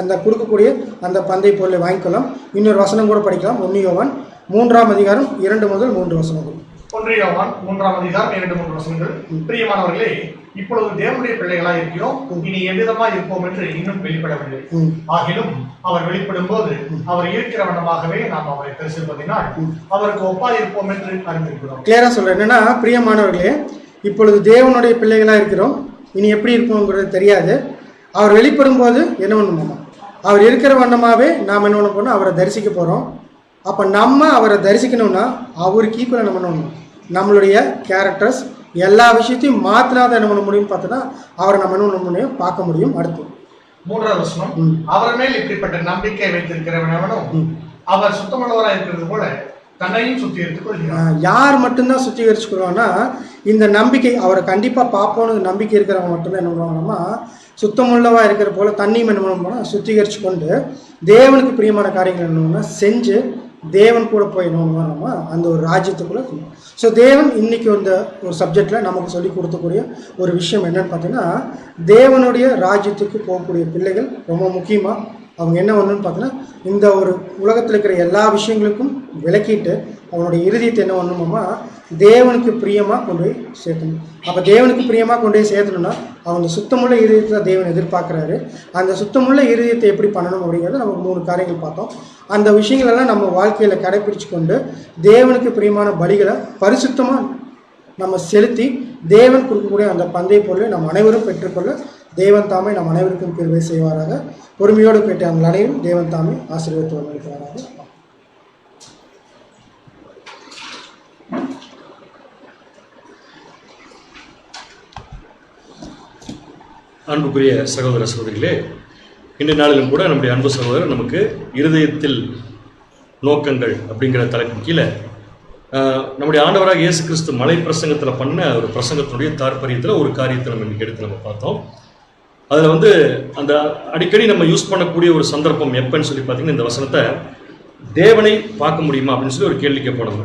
அந்த கொடுக்கக்கூடிய அந்த பந்தய பொருளை வாங்கிக்கலாம். இன்னொரு வசனம் கூட படிக்கலாம். 1 யோவான் 3ஆம் அதிகாரம் 2 முதல் 3 வசனங்கள். 1 யோவான் 3ஆம் அதிகாரம் 2-3 வசனங்கள். பிரியமானவர்களே, இப்பொழுது தேவனுடைய பிள்ளைகளாய் இருக்கிறோம், இனி எவ்விதமாய் இருப்போம் என்று இன்னும் வெளிப்படவில்லை. ஆகிலும் அவர் வெளிப்படும் போது அவர் இருக்கிற வண்ணமாகவே நாம் அவரை தரிசிப்பதினால் அவருக்கு ஒப்பாய் இருப்போம் என்று அறிந்திருக்கிறோம். கிளியரா சொல்றேன். என்னன்னா பிரியமானவர்களே, இப்பொழுது தேவனுடைய பிள்ளைகளா இருக்கிறோம், இனி எப்படி இருப்போங்கிறது தெரியாது. அவர் வெளிப்படும் போது என்ன பண்ணுவோமா அவர் இருக்கிற வண்ணமாகவே நாம் என்ன பண்ண போறோம் அவரை தரிசிக்க போறோம். அப்போ நம்ம அவரை தரிசிக்கணும்னா அவருக்கு ஈக்குவலாக நம்ம பண்ணணும். நம்மளுடைய கேரக்டர்ஸ் எல்லா விஷயத்தையும் மாற்றினாதான் என்ன பண்ண முடியும்னு பார்த்தோன்னா அவரை நம்ம என்ன பண்ண முடியும் பார்க்க முடியும். அடுத்து 3ஆவது வசனம். அவர் மேல் இப்படிப்பட்ட நம்பிக்கை வைத்திருக்கிறவனும் அவர் சுத்தமுள்ளவராக இருக்கிறது போல தன்னையும் சுத்திகரித்துக் கொள்கிறார். யார் மட்டும்தான் சுத்திகரிச்சுக்கிறோம்னா இந்த நம்பிக்கை அவரை கண்டிப்பாக பார்ப்போன்னு நம்பிக்கை இருக்கிறவங்க மட்டும்தான் என்ன பண்ணுவாங்கன்னா சுத்தமுள்ளவா இருக்கிற போல தண்ணியும் என்ன பண்ணோம்னா சுத்திகரித்து கொண்டு தேவனுக்கு பிரியமான காரியங்கள் என்னன்னா செஞ்சு தேவன் கூட போய் என்னோம்னா அந்த ஒரு ராஜ்யத்துக்குள்ளே. ஸோ தேவன் இன்னைக்கு ஒரு சப்ஜெக்டில் நமக்கு சொல்லி கொடுக்கக்கூடிய ஒரு விஷயம் என்னன்னு பார்த்தீங்கன்னா தேவனுடைய ராஜ்யத்துக்கு போகக்கூடிய பிள்ளைகள் ரொம்ப முக்கியமாக அவங்க என்ன ஒன்றுன்னு பார்த்தீங்கன்னா இந்த ஒரு உலகத்தில் இருக்கிற எல்லா விஷயங்களுக்கும் விலக்கிட்டு அவனுடைய இருதயத்தை என்ன பண்ணணுமாம்மா, தேவனுக்கு பிரியமாக கொண்டு போய் சேர்த்தணும். அப்போ தேவனுக்கு பிரியமாக கொண்டு போய் சேர்த்தணும்னா அவங்க சுத்தமுள்ள இருதயத்தை தான் தேவன் எதிர்பார்க்குறாரு. அந்த சுத்தமுள்ள இருதயத்தை எப்படி பண்ணணும் அப்படிங்கிறத நமக்கு 3 காரியங்கள் பார்த்தோம். அந்த விஷயங்களெல்லாம் நம்ம வாழ்க்கையில் கடைப்பிடிச்சு கொண்டு தேவனுக்கு பிரியமான பலிகளை பரிசுத்தமாக நம்ம செலுத்தி தேவன் கொடுக்கக்கூடிய அந்த பந்தய பொருளை நம்ம அனைவரும் பெற்றுக்கொள்ள தேவன் தாமே நம் அனைவருக்கும் கிருபை செய்வாராக. பொறுமையோடு கேட்ட அவங்க அனைவரும் தேவன் தாமே ஆசீர்வதித்து வந்திருக்கிறாராக. அன்புக்குரிய சகோதர சகோதரிகளே, இன்றைய நாளிலும் கூட நம்முடைய அன்பு சகோதரர் நமக்கு இருதயத்தில் நோக்கங்கள் அப்படிங்கிற தலைப்பின் கீழே நம்முடைய ஆண்டவராக இயேசு கிறிஸ்து மலை பிரசங்கத்தில் பண்ண ஒரு பிரசங்கத்தினுடைய தாற்பயத்தில் ஒரு காரியத்தை நம்ம இன்னைக்கு எடுத்து நம்ம பார்த்தோம். அதில் அந்த அடிக்கடி நம்ம யூஸ் பண்ணக்கூடிய ஒரு சந்தர்ப்பம் எப்பன்னு சொல்லி பார்த்தீங்கன்னா, இந்த வசனத்தை தேவனை பார்க்க முடியுமா அப்படின்னு சொல்லி ஒரு கேள்வி கேட்போம்.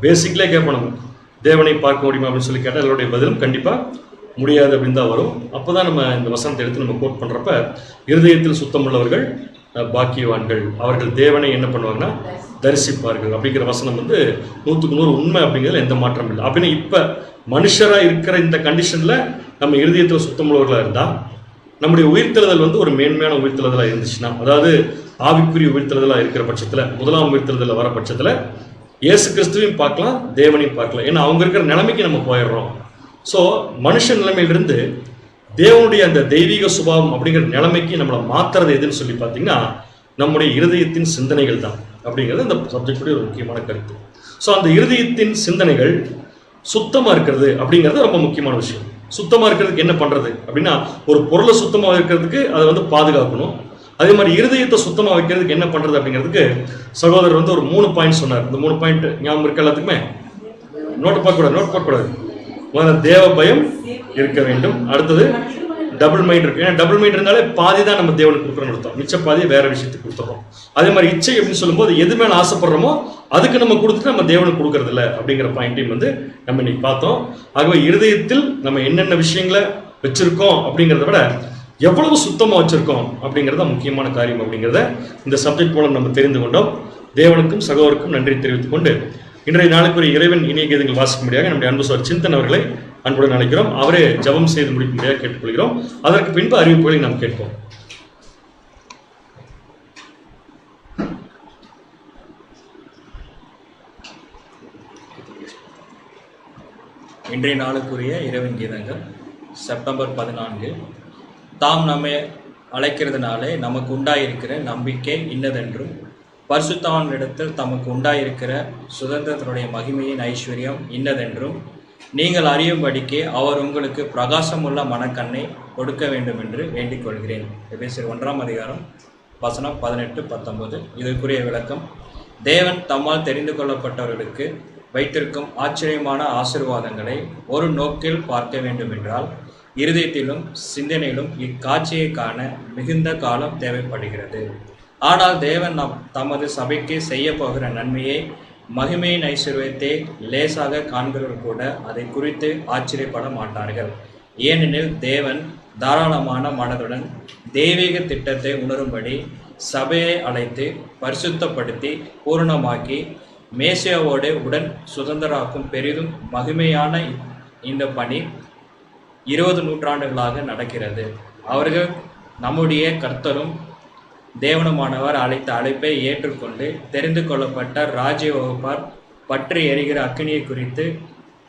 பேசிக்லேயே கேட்போம், தேவனை பார்க்க முடியுமா அப்படின்னு சொல்லி கேட்டால் அதனுடைய பதிலும் கண்டிப்பாக முடியாது அப்படின்னு தான் வரும். அப்போ தான் நம்ம இந்த வசனத்தை எடுத்து நம்ம கோட் பண்ணுறப்ப, இருதயத்தில் சுத்தமுள்ளவர்கள் பாக்கியவான்கள், அவர்கள் தேவனை என்ன பண்ணுவாங்கன்னா தரிசிப்பார்கள் அப்படிங்கிற வசனம் 100க்கு 100 உண்மை அப்படிங்கிறதுல எந்த மாற்றம் இல்லை. அப்படின்னு இப்போ மனுஷராக இருக்கிற இந்த கண்டிஷனில் நம்ம இருதயத்தில் சுத்தமுள்ளவர்களாக இருந்தால், நம்முடைய உயிர்த்தெழுதல் ஒரு மேன்மையான உயிர்த்தெழுதலாக இருந்துச்சுன்னா, அதாவது ஆவிக்குரிய உயிர்த்தெழுதலாக இருக்கிற பட்சத்தில், முதலாம் உயிர்த்தெழுதலில் வர பட்சத்தில் இயேசு கிறிஸ்துவையும் பார்க்கலாம், தேவனையும் பார்க்கலாம். ஏன்னா அவங்க இருக்கிற நிலைமைக்கு நம்ம போயிடுறோம். ஸோ மனுஷ நிலைமையிலிருந்து தேவனுடைய அந்த தெய்வீக சுபாவம் அப்படிங்கிற நிலைமைக்கு நம்மளை மாற்றுறது எதுன்னு சொல்லி பார்த்தீங்கன்னா, நம்முடைய இருதயத்தின் சிந்தனைகள் தான் அப்படிங்கிறது அந்த சப்ஜெக்டுடைய ஒரு முக்கியமான கருத்து. ஸோ அந்த இருதயத்தின் சிந்தனைகள் சுத்தமாக இருக்கிறது அப்படிங்கிறது ரொம்ப முக்கியமான விஷயம். சுத்தமாக இருக்கிறதுக்கு என்ன பண்ணுறது அப்படின்னா, ஒரு பொருளை சுத்தமாக இருக்கிறதுக்கு அதை பாதுகாக்கணும். அதே மாதிரி இருதயத்தை சுத்தமாக வைக்கிறதுக்கு என்ன பண்ணுறது அப்படிங்கிறதுக்கு சகோதரர் ஒரு 3 பாயிண்ட் சொன்னார். இந்த 3 பாயிண்ட் ஞாபகம் இருக்க எல்லாத்துக்குமே? நோட் போடக்கூடாது. முதல்ல தேவ பயம் இருக்க வேண்டும். அடுத்தது டபுள் மைண்ட் இருக்கு. ஏன்னா டபுள் மைண்ட் இருந்தாலே பாதி தான் நம்ம தேவனுக்கு கொடுக்குறோம்னு அர்த்தம், மிச்ச பாதியை வேற விஷயத்துக்கு கொடுத்துறோம். அதே மாதிரி இச்சை அப்படின்னு சொல்லும்போது எது மேலே ஆசைப்படுறோமோ அதுக்கு நம்ம கொடுத்துட்டு நம்ம தேவனுக்கு கொடுக்கறது இல்லை அப்படிங்கிற பாயிண்டையும் நம்ம இன்னைக்கு பார்த்தோம். ஆகவே இருதயத்தில் நம்ம என்னென்ன விஷயங்களை வச்சிருக்கோம் அப்படிங்கிறத விட எவ்வளவு சுத்தமாக வச்சிருக்கோம் அப்படிங்கிறத முக்கியமான காரியம் அப்படிங்கிறத இந்த சப்ஜெக்ட் மூலம் நம்ம தெரிந்து கொண்டோம். தேவனுக்கும் சகோதரருக்கும் நன்றி தெரிவித்துக் கொண்டு இன்றைய நாளுக்குரிய இறைவன் இனிய கீதங்கள் வாசிக்கும்படியாக நம்முடைய அன்பு சகோதரர் சிந்தன் அவர்களை அன்புடன் அழைக்கிறோம். அவரே ஜெபம் செய்து முடிக்கும்படியாக கேட்டுக்கொள்கிறோம். அதற்கு பின்பு அறிவிப்புகளை நாம் கேட்போம். இன்றைய நாளுக்குரிய இறைவன் கீதங்கள் செப்டம்பர் 14. தாம் நம்மை அழைக்கிறதுனாலே நமக்கு உண்டாயிருக்கிற நம்பிக்கை இன்னதென்றும், பரிசுத்தவானிடத்தில் தமக்கு உண்டாயிருக்கிற சுதந்திரத்தினுடைய மகிமையின் ஐஸ்வர்யம் இன்னதென்றும் நீங்கள் அறியும்படிக்கு அவர் உங்களுக்கு பிரகாசமுள்ள மனக்கண்ணை கொடுக்க வேண்டும் என்று வேண்டிக் கொள்கிறேன். எபேசியர் 1ஆம் அதிகாரம் வசனம் 18-19. இதற்குரிய விளக்கம்: தேவன் தம்மால் தெரிந்து கொள்ளப்பட்டவர்களுக்கு வைத்திருக்கும் ஆச்சரியமான ஆசீர்வாதங்களை ஒரு நோக்கில் பார்க்க வேண்டுமென்றால் இருதயத்திலும் சிந்தனையிலும் இக்காட்சியை காண மிகுந்த காலம் தேவைப்படுகிறது. ஆனால் தேவன் தமது சபைக்கு செய்ய போகிற நன்மையை, மகிமையின் ஐஸ்வர்யத்தை லேசாக காண்கிறவர்கள் கூட அதை குறித்து ஆச்சரியப்பட மாட்டார்கள். ஏனெனில் தேவன் தாராளமான மனதுடன் தெய்வீக திட்டத்தை உணரும்படி சபையை அழைத்து பரிசுத்தப்படுத்தி பூரணமாக்கி மேசியாவோடு உடன் சுதந்திராக்கும் பெரிதும் மகிமையான இந்த பணி 20 நூற்றாண்டுகளாக நடக்கிறது. அவர்கள் நம்முடைய கர்த்தரும் தேவனுமானவர் அழைத்த அழைப்பை ஏற்றுக்கொண்டு தெரிந்து கொள்ளப்பட்ட ராஜ்ய வகுப்பார் பற்றி எரிகிற அக்கினியை குறித்து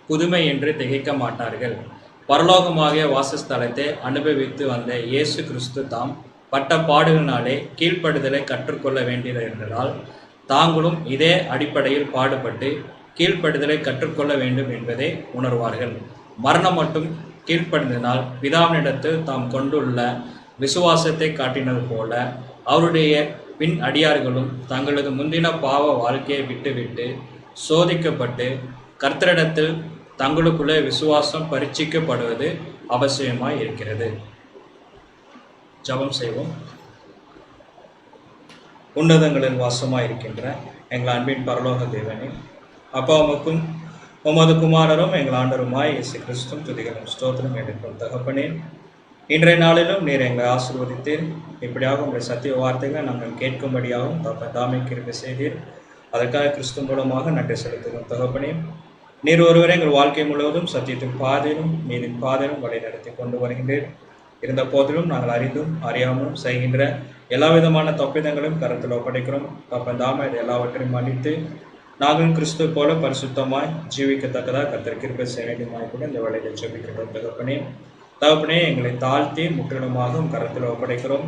புதுமை என்று திகைக்க மாட்டார்கள். பரலோகமாகிய வாசஸ்தலத்தை அனுபவித்து வந்த இயேசு கிறிஸ்து தாம் பட்ட பாடுகளினாலே கீழ்ப்படுதலை கற்றுக்கொள்ள வேண்டியது என்பதால் தாங்களும் இதே அடிப்படையில் பாடுபட்டு கீழ்ப்படுதலை கற்றுக்கொள்ள வேண்டும் என்பதை உணர்வார்கள். மரணம் மட்டும் கீழ்ப்படுத்தினால் பிதாவினிடத்தில் தாம் கொண்டுள்ள விசுவாசத்தை காட்டினது போல அவருடைய பின் அடியார்களும் தங்களது முந்தின பாவ வாழ்க்கையை விட்டுவிட்டு சோதிக்கப்பட்டு கர்த்தரிடத்தில் தங்களுக்குள்ளே விசுவாசம் பரீட்சிக்கப்படுவது அவசியமாய் இருக்கிறது. ஜெபம் செய்வோம். உன்னதங்களில் வாசமாய் இருக்கின்ற எங்கள் அன்பின் பரலோக தேவனே, அப்பா உமக்கும் உமது குமாரரும் எங்கள் ஆண்டருமாய் இயேசு கிறிஸ்துவும் துதிகளும் ஸ்தோத்திரம் எடுக்கும் தகப்பனே, இன்றைய நாளிலும் நீர் எங்களை ஆசீர்வதித்தீர். இப்படியாக உங்களுடைய சத்திய வார்த்தைகளை நாங்கள் கேட்கும்படியாகவும் தாமை கிருபை செய்தீர். அதற்காக கிறிஸ்து மூலமாக நன்றி செலுத்துகிறோம் தகப்பனே. நீர் ஒருவரே எங்கள் வாழ்க்கை முழுவதும் சத்தியத்தின் பாதையிலும் நீரின் பாதையிலும் வழி நடத்தி கொண்டு வருகின்றேன். இருந்த போதிலும் நாங்கள் அறிந்தும் அறியாமலும் செய்கின்ற எல்லா விதமான தப்பிதங்களையும் கருத்தில் ஒப்படைக்கிறோம். தப்பந்தாம இது எல்லாவற்றையும் மன்னித்து நாங்கள் கிறிஸ்து போல பரிசுத்தமாய் ஜீவிக்கத்தக்கதாக கர்த்தர் கிருபை செய்ய வேண்டுமாய் கூட இந்த வேளையில் ஜெபிக்கின்றோம் தகப்பனே. தகப்பனே, எங்களை தாழ்த்தி முற்றிலுமாக கரத்தில் ஒப்படைக்கிறோம்.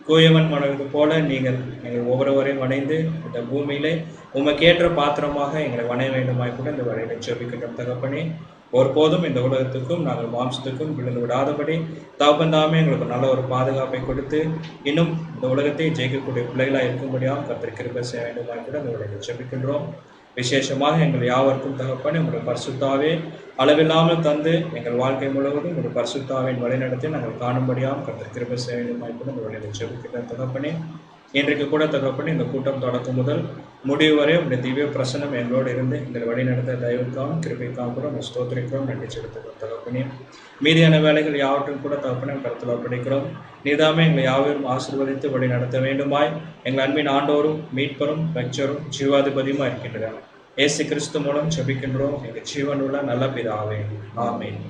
கூயவன் மனது போல நீங்கள் எங்கள் ஒவ்வொருவரையும் வணைந்து இந்த பூமியிலே உமக்கேற்ற பாத்திரமாக எங்களை வணைய வேண்டுமாய் கூட இந்த வேளையில் ஜெபிக்கின்றோம் தகப்பனே. ஒருபோதும் இந்த உலகத்துக்கும் நாங்கள் மாம்சத்துக்கும் விழுந்து விடாதபடி தகப்பன்தாமே எங்களுக்கு நல்ல ஒரு பாதுகாப்பை கொடுத்து இன்னும் இந்த உலகத்தை ஜெயிக்கக்கூடிய பிள்ளைகளாக இருக்கும்படியாக கர்த்தர் கிருபை செய்ய வேண்டுமாய் கூட இந்த வேளையில் ஜெபிக்கின்றோம். விசேஷமாக எங்கள் யாவருக்கும் தகப்பனே உங்களுடைய பரிசுத்தாவே அளவில்லாமல் தந்து எங்கள் வாழ்க்கை முழுவதும் ஒரு பரிசுத்தாவின் வழிநடத்தி நாங்கள் காணும்படியாக கர்த்தர் கிருபை செய்ய வேண்டுமாய் கூட இந்த வேளையில் ஜெபிக்கின்ற தகப்பனே. இன்றைக்கு கூட தகப்பனே இந்த கூட்டம் தொடக்கம் முதல் முடிவு வரை உங்களுடைய திவ்ய பிரசனம் எங்களோடு இருந்து எங்கள் வழிநடத்த தயவுக்காகவும் கிருபைக்காகவும் கூட உங்கள் ஸ்தோத்திரிக்கிறோம், நன்றி செலுத்துகிறோம் தகப்பனே. மீதியான வேலைகள் யாவற்றும் கூட தகப்பனே கருத்தில் ஒப்படைக்கிறோம். நீதாமே எங்களை யாவரும் ஆசீர்வதித்து வழி நடத்த வேண்டுமாய் எங்கள் அன்பின் ஆண்டோரும் மீட்பரும் ரட்சரும் ஜீவாதிபதியுமா இருக்கின்றனர். இயேசு கிறிஸ்து மூலம் ஜெபிக்கின்றோம் எங்கள் ஜீவனுள்ள நல்ல பிதாவே, ஆமென்.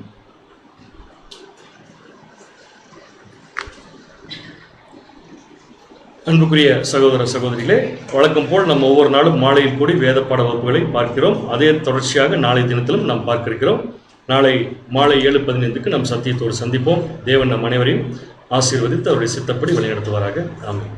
அன்புக்குரிய சகோதர சகோதரிகளே, வழக்கம் போல் நம்ம ஒவ்வொரு நாளும் மாலையில் கூடி வேத பாட வகுப்புகளை பார்க்கிறோம். அதே தொடர்ச்சியாக நாளை தினத்திலும் நாம் பார்க்க இருக்கிறோம். நாளை மாலை 7:15 நாம் சத்தியத்தோடு சந்திப்போம். தேவன் நம் அனைவரையும் ஆசீர்வதித்து அவருடைய சித்தப்படி வழிநடத்துவாராக. ஆமென்.